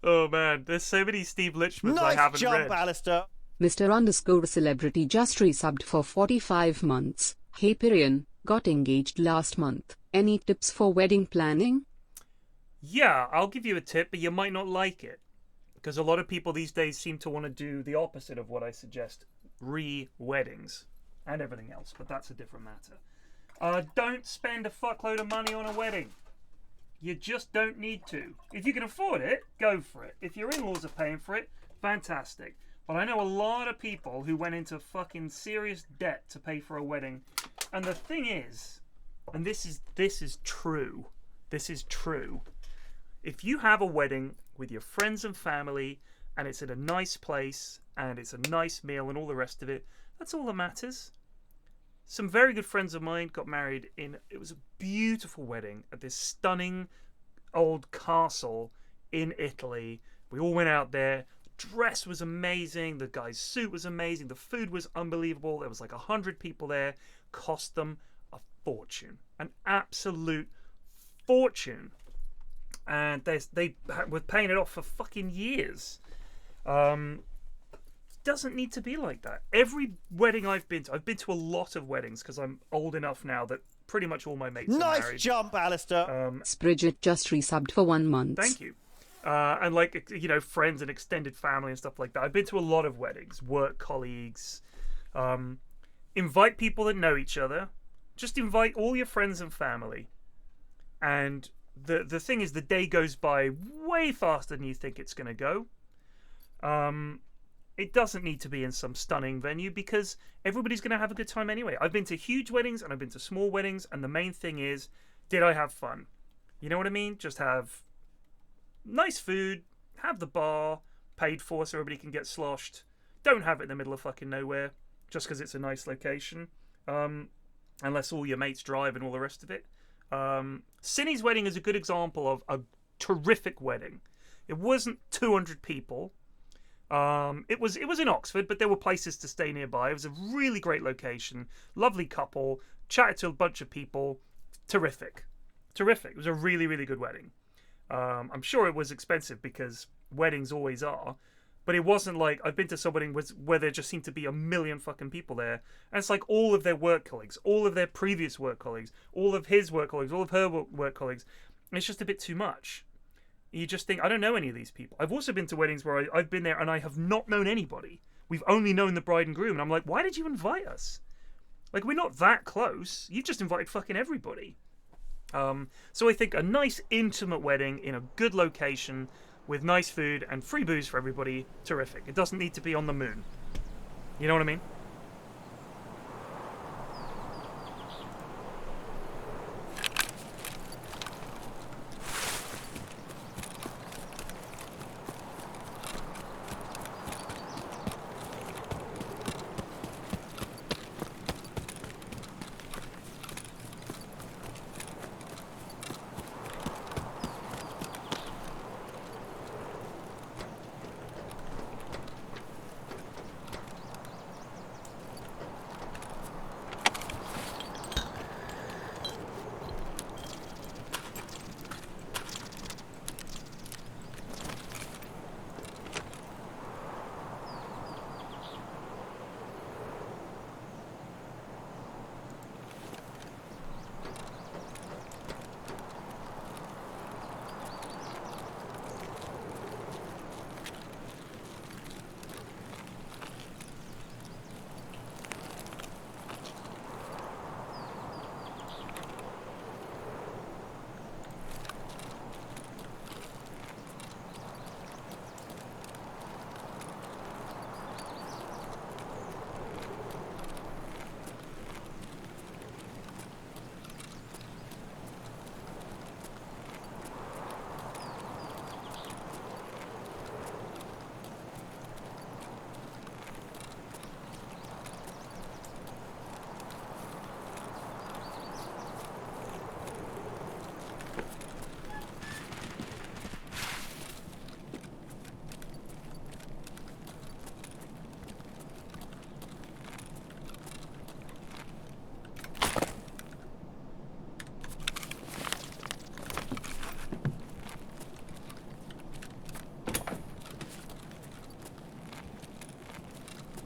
Oh man, there's so many Steve Litchmans I haven't read. Alistair. Mr. Celebrity just resubbed for 45 months. Hey Pirian, got engaged last month. Any tips for wedding planning? Yeah, I'll give you a tip, but you might not like it. Because a lot of people these days seem to want to do the opposite of what I suggest. Re-weddings. And everything else, but that's a different matter. Don't spend a fuckload of money on a wedding. You just don't need to. If you can afford it, go for it. If your in-laws are paying for it, fantastic. But I know a lot of people who went into fucking serious debt to pay for a wedding. And the thing is, and this is true. This is true. If you have a wedding with your friends and family, and it's in a nice place, and it's a nice meal and all the rest of it, that's all that matters. Some very good friends of mine got married it was a beautiful wedding at this stunning old castle in Italy. We all went out there. The dress was amazing. The guy's suit was amazing. The food was unbelievable. There was like 100 people there. Cost them a fortune. An absolute fortune. And they were paying it off for fucking years. Doesn't need to be like that. Every wedding I've been to a lot of weddings because I'm old enough now that pretty much all my mates are married. Nice jump, Alistair. Bridget just resubbed for 1 month. Thank you. And like, you know, friends and extended family and stuff like that. I've been to a lot of weddings, work colleagues. Invite people that know each other. Just invite all your friends and family. And the thing is, the day goes by way faster than you think it's going to go. It doesn't need to be in some stunning venue because everybody's going to have a good time anyway. I've been to huge weddings and I've been to small weddings, and the main thing is, did I have fun? You know what I mean? Just have nice food, have the bar paid for so everybody can get sloshed. Don't have it in the middle of fucking nowhere just because it's a nice location. Unless all your mates drive and all the rest of it. Cinny's wedding is a good example of a terrific wedding. It wasn't 200 people. It was in Oxford, but there were places to stay nearby. It was a really great location. Lovely couple. Chatted to a bunch of people. Terrific. It was a really, really good wedding. I'm sure it was expensive because weddings always are. But it wasn't like, I've been to some wedding where there just seemed to be a million fucking people there. And it's like all of their work colleagues, all of their previous work colleagues, all of his work colleagues, all of her work colleagues. And it's just a bit too much. You just think, I don't know any of these people. I've also been to weddings where I've been there and I have not known anybody. We've only known the bride and groom. And I'm like, why did you invite us? Like, we're not that close. You've just invited fucking everybody. So I think a nice intimate wedding in a good location with nice food and free booze for everybody, terrific. It doesn't need to be on the moon. You know what I mean?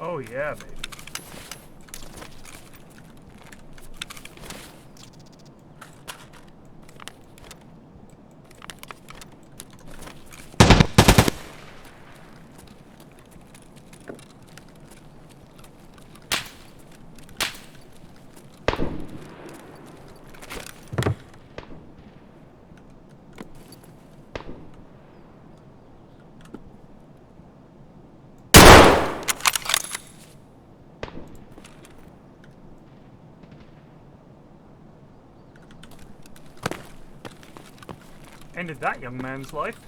Oh yeah, baby. Ended that young man's life.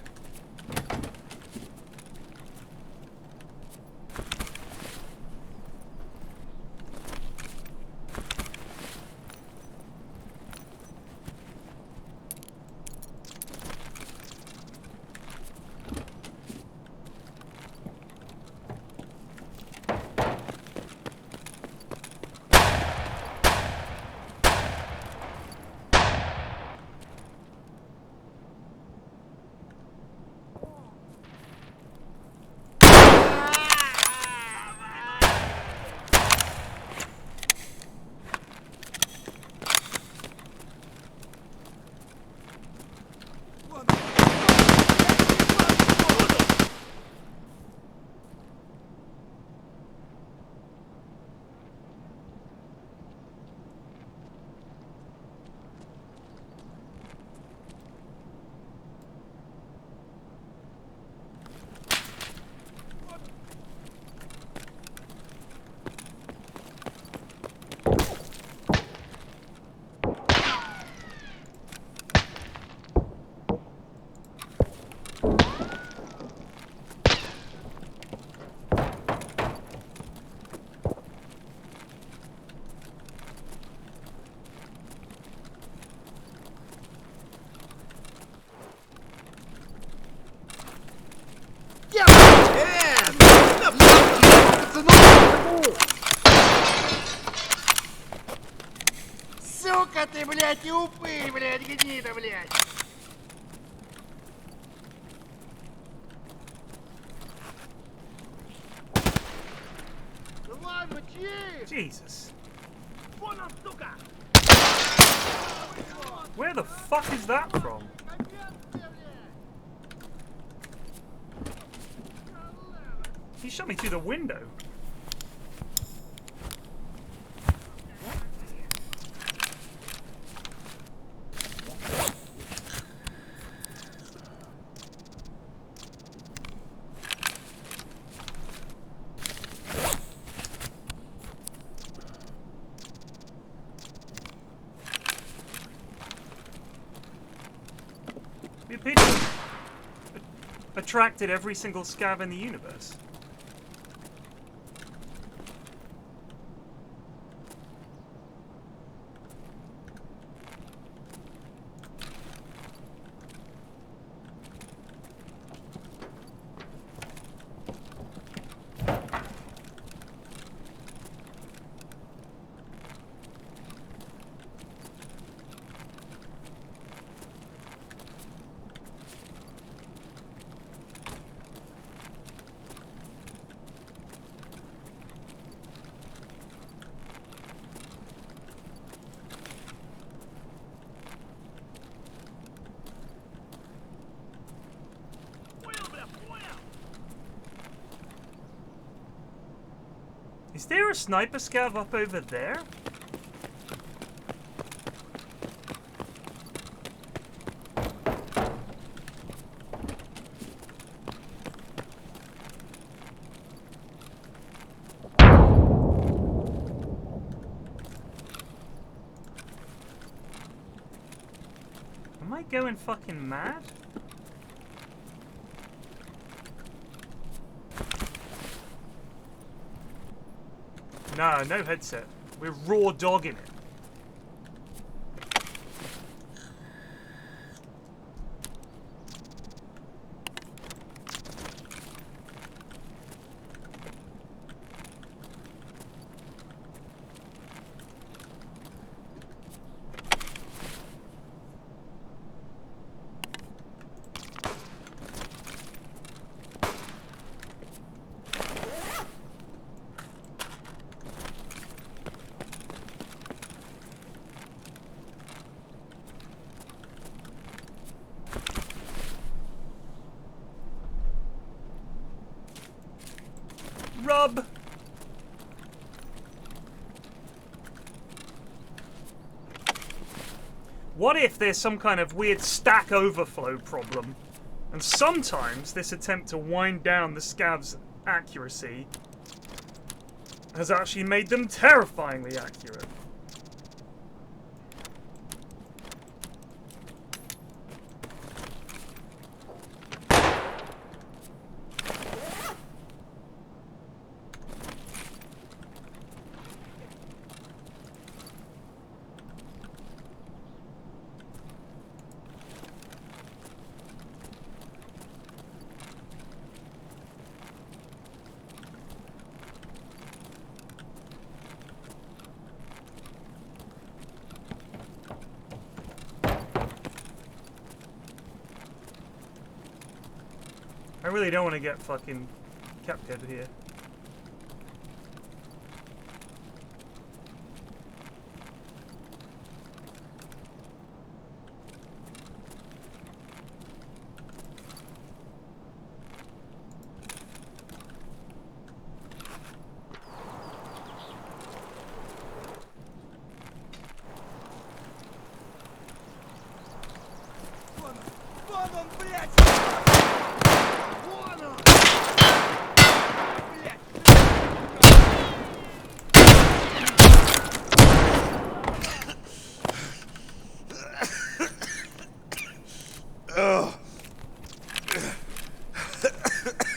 Сдаваться, ну! Сука ты, блядь, и упырь, блядь, гнида, блядь! Да ладно, чип! Jesus. Вон он, сука! Where the fuck is that from? He shot me through the window. The opinion attracted every single scav in the universe. Is there a sniper scav up over there? Am I going fucking mad? No, no headset. We're raw dogging it. Rub! What if there's some kind of weird stack overflow problem, and sometimes this attempt to wind down the scav's accuracy has actually made them terrifyingly accurate? I really don't want to get fucking captured here. Вон он, блядь! Вон он! Блядь!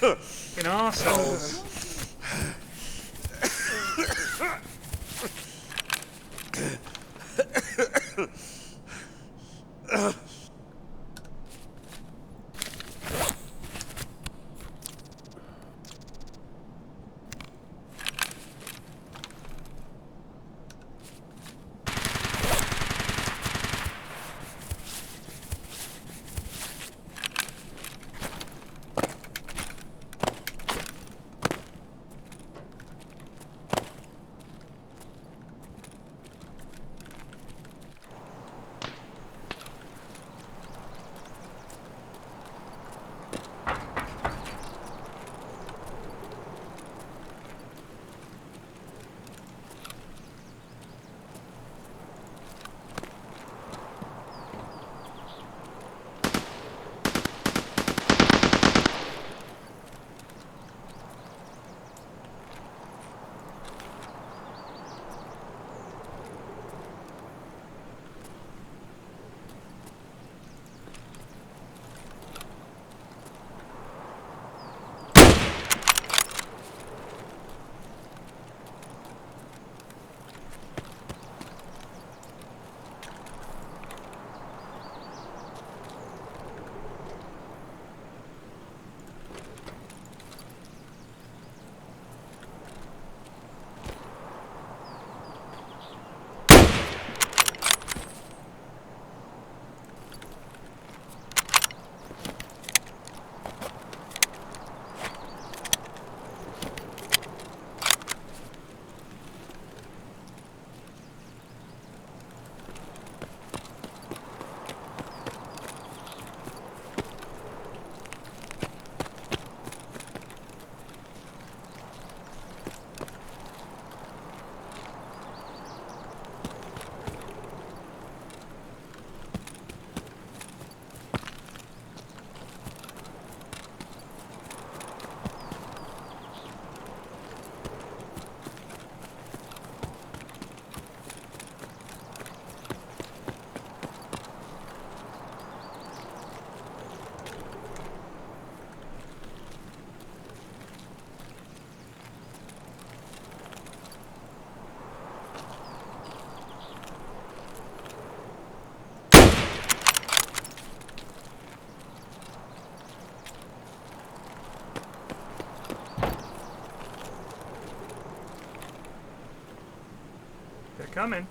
Fucking arseholes. Coming.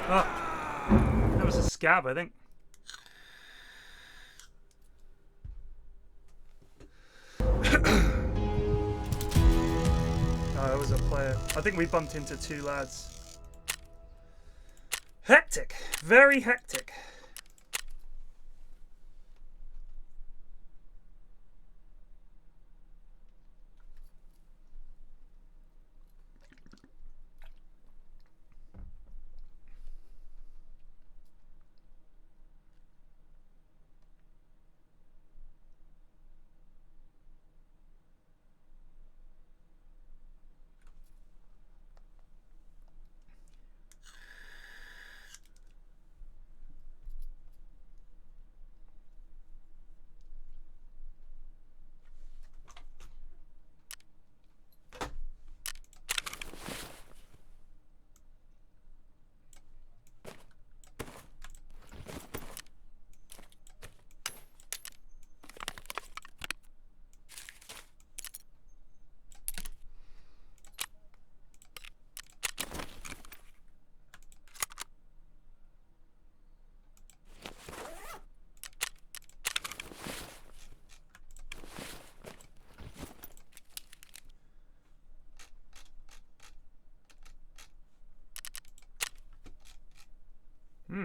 Oh, that was a scab, I think. Oh, it was a player. I think we bumped into two lads. Hectic. Very hectic.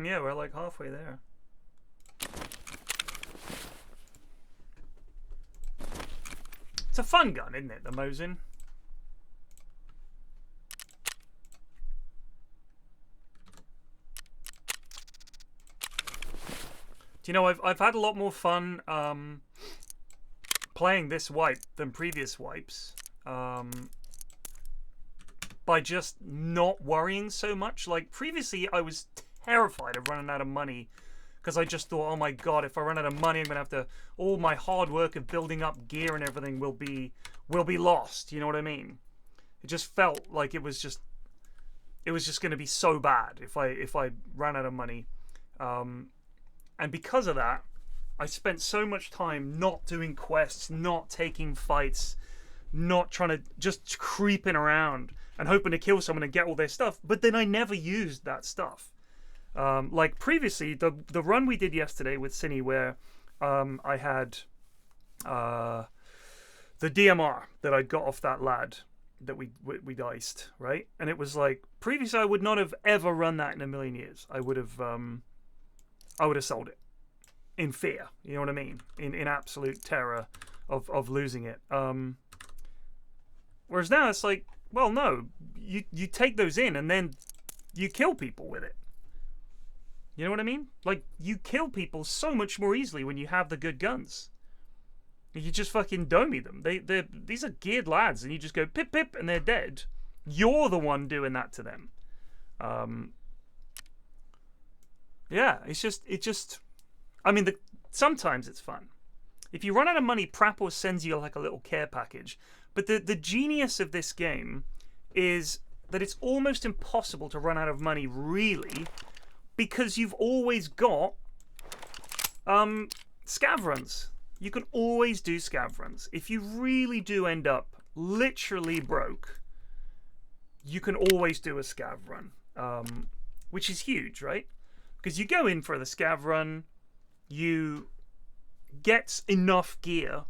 Yeah, we're like halfway there. It's a fun gun, isn't it, the Mosin? Do you know, I've had a lot more fun playing this wipe than previous wipes. By just not worrying so much. Like, previously I was terrified of running out of money because I just thought, oh my god, if I run out of money, I'm gonna have to, all my hard work of building up gear and everything will be lost. You know what I mean? It just felt like it was just gonna be so bad if I ran out of money. And because of that, I spent so much time not doing quests, not taking fights, not trying to, just creeping around and hoping to kill someone and get all their stuff. But then I never used that stuff. Like previously, the run we did yesterday with Cine, where I had the DMR that I got off that lad that we diced, right? And it was like, previously I would not have ever run that in a million years. I would have sold it in fear, you know what I mean? In absolute terror of losing it. Whereas now it's like, well, no, you take those in and then you kill people with it. You know what I mean? Like, you kill people so much more easily when you have the good guns. You just fucking domey them. These are geared lads, and you just go pip pip, and they're dead. You're the one doing that to them. Yeah, it just. I mean, sometimes it's fun. If you run out of money, Prapor sends you like a little care package. But the genius of this game is that it's almost impossible to run out of money, really, because you've always got scav runs. You can always do scav runs. If you really do end up literally broke, you can always do a scav run, which is huge, right? Because you go in for the scav run, you get enough gear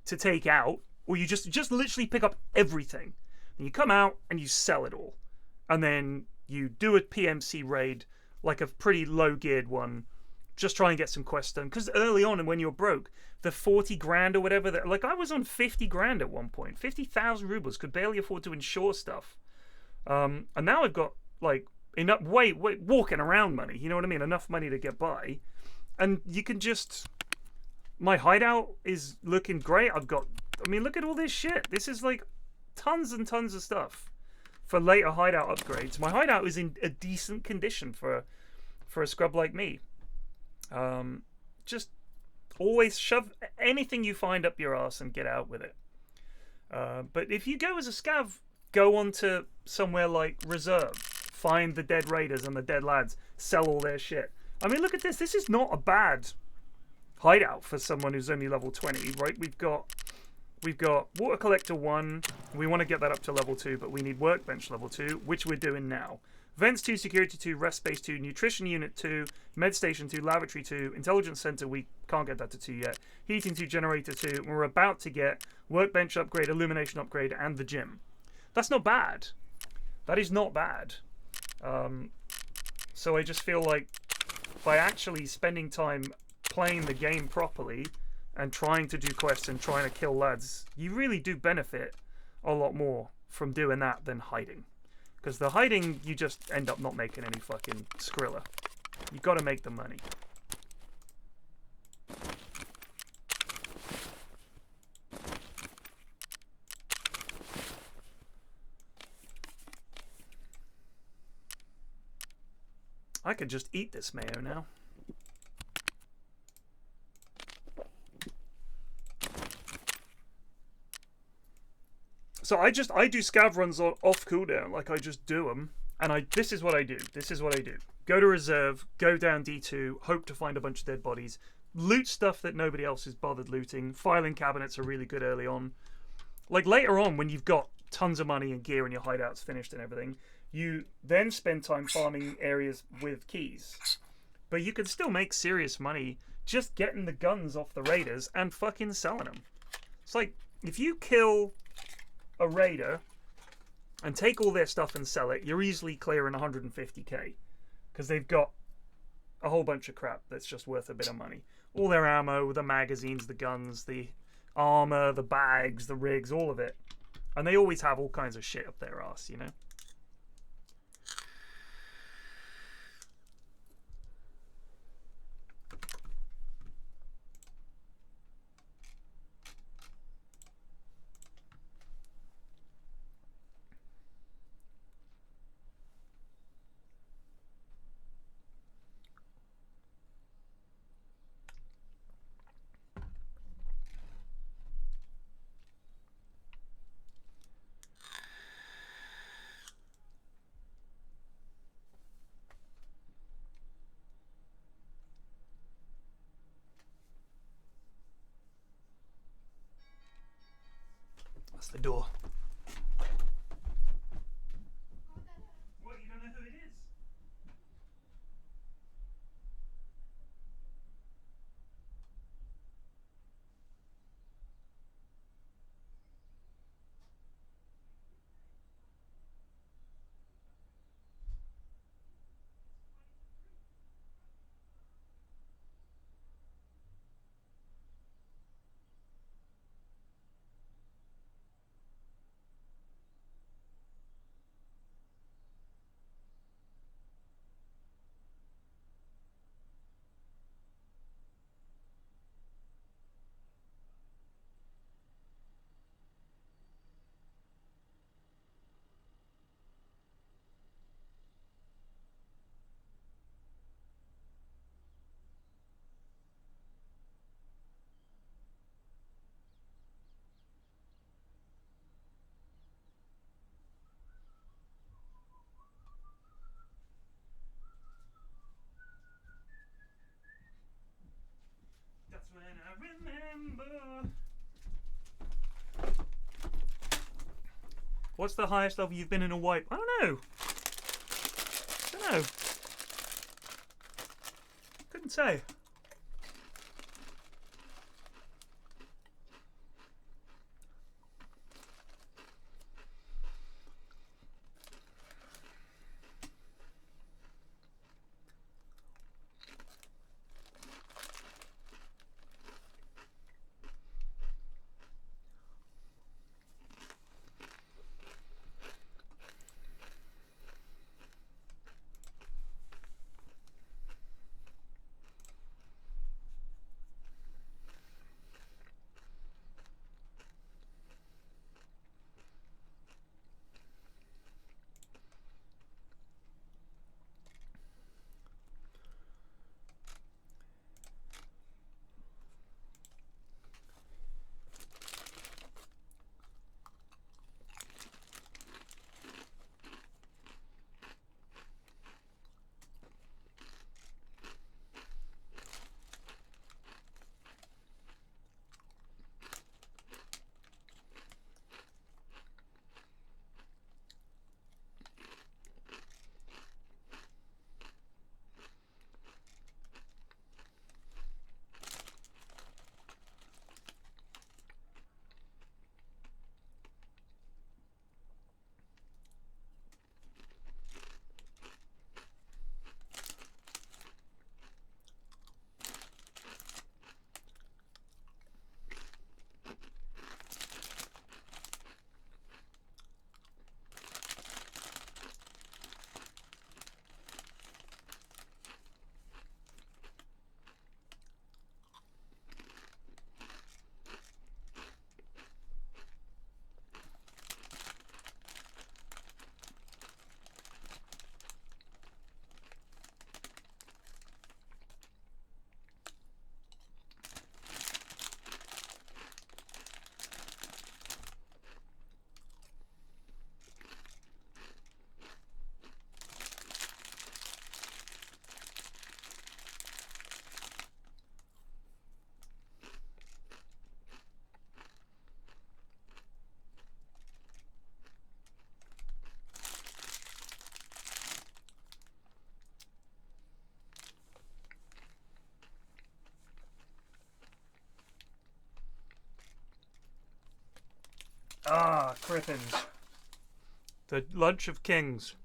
to take out, or you just literally pick up everything. And you come out and you sell it all. And then you do a PMC raid, like a pretty low geared one, just try and get some quests done. Because early on, and when you're broke, the 40 grand or whatever, like I was on 50 grand at one point, 50,000 rubles, could barely afford to insure stuff. And now I've got like enough walking around money, you know what I mean? Enough money to get by. And you can just, my hideout is looking great. I mean, look at all this shit. This is like tons and tons of stuff for later hideout upgrades. My hideout is in a decent condition for a scrub like me. Just always shove anything you find up your ass and get out with it. But if you go as a scav, go on to somewhere like Reserve, find the dead raiders and the dead lads, sell all their shit. I mean, look at this. This is not a bad hideout for someone who's only level 20, right? We've got Water Collector 1. We want to get that up to level 2, but we need Workbench level 2, which we're doing now. Vents 2, Security 2, Rest Space 2, Nutrition Unit 2, Med Station 2, Lavatory 2, Intelligence Center, we can't get that to 2 yet, Heating 2, Generator 2, and we're about to get Workbench upgrade, Illumination upgrade, and the gym. That's not bad. That is not bad. So I just feel like by actually spending time playing the game properly and trying to do quests and trying to kill lads, you really do benefit a lot more from doing that than hiding. Because the hiding, you just end up not making any fucking Skrilla. You gotta make the money. I could just eat this mayo now. So I do scav runs off cooldown, like I just do them, and this is what I do. Go to Reserve, go down D2, hope to find a bunch of dead bodies, loot stuff that nobody else has bothered looting. Filing cabinets are really good early on. Like later on, when you've got tons of money and gear and your hideout's finished and everything, you then spend time farming areas with keys. But you can still make serious money just getting the guns off the raiders and fucking selling them. It's like, if you kill a raider and take all their stuff and sell it, you're easily clearing 150k. Because they've got a whole bunch of crap that's just worth a bit of money. All their ammo, the magazines, the guns, the armor, the bags, the rigs, all of it. And they always have all kinds of shit up their ass, you know? That's the door. What, you don't know who it is? What's the highest level you've been in a wipe? I don't know. Couldn't say. Ah, Crippins. The lunch of kings.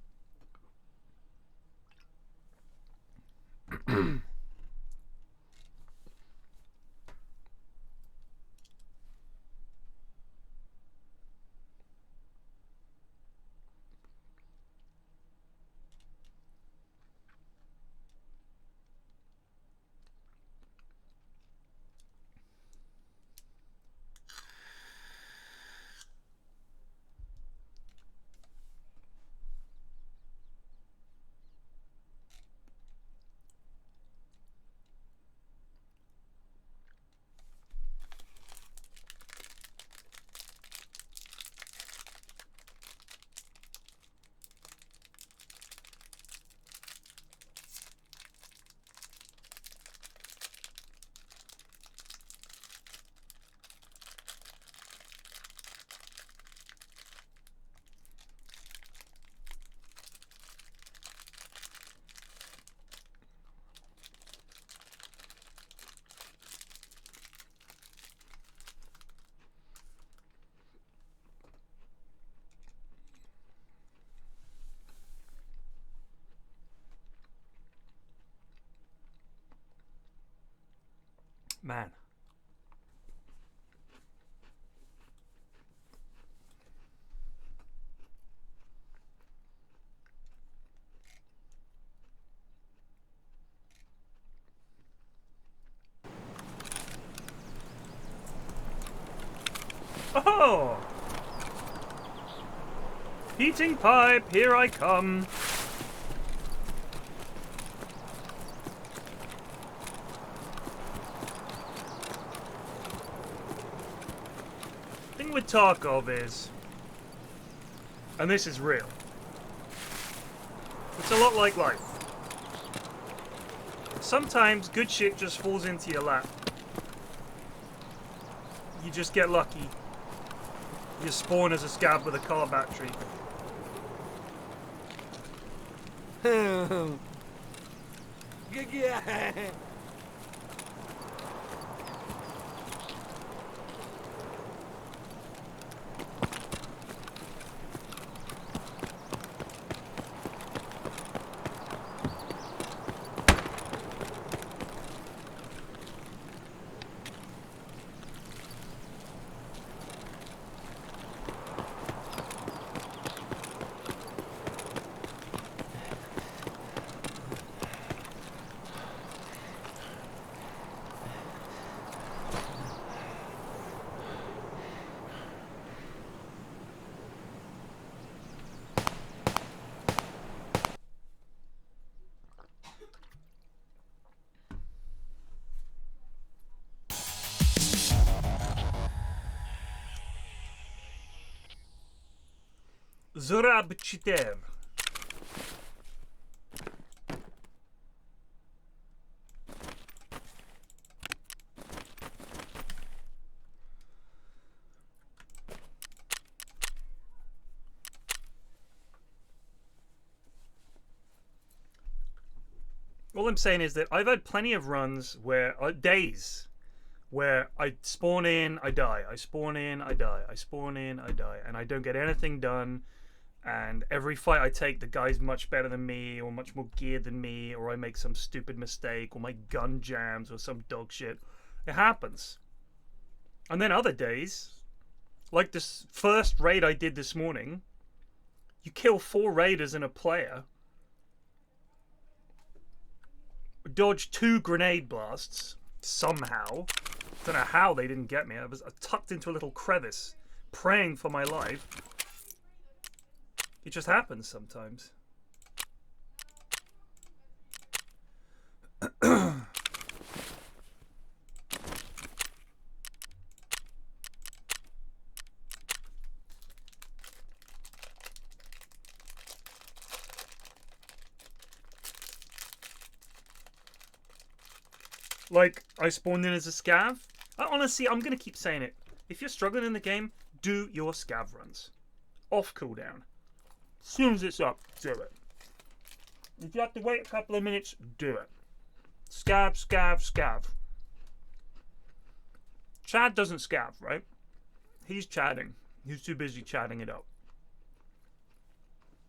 Man. Oh! Heating pipe, here I come. Thing with Tarkov is, and this is real, it's a lot like life. Sometimes good shit just falls into your lap. You just get lucky. You spawn as a scab with a car battery. Zurab Chiter. All I'm saying is that I've had plenty of runs where days where I spawn in, I die. I spawn in, I die. I spawn in, I die. And I don't get anything done. And every fight I take, the guy's much better than me, or much more geared than me, or I make some stupid mistake, or my gun jams, or some dog shit. It happens. And then other days, like this first raid I did this morning, you kill 4 raiders and a player, dodge 2 grenade blasts, somehow. Don't know how they didn't get me. I was tucked into a little crevice, praying for my life. It just happens sometimes. Like, I spawned in as a scav. Honestly, I'm going to keep saying it. If you're struggling in the game, do your scav runs. Off cooldown. As soon as it's up, do it. If you have to wait a couple of minutes, do it. Scav, scav, scav. Chad doesn't scav, right? He's chatting. He's too busy chatting it up.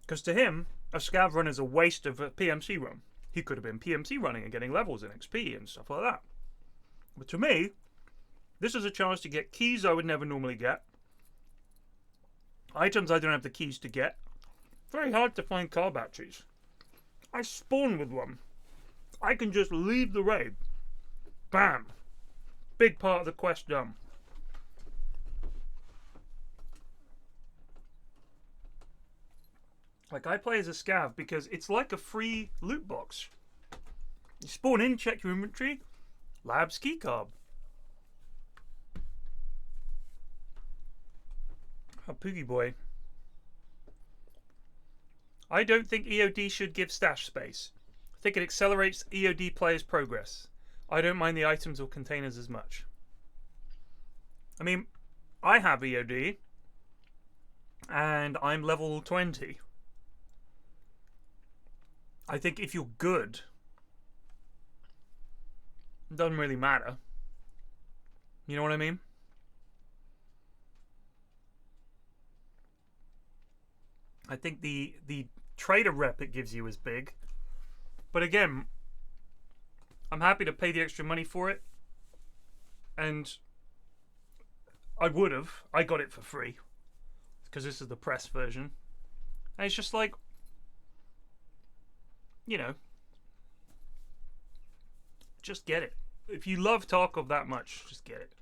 Because to him, a scav run is a waste of a PMC run. He could have been PMC running and getting levels in XP and stuff like that. But to me, this is a chance to get keys I would never normally get. Items I don't have the keys to get. Very hard to find car batteries. I spawn with one. I can just leave the raid. Bam. Big part of the quest done. Like, I play as a scav because it's like a free loot box. You spawn in, check your inventory. Labs keycard. Oh, Poogie boy. I don't think EOD should give stash space. I think it accelerates EOD players' progress. I don't mind the items or containers as much. I mean, I have EOD, and I'm level 20. I think if you're good, it doesn't really matter. You know what I mean? I think the trader rep it gives you is big. But again, I'm happy to pay the extra money for it. And I would have. I got it for free. Because this is the press version. And it's just like, you know, just get it. If you love Tarkov that much, just get it.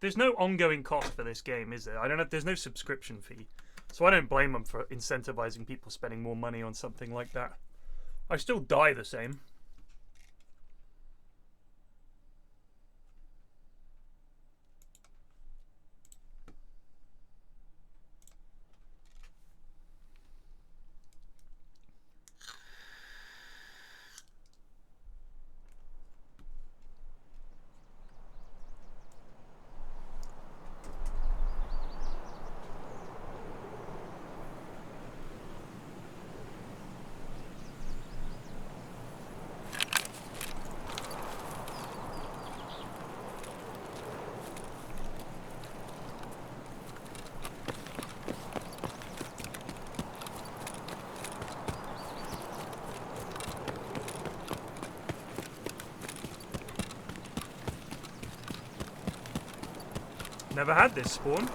There's no ongoing cost for this game, is there? There's no subscription fee. So I don't blame them for incentivizing people spending more money on something like that. I still die the same. Never had this spawn.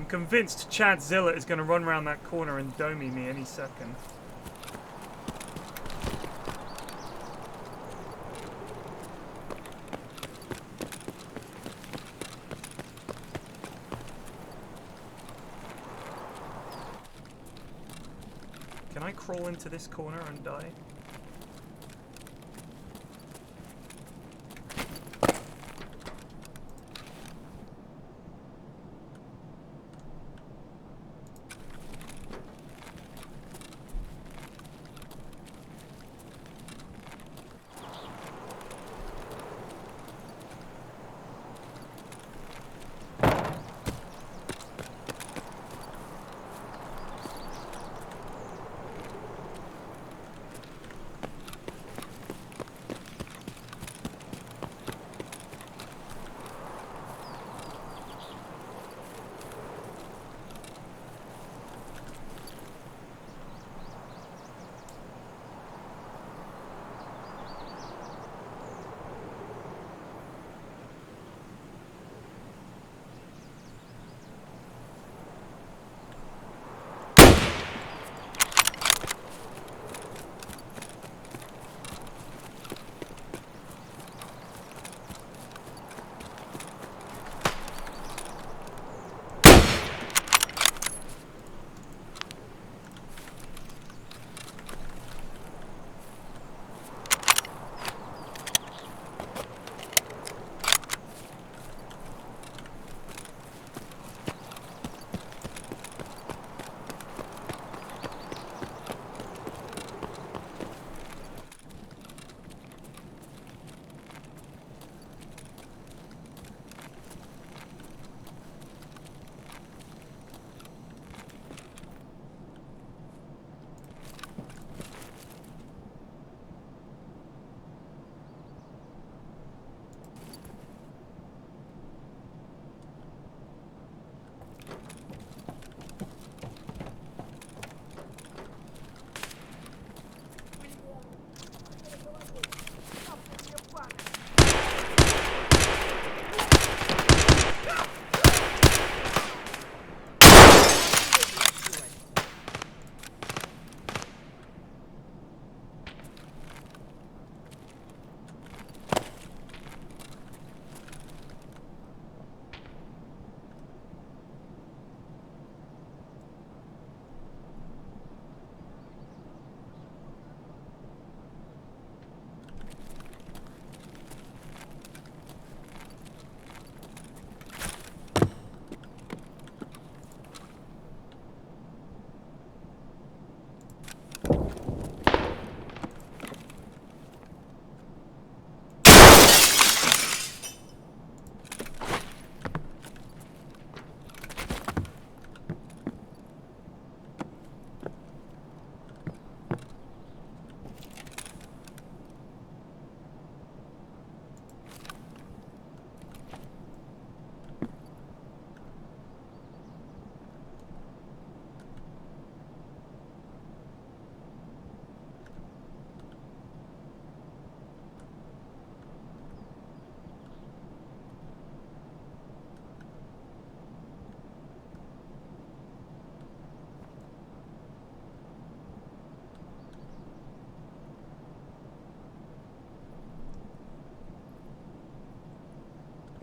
I'm convinced Chadzilla is going to run around that corner and domey me any second. Can I crawl into this corner and die?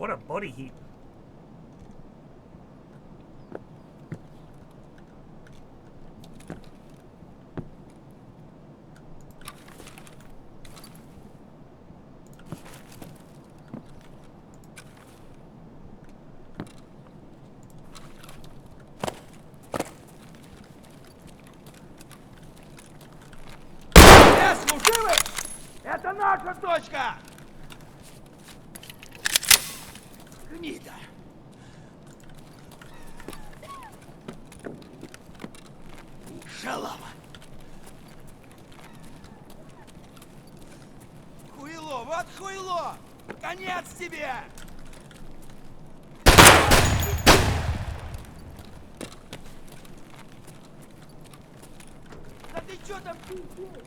What a body heat. Служивый! Это наша точка! Гнида! Шалава! Хуйло, вот хуйло! Конец тебе! Да ты чё там пиздишь?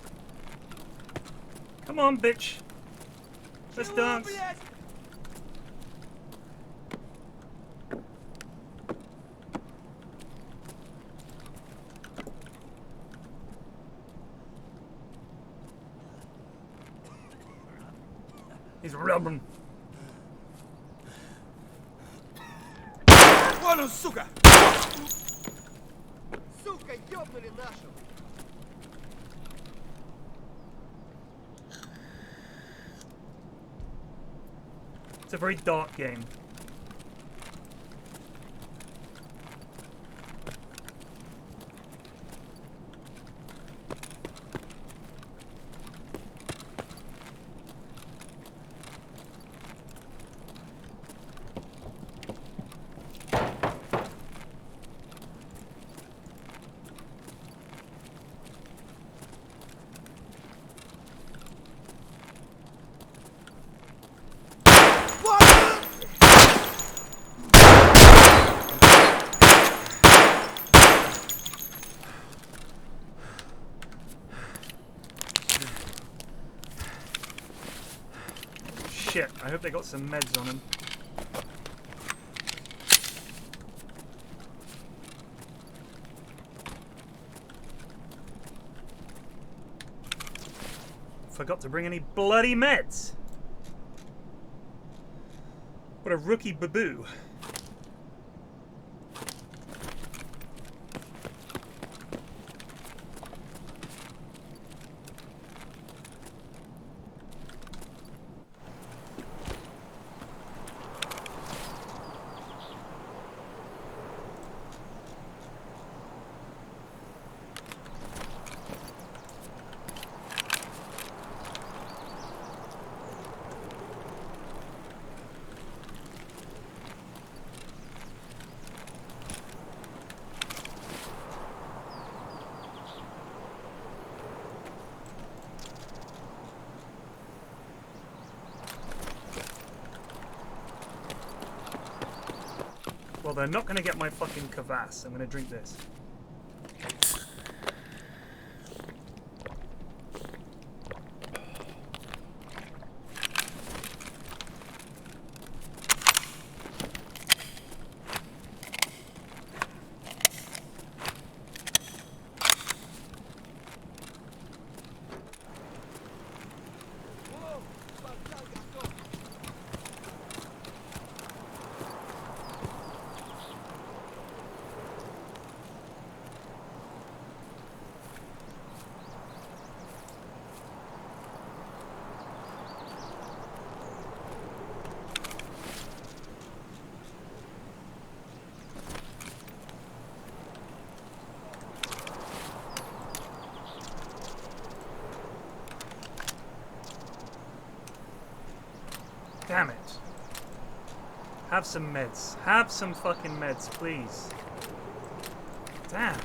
Come on, bitch. Let's Чего, dance. блядь? He's rubbing. Вон он, сука! Сука, ёбнули нашу! It's a very dark game. Shit, I hope they got some meds on him. Forgot to bring any bloody meds. What a rookie baboo. Well, they're not going to get my fucking kvass. I'm going to drink this. Damn it. Have some meds. Have some fucking meds, please. Damn.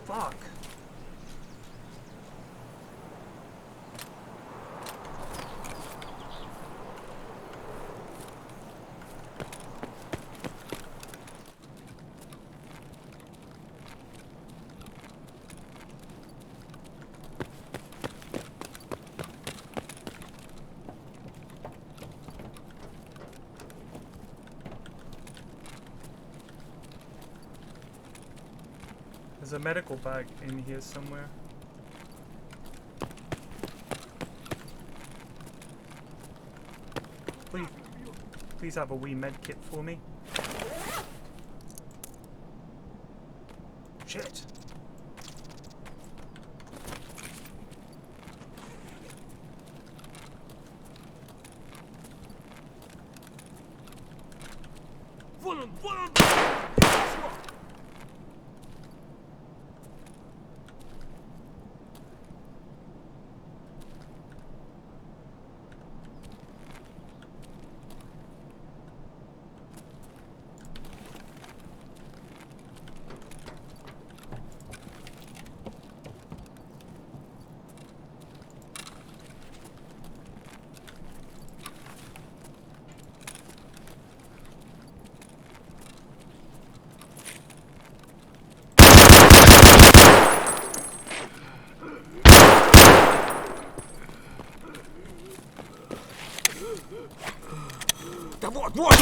Fuck. There's a medical bag in here somewhere. Please have a wee med kit for me. Shit. Вон он, вон он! Да вот, вот!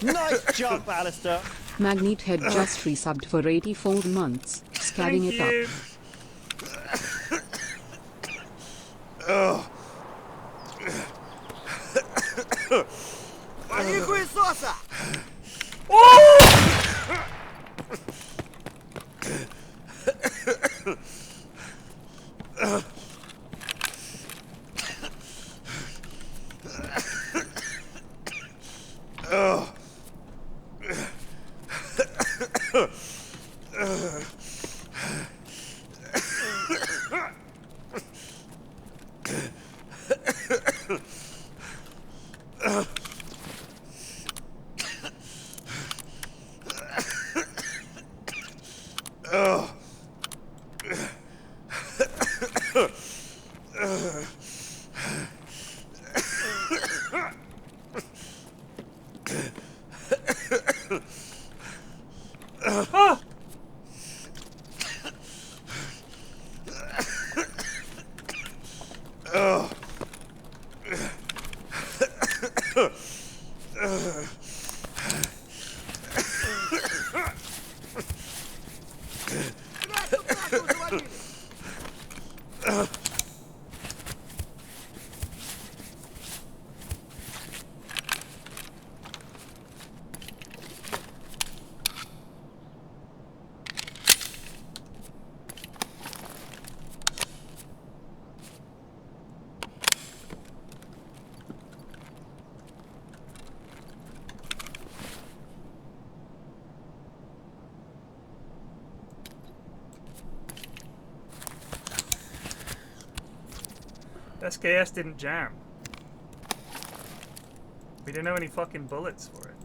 Nice jump, Alistair. Magnet had just resubbed for 84 months, scabbing Thank it up. you. Вали хуесоса! Ah! Блядь, тут нахуй завалили! SKS didn't jam. We didn't have any fucking bullets for it.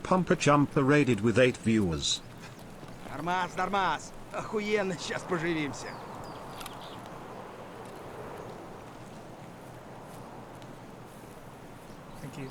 Pumper Jumper raided with 8 viewers. Нормас, нормас. Охуенно, сейчас поживимся. Thank you.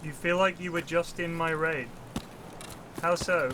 You feel like you were just in my raid. How so?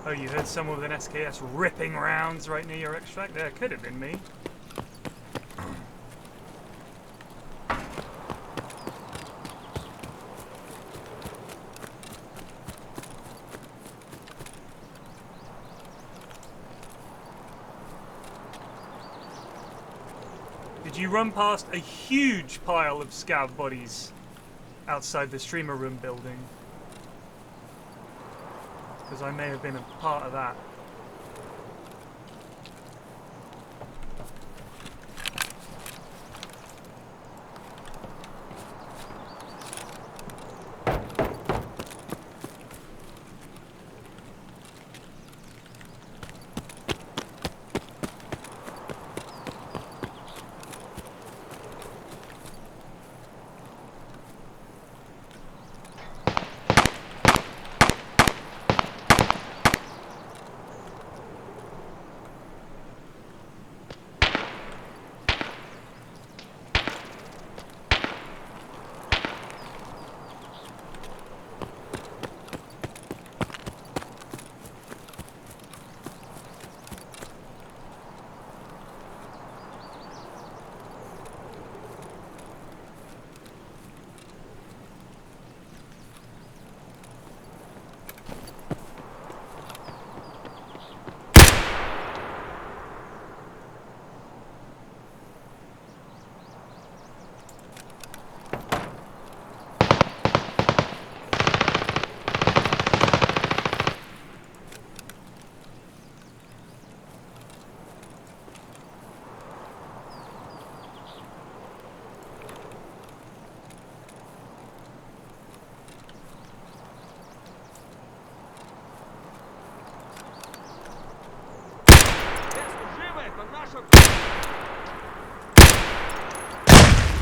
Oh, you heard someone with an SKS ripping rounds right near your extract? There, could have been me. Did you run past a huge pile of scav bodies outside the streamer room building? Because I may have been a part of that.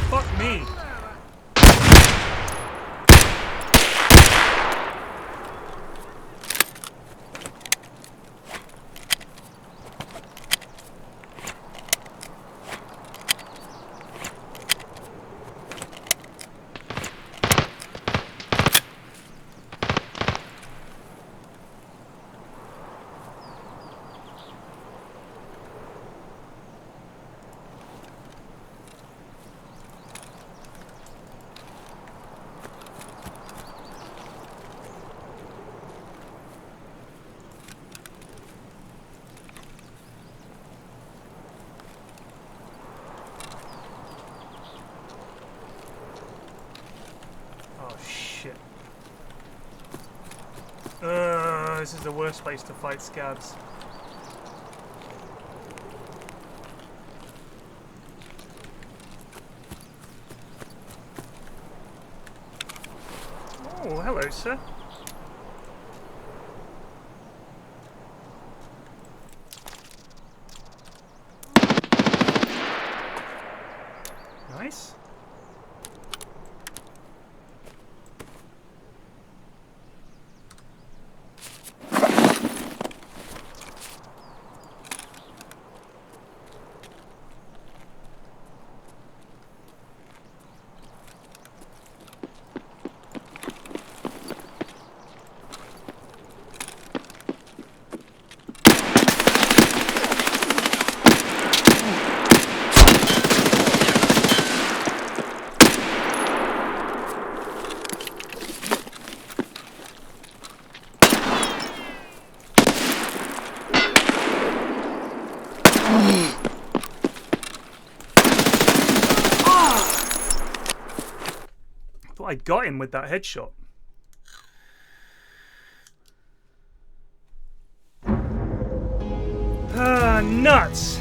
Fuck me. This is the worst place to fight scabs. Oh, hello, sir. Nice. I got him with that headshot. Ah, nuts!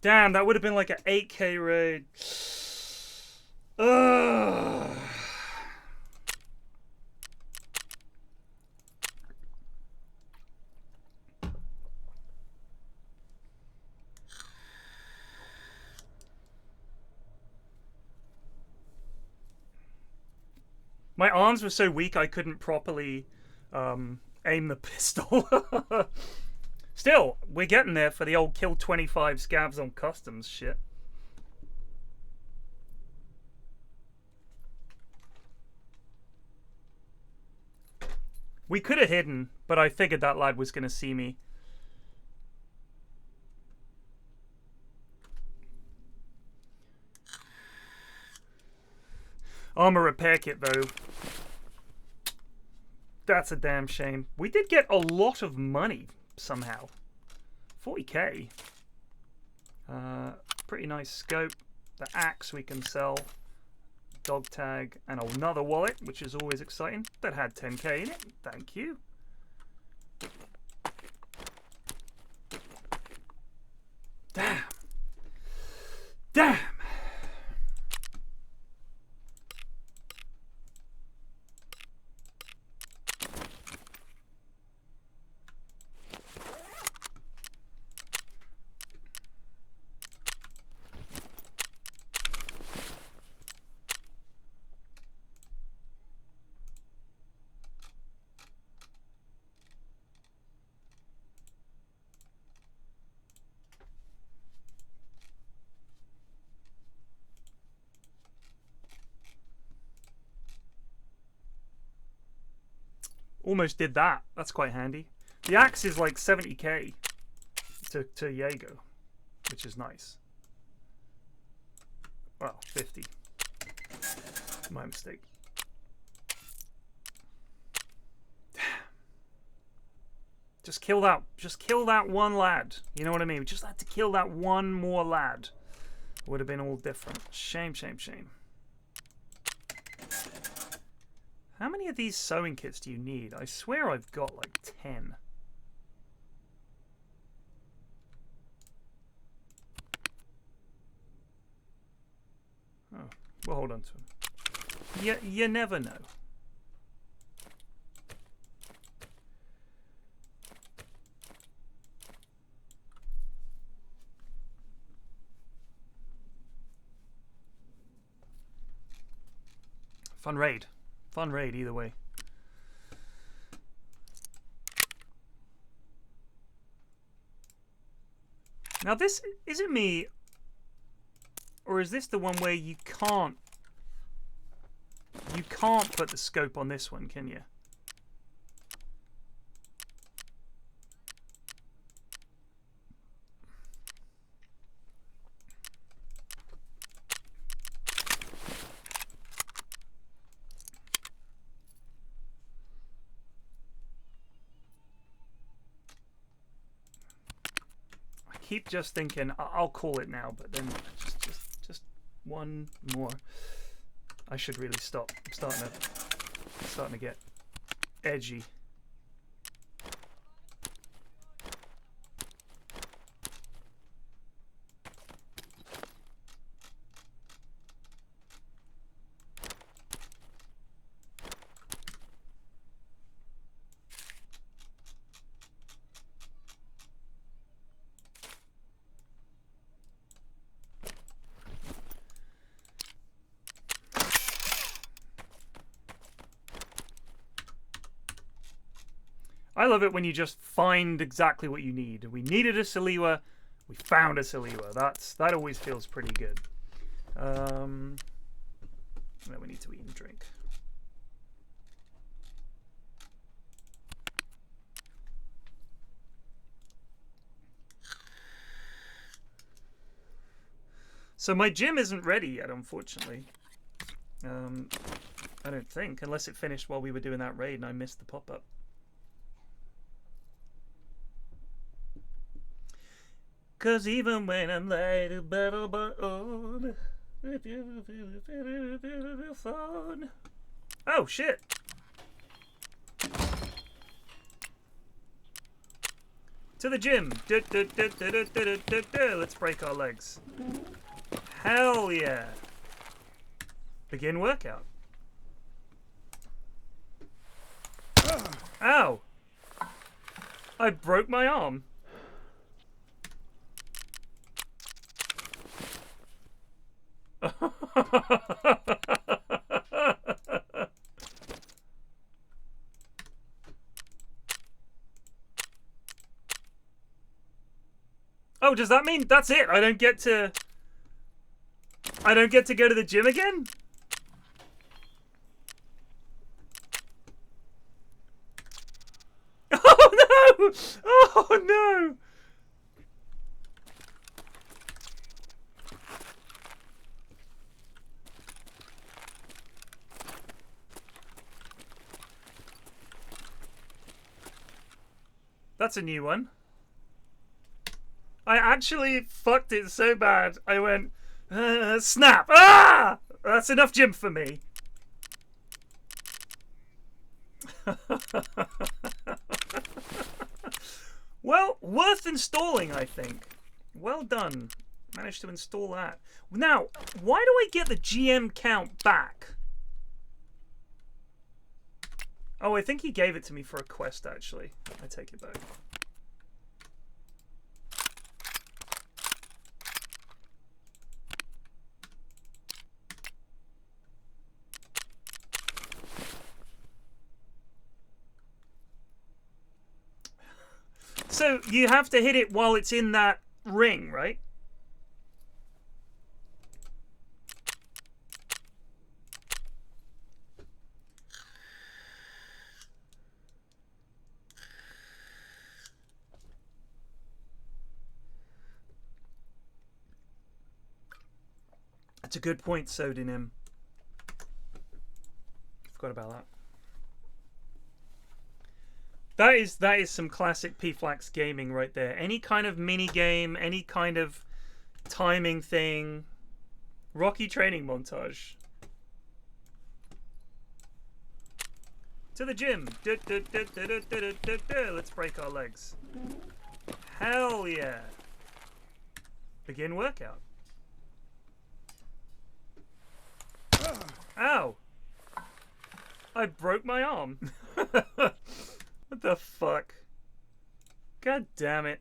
Damn, that would have been like an 8K raid. Ugh. My arms were so weak I couldn't properly aim the pistol. Still, we're getting there for the old kill 25 scavs on customs shit. We could have hidden, but I figured that lad was going to see me. Armor repair kit, though. That's a damn shame. We did get a lot of money, somehow. 40k. Pretty nice scope. The axe we can sell. Dog tag. And another wallet, which is always exciting. That had 10k in it. Thank you. Damn. Damn. Almost did that. That's quite handy. The axe is like 70k to Jaeger, which is nice. Well, 50. My mistake. Damn. Just kill that one lad. You know what I mean? We just had to kill that one more lad. Would have been all different. Shame, shame, shame. How many of these sewing kits do you need? I swear I've got like 10. Oh, we'll hold on to them. You never know. Fun raid. Fun raid either way. Now this, is it me? Or is this the one where you can't put the scope on this one, can you? Keep just thinking I'll call it now, but then just one more. I should really stop. I'm starting to get edgy. I love it when you just find exactly what you need. We needed a Saliwa, we found a Saliwa. That always feels pretty good. Then we need to eat and drink. So my gym isn't ready yet, unfortunately. I don't think, unless it finished while we were doing that raid and I missed the pop-up. Cause even when I'm late, a battle on, if you feel fun. Oh shit! To the gym. Let's break our legs. Hell yeah! Begin workout. Ow! I broke my arm. Oh, does that mean that's it? I don't get to go to the gym again? Oh no! Oh no! That's a new one. I actually fucked it so bad. I went, snap! Ah! That's enough gym for me. Well, worth installing, I think. Well done. Managed to install that. Now, why do I get the GM count back? Oh, I think he gave it to me for a quest, actually. I take it back. So, you have to hit it while it's in that ring, right? That's a good point, Sodanim. Forgot about that. That is some classic PFlax gaming right there. Any kind of mini game, any kind of timing thing. Rocky training montage. To the gym. Let's break our legs. Hell yeah. Begin workout. Ow. I broke my arm. What the fuck? God damn it.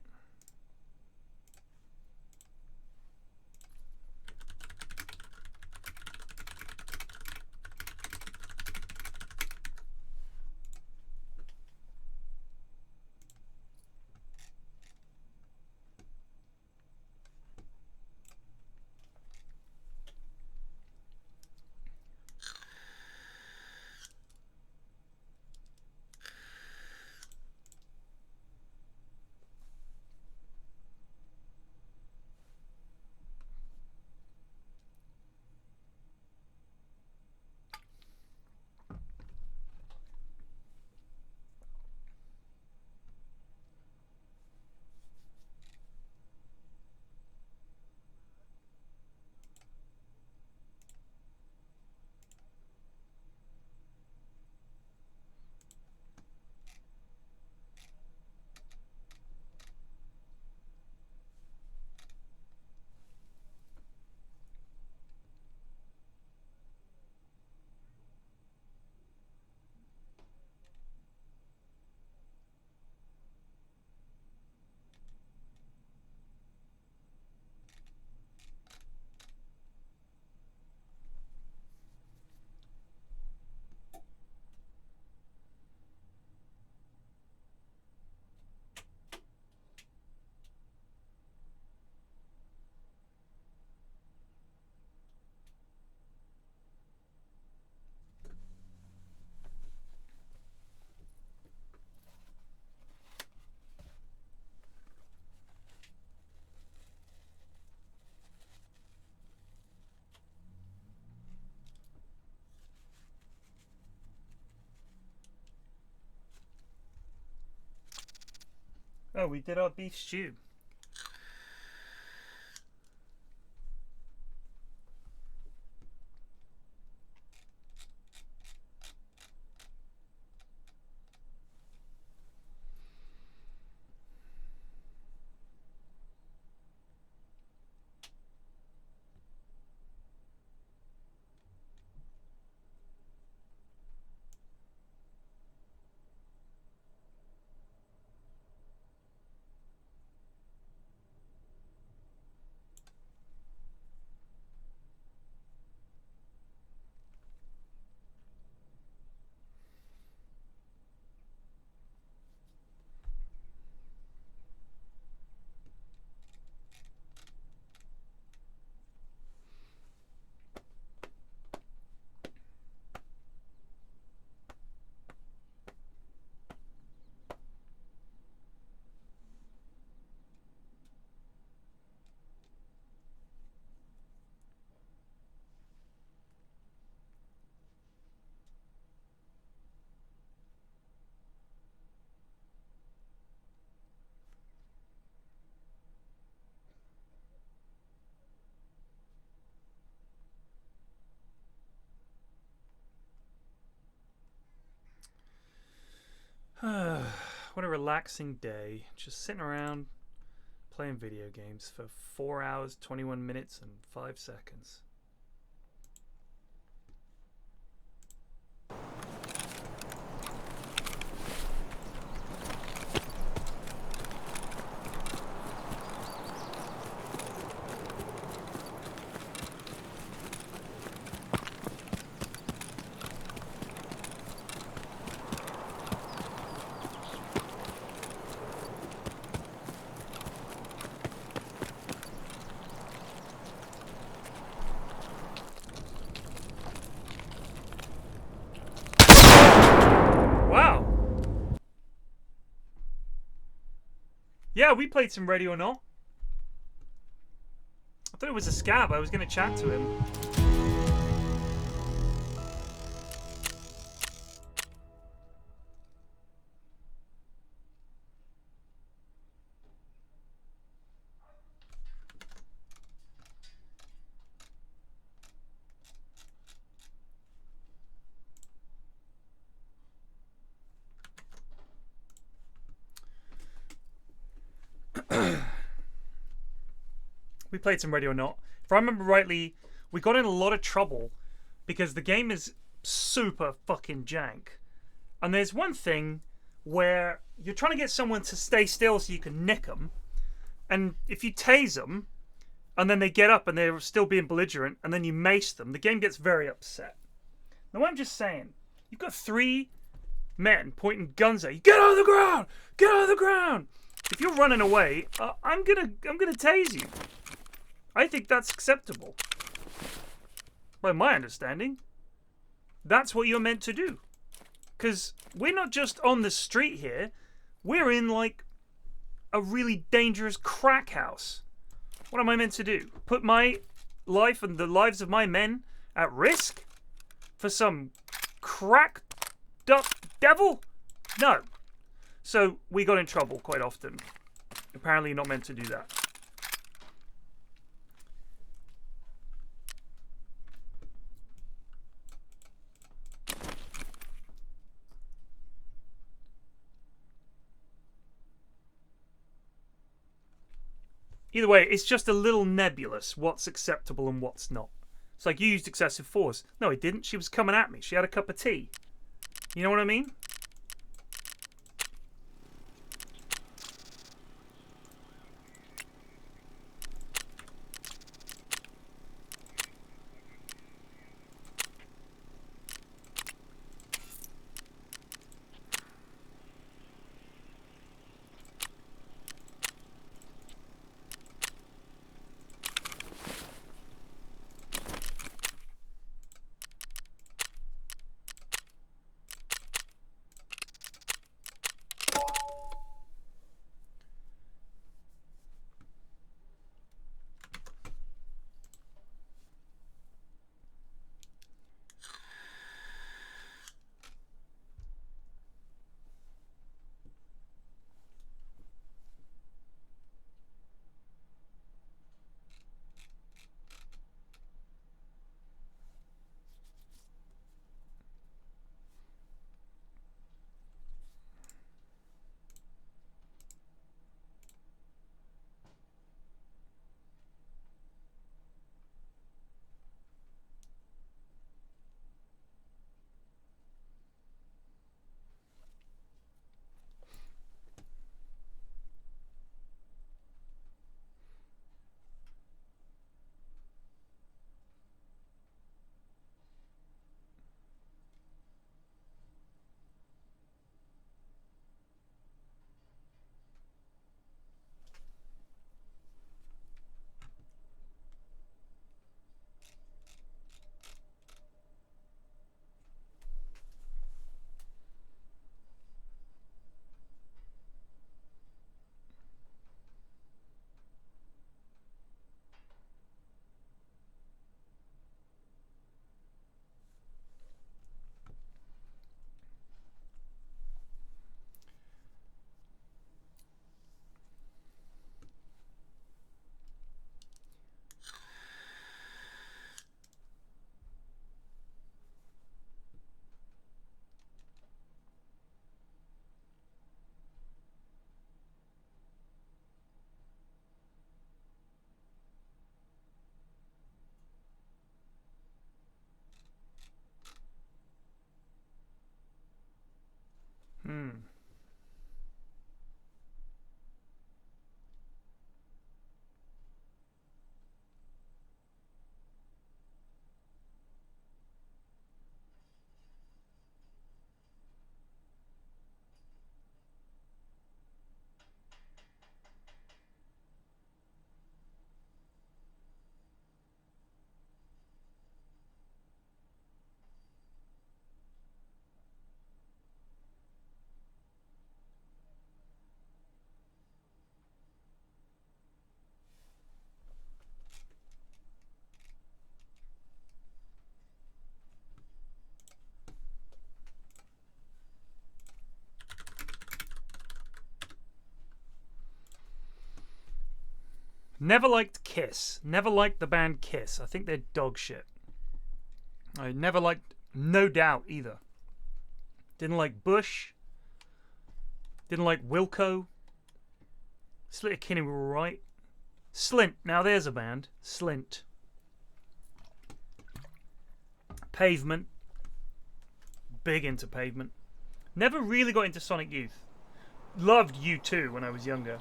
Oh, we did our beef stew. What a relaxing day. Just sitting around playing video games for 4 hours, 21 minutes, and 5 seconds. Yeah, we played some Ready or Not. I thought it was a scab. I was going to chat to him. We played some Ready or Not. If I remember rightly, we got in a lot of trouble because the game is super fucking jank. And there's one thing where you're trying to get someone to stay still so you can nick them. And if you tase them, and then they get up and they're still being belligerent, and then you mace them, the game gets very upset. Now I'm just saying, you've got 3 men pointing guns at you. Get out of the ground! Get out of the ground! If you're running away, I'm gonna tase you. I think that's acceptable. By my understanding, that's what you're meant to do. Because we're not just on the street here. We're in, like, a really dangerous crack house. What am I meant to do? Put my life and the lives of my men at risk? For some cracked up devil? No. So we got in trouble quite often. Apparently you're not meant to do that. Either way, it's just a little nebulous what's acceptable and what's not. It's like, you used excessive force. No, I didn't. She was coming at me. She had a cup of tea. You know what I mean? Never liked Kiss. Never liked the band Kiss. I think they're dog shit. I never liked No Doubt either. Didn't like Bush. Didn't like Wilco. Sleater-Kinney were alright. Slint. Now there's a band. Slint. Pavement. Big into Pavement. Never really got into Sonic Youth. Loved U2 when I was younger.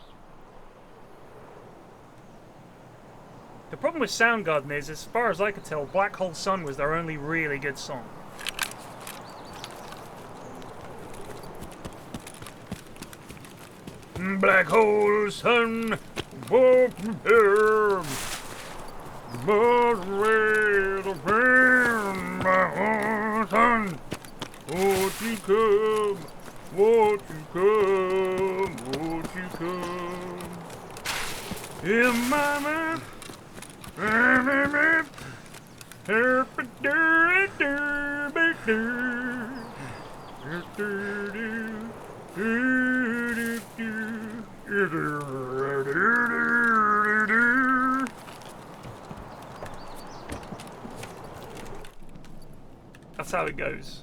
The problem with Soundgarden is, as far as I could tell, Black Hole Sun was their only really good song. Black Hole Sun, walk here. But where the pain, Black Hole Sun, won't you come, won't you come, won't you come? In my mind. That's how it goes.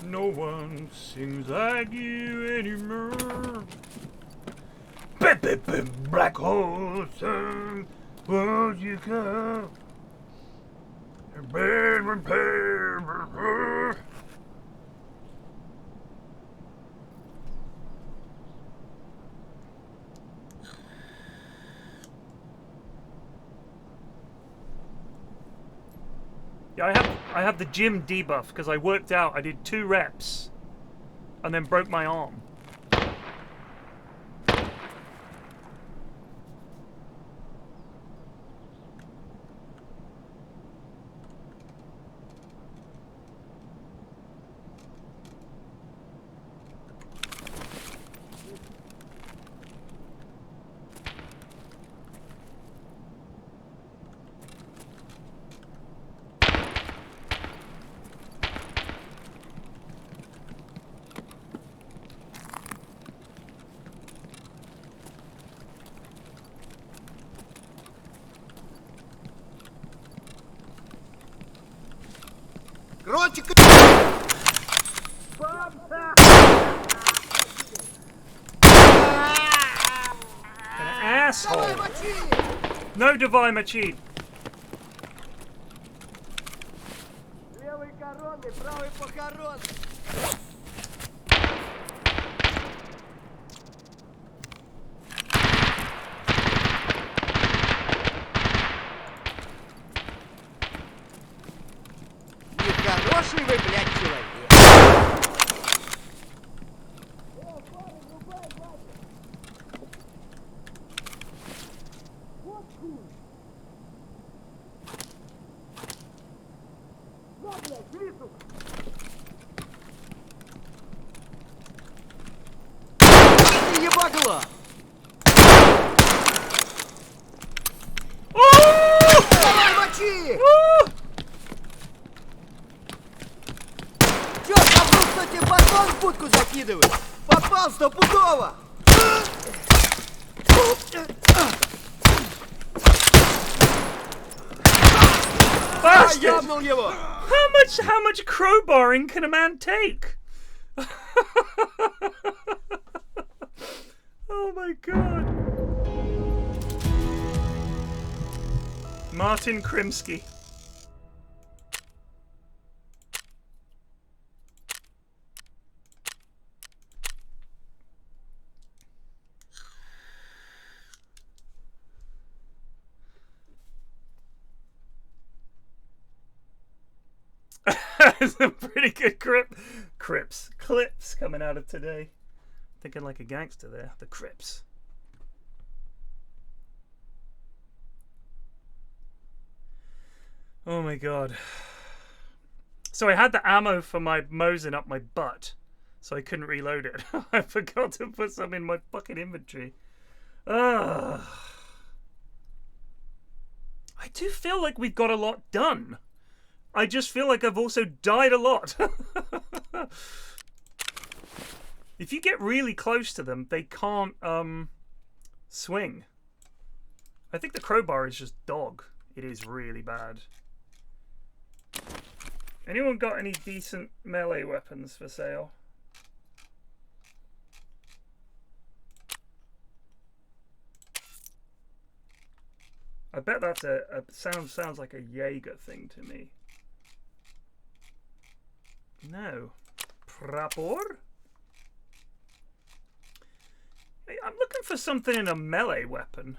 No one sings like you anymore. Black hole sun, won't you come? Yeah, I have the gym debuff because I worked out. I did 2 reps and then broke my arm. Громче! An asshole! No Divine Machine! Левый коронный, правый похоронный. Нехороший вы, блядь, человек. Ты ебагло! Давай, мочи! Чё, забыл, что тебе батон в будку закидывать? Попал стопудово! Bastard! Ёбнул его! How much crowbarring can a man take? Oh my god. Martin Krimsky. Some pretty good clips coming out of today. Thinking like a gangster there. The Crips. Oh my god. So I had the ammo for my Mosin up my butt, so I couldn't reload it. I forgot to put some in my fucking inventory. Ugh. I do feel like we've got a lot done. I just feel like I've also died a lot. If you get really close to them, they can't swing. I think the crowbar is just dog. It is really bad. Anyone got any decent melee weapons for sale? I bet that's sounds like a Jaeger thing to me. No. Prapor? Hey, I'm looking for something in a melee weapon.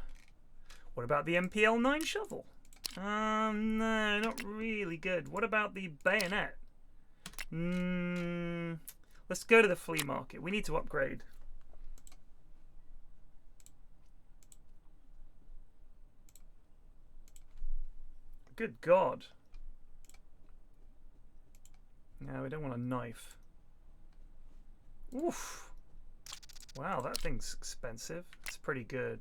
What about the MPL-9 shovel? No, not really good. What about the bayonet? Let's go to the flea market. We need to upgrade. Good God. No, we don't want a knife. Oof. Wow, that thing's expensive. It's pretty good.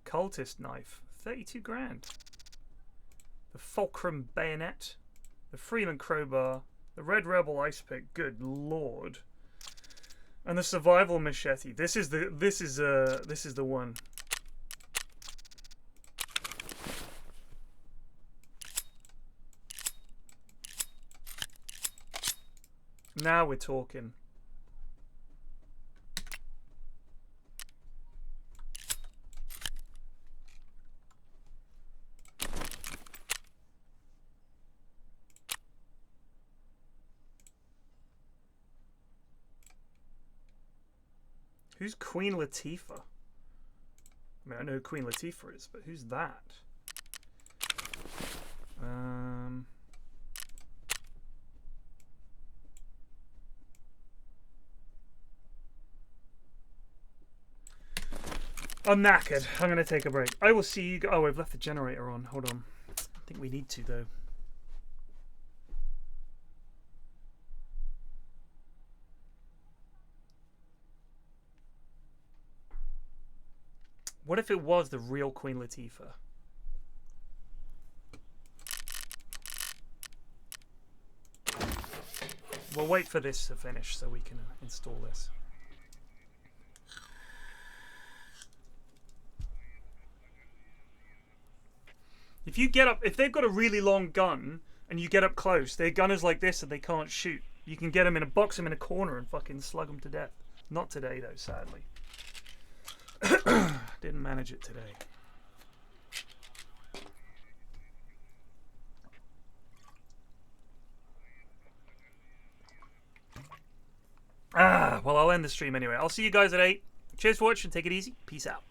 Cultist knife. 32 grand. The Fulcrum bayonet. The Freeman crowbar. The Red Rebel ice pick. Good Lord. And the survival machete. This is the one. Now we're talking. Who's Queen Latifah? I mean, I know who Queen Latifah is, but who's that? I'm knackered. I'm going to take a break. I will see you. Oh, I've left the generator on. Hold on. I think we need to, though. What if it was the real Queen Latifah? We'll wait for this to finish so we can install this. If you get up, if they've got a really long gun and you get up close, their gun is like this and they can't shoot. You can get them in a box, them in a corner and fucking slug them to death. Not today though, sadly. Didn't manage it today. Well, I'll end the stream anyway. I'll see you guys at 8. Cheers for watching. Take it easy. Peace out.